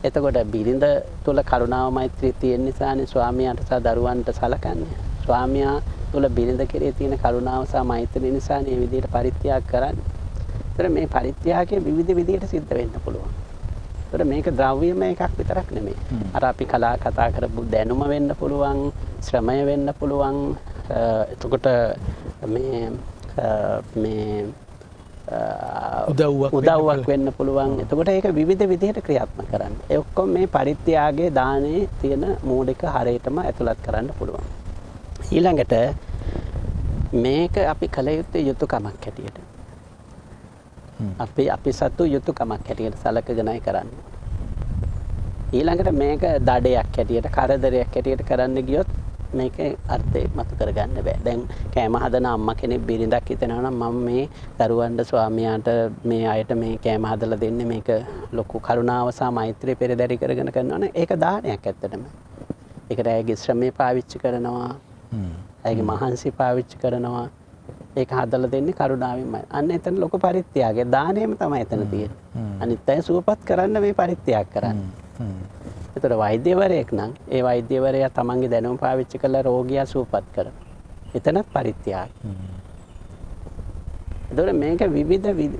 එතකොට බිරිඳ තුළ කරුණාව මෛත්‍රිය තියෙන නිසානේ ස්වාමියාට සහ දරුවන්ට සලකන්නේ. ස්වාමියා තුළ බිරිඳ කෙරේ තියෙන කරුණාව සහ මෛත්‍රිය නිසානේ මේ විදිහට පරිත්‍යාග කරන්නේ. ඒතර මේ පරිත්‍යාගය විවිධ විදිහට සිද්ධ වෙන්න පුළුවන්. ඒතර මේක ද්‍රව්‍යමය එකක් විතරක් නෙමෙයි. අර අපි කතා කරපු දැනුම වෙන්න පුළුවන්, ශ්‍රමය වෙන්න පුළුවන්. එතකොට මේ උදව්වක් වෙන්න පුළුවන්. එතකොට ඒක විවිධ විදිහට ක්‍රියාත්මක කරන්න. ඒ ඔක්කොම මේ පරිත්‍යාගයේ දානේ තියෙන මූලික හරයටම ඇතුළත් කරන්න පුළුවන්. ඊළඟට මේක අපි කළ යුත්තේ යුතුයකමක් හැටියට. අපි සතු යුතුයකමක් හැටියට සලකගෙනයි කරන්නේ. ඊළඟට මේක දඩයක් හැටියට, කරදරයක් හැටියට කරන්න ගියොත් මේකේ අර්ථය මතු කරගන්න බෑ. දැන් කෑම හදන අම්මා කෙනෙක් බිරිඳක් හිතනවා නම් මම මේ දරුවන්ට ස්වාමියාට මේ අයට මේ කෑම හදලා දෙන්නේ මේක ලොකු කරුණාව සහ මෛත්‍රිය පෙරදරි කරගෙන කරනවා නම් ඒක දානයක් ඇත්තටම. ඒකට ඇයගේ ශ්‍රමය පාවිච්චි කරනවා. ඇයගේ මහන්සි පාවිච්චි කරනවා. ඒක හදලා දෙන්නේ කරුණාවෙන්මයි. අන්න එතන ලොකු පරිත්‍යාගය. දානයම තමයි එතන තියෙන්නේ. අනිත් අය සුවපත් කරන්න මේ පරිත්‍යාග කරන්නේ. ඒතර වෛද්‍යවරයෙක් නම් ඒ වෛද්‍යවරයා තමන්ගේ දැනුම පාවිච්චි කරලා රෝගියා සුවපත් කරනවා. එතනත් පරිත්‍යාගය. ඒතර මේක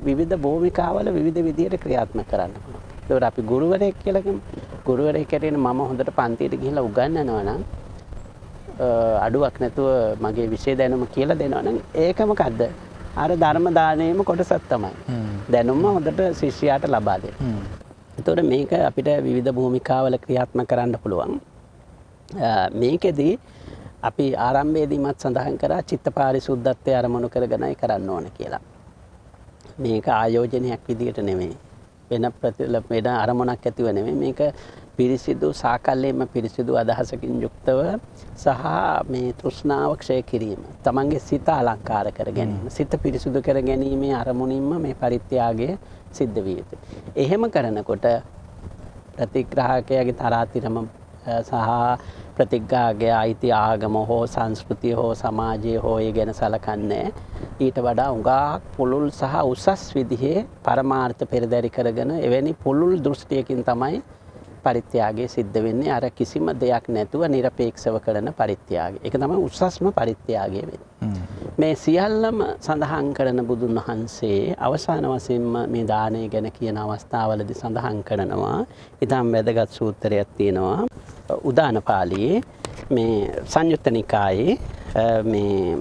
විවිධ භූමිකාවල විවිධ විදියට ක්‍රියාත්මක කරන්න පුළුවන්. ඒතර අපි ගුරුවරයෙක් කියලා කියමු. ගුරුවරයෙක් හැටියට මම හොඳට පන්තියට ගිහිල්ලා උගන්වනවා නම් අඩුවක් නැතුව මගේ විෂය දැනුම කියලා දෙනවා නම් ඒක මොකද්ද? අර ධර්ම දානයේම කොටසක් තමයි. දැනුම හොඳට ශිෂ්‍යයාට ලබා දෙන්න. එතකොට මේක අපිට විවිධ භූමිකාවල ක්‍රියාත්මක කරන්න පුළුවන්. මේකෙදී අපි ආරම්භයේදීමත් සඳහන් කරා චිත්ත පාරිශුද්ධත්වය අරමුණු කරගෙනයි කරන්න ඕන කියලා. මේක ආයෝජනයක් විදියට නෙමෙයි. වෙන අරමුණක් ඇතිව නෙමෙයි. මේක පිරිසිදු සාකල්යෙම පිරිසිදු අදහසකින් යුක්තව සහ මේ තෘෂ්ණාව ක්ෂය කිරීම. තමන්ගේ සිත අලංකාර කර ගැනීම. සිත පිරිසිදු කර ගැනීමේ අරමුණින්ම මේ පරිත්‍යාගය සිද්ධ විය යුතුයි. එහෙම කරනකොට ප්‍රතිග්‍රාහකයාගේ තරාතිරම සහ ප්‍රතිග්‍රාහකගේ අයිති ආගම හෝ සංස්කෘතිය හෝ සමාජය හෝ ඒ ගැන සලකන්නේ ඊට වඩා උඟාක් පුළුල් සහ උසස් විදිහේ පරමාර්ථ පෙරදරි කරගෙන එවැනි පුළුල් දෘෂ්ටියකින් තමයි පරිත්‍යාගය සිද්ධ වෙන්නේ. අර කිසිම දෙයක් නැතුව নিরপেক্ষව කරන පරිත්‍යාගය. ඒක තමයි උසස්ම පරිත්‍යාගය වෙන්නේ. මේ සියල්ලම සඳහන් කරන බුදුන් වහන්සේ අවසාන වශයෙන්ම මේ දානය ගැන කියන අවස්ථාවලදී සඳහන් කරනවා. ඊටම වැදගත් සූත්‍රයක් තියෙනවා. උදාන පාළියේ මේ සංයුත්ත නිකායේ මේ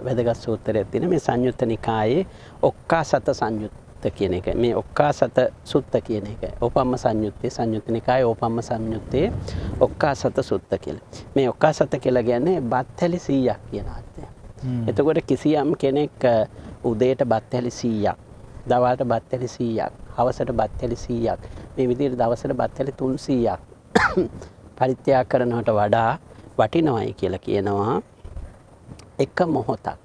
වැදගත් සූත්‍රයක් තියෙන මේ සංයුත්ත නිකායේ ඔක්කාසත සංයුත්ත කියන එක. මේ ඔක්කාසත සුත්ත කියන එක. ඕපම්ම සංයුත්තේ සංයුත්ත නිකායේ ඕපම්ම සංයුත්තේ ඔක්කාසත සුත්ත කියලා. මේ ඔක්කාසත කියලා කියන්නේ බත් හැලි 100ක් කියන අර්ථය. එතකොට කිසියම් කෙනෙක් උදේට බත් හැලි 100ක්, දවල්ට බත් හැලි 100ක්, හවසට බත් හැලි 100ක්, මේ විදිහට දවසට බත් හැලි 300ක් පරිත්‍යාග කරනවට වඩා වටිනවයි කියලා කියනවා එක මොහොතක්.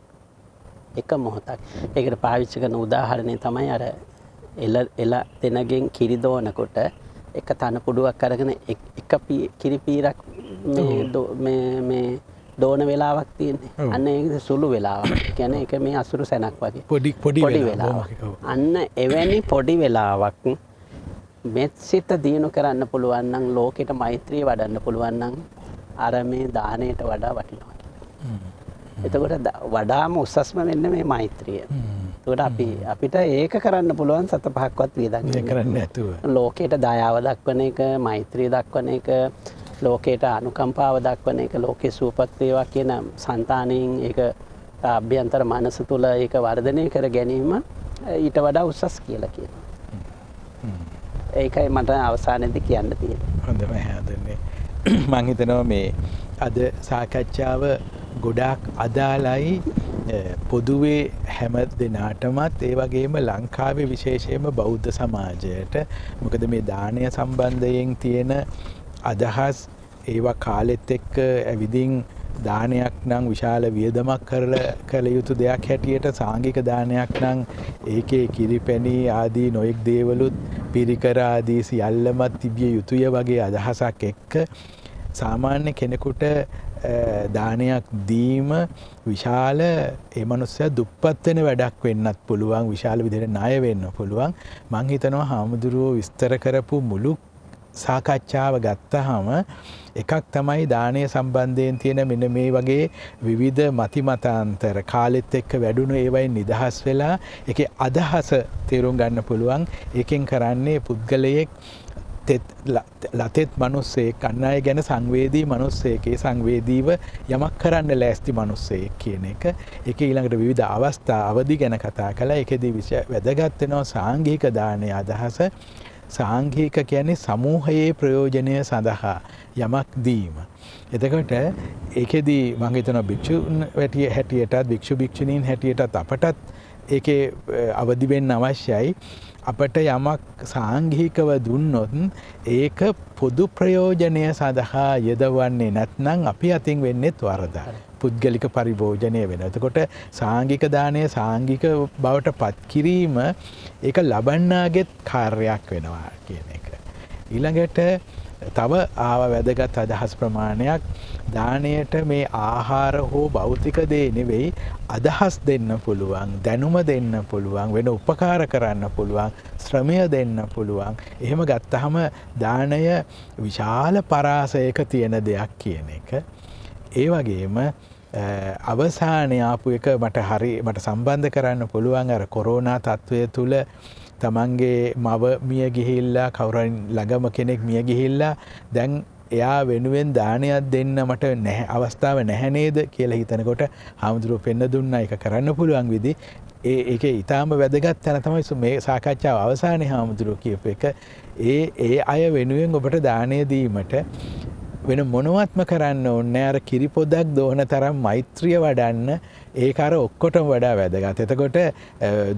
එක මොහොතක්. ඒකට පාවිච්චි කරන උදාහරණය තමයි අර එල දෙනගෙන් කිරි දෝනකොට එක තන පුඩුවක් අරගෙන එක කිරි පීරක් මේ දෝන වෙලාවක් තියෙන්නේ. අන්න ඒක සුළු වෙලාවක්. කියන්නේ ඒක මේ අසුරු සැනක් වගේ. පොඩි වෙලාවක්. අන්න එවැනි පොඩි වෙලාවක් මෙත් සිත දිනු කරන්න පුළුවන් නම් ලෝකෙට මෛත්‍රිය වඩන්න පුළුවන් නම් අර මේ දාණයට වඩා වටිනවා. එතකොට වඩාම උසස්ම වෙන්නේ මේ මෛත්‍රිය. එතකොට අපිට ඒක කරන්න පුළුවන් 7-5ක්වත් වියදම් කරන්න නැතුව. ලෝකයට දයාව දක්වන එක, මෛත්‍රිය දක්වන එක, ලෝකයට අනුකම්පාව දක්වන එක, ලෝකේ සුවපත් වේවා කියන సంతාණයෙන් ඒක අභ්‍යන්තර මනස තුල ඒක වර්ධනය කර ගැනීම ඊට වඩා උසස් කියලා කියනවා. ඒකයි මට අවසානයේදී කියන්න තියෙන්නේ. හොඳයි හදන්නේ. මම හිතනවා මේ අද සාකච්ඡාව ගොඩාක් අදාළයි පොදුවේ හැම දෙනාටමත් ඒ වගේම ලංකාවේ විශේෂයෙන්ම බෞද්ධ සමාජයට. මොකද මේ දානය සම්බන්ධයෙන් තියෙන අදහස් ඒවා කාලෙත් එක්ක ඇවිදින් දානයක් නම් විශාල වියදමක් කළ යුතු දෙයක් හැටියට, සාංගික දානයක් නම් ඒකේ කිරිපැණි ආදී නොයෙක් දේවලුත් පිරිකර ආදී සියල්ලම තිබිය යුතුය වගේ අදහසක් එක්ක සාමාන්‍ය කෙනෙකුට දානයක් දීම විශාල ඒ මනුස්සයා දුප්පත් වෙන වැඩක් වෙන්නත් පුළුවන්, විශාල විදිහට ණය වෙන්න පුළුවන්. මං හිතනවා හාමුදුරුවෝ විස්තර කරපු මුළු සාකච්ඡාව ගත්තාම එකක් තමයි දානය සම්බන්ධයෙන් තියෙන මෙන්න මේ වගේ විවිධ මතිමතාන්තර කාලෙත් එක්ක වැඩුණු ඒවයින් නිදහස් වෙලා ඒකේ අදහස තේරුම් ගන්න පුළුවන්. ඒකෙන් කරන්නේ පුද්ගලයෙක් ලතෙත් මනුස්සයෙක්, අන් අය ගැන සංවේදී මනුස්සයෙක්, ඒ සංවේදීව යමක් කරන්න ලෑස්ති මනුස්සයෙක් කියන එක. ඒකේ ඊළඟට විවිධ අවස්ථා අවදි ගැන කතා කළා. ඒකෙදී වැදගත් වෙනවා සාංගික දානයේ අදහස. සාංගික කියන්නේ සමූහයේ ප්‍රයෝජනය සඳහා යමක් දීම. එතකොට ඒකෙදී මම හිතනවා භික්ෂුන් හැටියටත් භික්ෂු භික්ෂුණීන් හැටියටත් අපටත් ඒකේ අවදි වෙන්න අවශ්‍යයි. අපට යමක් සාංගිකව දුන්නොත් ඒක පොදු ප්‍රයෝජනය සඳහා යොදවන්නේ නැත්නම් අපි අතින් වෙන්නේත් වරදයි. පුද්ගලික පරිභෝජනය වෙන. එතකොට සාංගික දානය සාංගික බවට පත් කිරීම ඒක ලබන්නාගෙත් කාර්යයක් වෙනවා කියන එක. ඊළඟට තව වැදගත් අදහස් ප්‍රමාණයක් දානයට මේ ආහාර හෝ භෞතික දේ නෙවෙයි අදහස් දෙන්න පුළුවන්, දැනුම දෙන්න පුළුවන්, වෙන උපකාර කරන්න පුළුවන්, ශ්‍රමය දෙන්න පුළුවන්. එහෙම ගත්තහම දානය විශාල පරාසයක තියෙන දෙයක් කියන එක. ඒ වගේම අවසානයේ ආපු එක මට සම්බන්ධ කරන්න පුළුවන් අර කොරෝනා තත්වය තුල තමන්ගේ මව මිය ගිහිල්ලා කවුරුන් ළඟම කෙනෙක් මිය ගිහිල්ලා දැන් එයා වෙනුවෙන් දානයක් දෙන්න මට අවස්ථාව නැහැ නේද කියලා හිතනකොට හාමුදුරුවෝ පෙන්න දුන්නා ඒක කරන්න පුළුවන් විදි. ඒකේ ඊටාම වැදගත් තැන තමයි මේ සාකච්ඡාව අවසානයේ හාමුදුරුවෝ කියපු එක. ඒ අය වෙනුවෙන් ඔබට දානය දීමට වෙන මොනවත්ම කරන්න ඕනේ අර කිරි පොදක් දෝන තරම් මෛත්‍රිය වඩන්න. ඒක අර ඔක්කොටම වඩා වැදගත්. එතකොට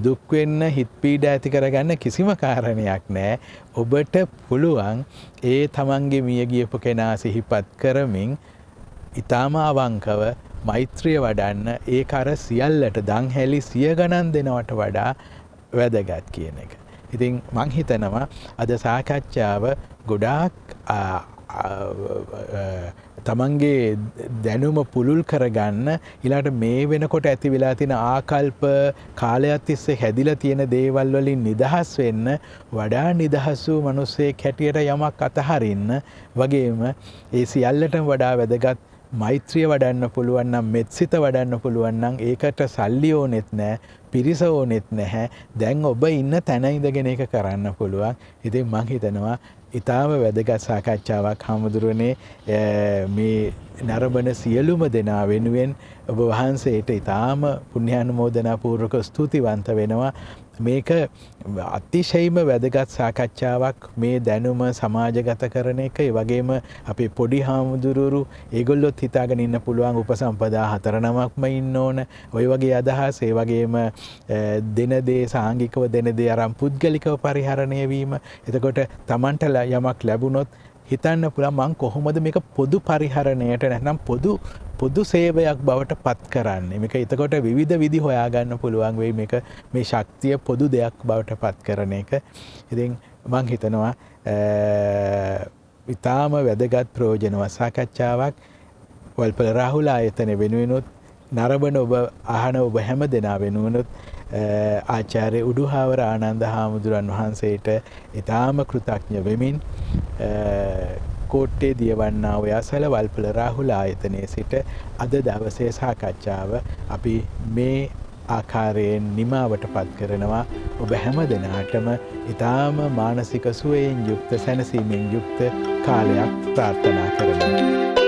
දුක් වෙන්න හිත පීඩා ඇති කරගන්න කිසිම කාරණයක් නැහැ. ඔබට පුළුවන් ඒ තමන්ගේ මිය ගියපු කෙනා සිහිපත් කරමින් ඊටාම අවංකව මෛත්‍රිය වඩන්න. ඒක අර සියල්ලට දන් හැලි 100 ගණන් දෙනවට වඩා වැදගත් කියන එක. ඉතින් මං හිතනවා අද සාකච්ඡාව ගොඩාක් තමන්ගේ දැනුම පුළුල් කරගන්න ඊළඟට මේ වෙනකොට ඇති වෙලා තියෙන ආකල්ප කාලයක් තිස්සේ හැදිලා තියෙන දේවල් වලින් නිදහස් වෙන්න වඩා නිදහස් වූ මිනිසෙක් හැටියට යමක් අතහරින්න වගේම ඒ සියල්ලටම වඩා වැදගත් මෛත්‍රිය වඩන්න පුළුවන් නම් මෙත්සිත වඩන්න පුළුවන් නම් ඒකට සල්ලි ඕනෙත් නැහැ පිරිස ඕනෙත් නැහැ දැන් ඔබ ඉන්න තැන ඉඳගෙන ඒක කරන්න පුළුවන් ඉතින් මං හිතනවා ඊටාම වැදගත් සාකච්ඡාවක් හමුදුරනේ මේ නරඹන සියලුම දෙනා වෙනුවෙන් ඔබ වහන්සේට ඊටාම පුණ්‍යානුමෝදනා පූර්වක ස්තුතිවන්ත වෙනවා මේක අතිශයින්ම වැදගත් සාකච්ඡාවක් මේ දැනුම සමාජගත කරන එක ඒ වගේම අපේ පොඩි හාමුදුරුවෝ ඒගොල්ලොත් හිතාගෙන ඉන්න පුළුවන් උපසම්පදා 4 නමක්ම ඉන්න ඕන ඔය වගේ අදහස් ඒ වගේම දෙන දේ සාංගිකව දෙන දේ අරන් පුද්ගලිකව පරිහරණය වීම එතකොට Tamanට යමක් ලැබුණොත් හිතන්න පුළුවන් මං කොහොමද මේක පොදු පරිහරණයට නැත්නම් පොදු සේවයක් බවට පත් කරන්නේ මේක එතකොට විවිධ විදි හොයාගන්න පුළුවන් වෙයි මේක මේ ශක්තිය පොදු දෙයක් බවට පත් කරන එක ඉතින් මං හිතනවා ඊටාම වැදගත් ප්‍රයෝජනවත් සාකච්ඡාවක් වල්පල රාහුල ආයතන වෙනුවෙනුත් නරඹන ඔබ අහන ඔබ හැම දෙනා වෙනුවෙනුත් ආචාර්ය උඩුහාවර ආනන්ද හාමුදුරන් වහන්සේට ඊටාම කෘතඥ වෙමින් කෝට්ටේ දියවන්නා ඔය අසල වල්පල රාහුල ආයතනයේ සිට අද දවසේ සාකච්ඡාව අපි මේ ආකාරයෙන් නිමාවට පත් කරනවා ඔබ හැම දෙනාටම ඊටාම මානසික සුවයෙන් යුක්ත සැනසීමෙන් යුක්ත කාලයක් ප්‍රාර්ථනා කරනවා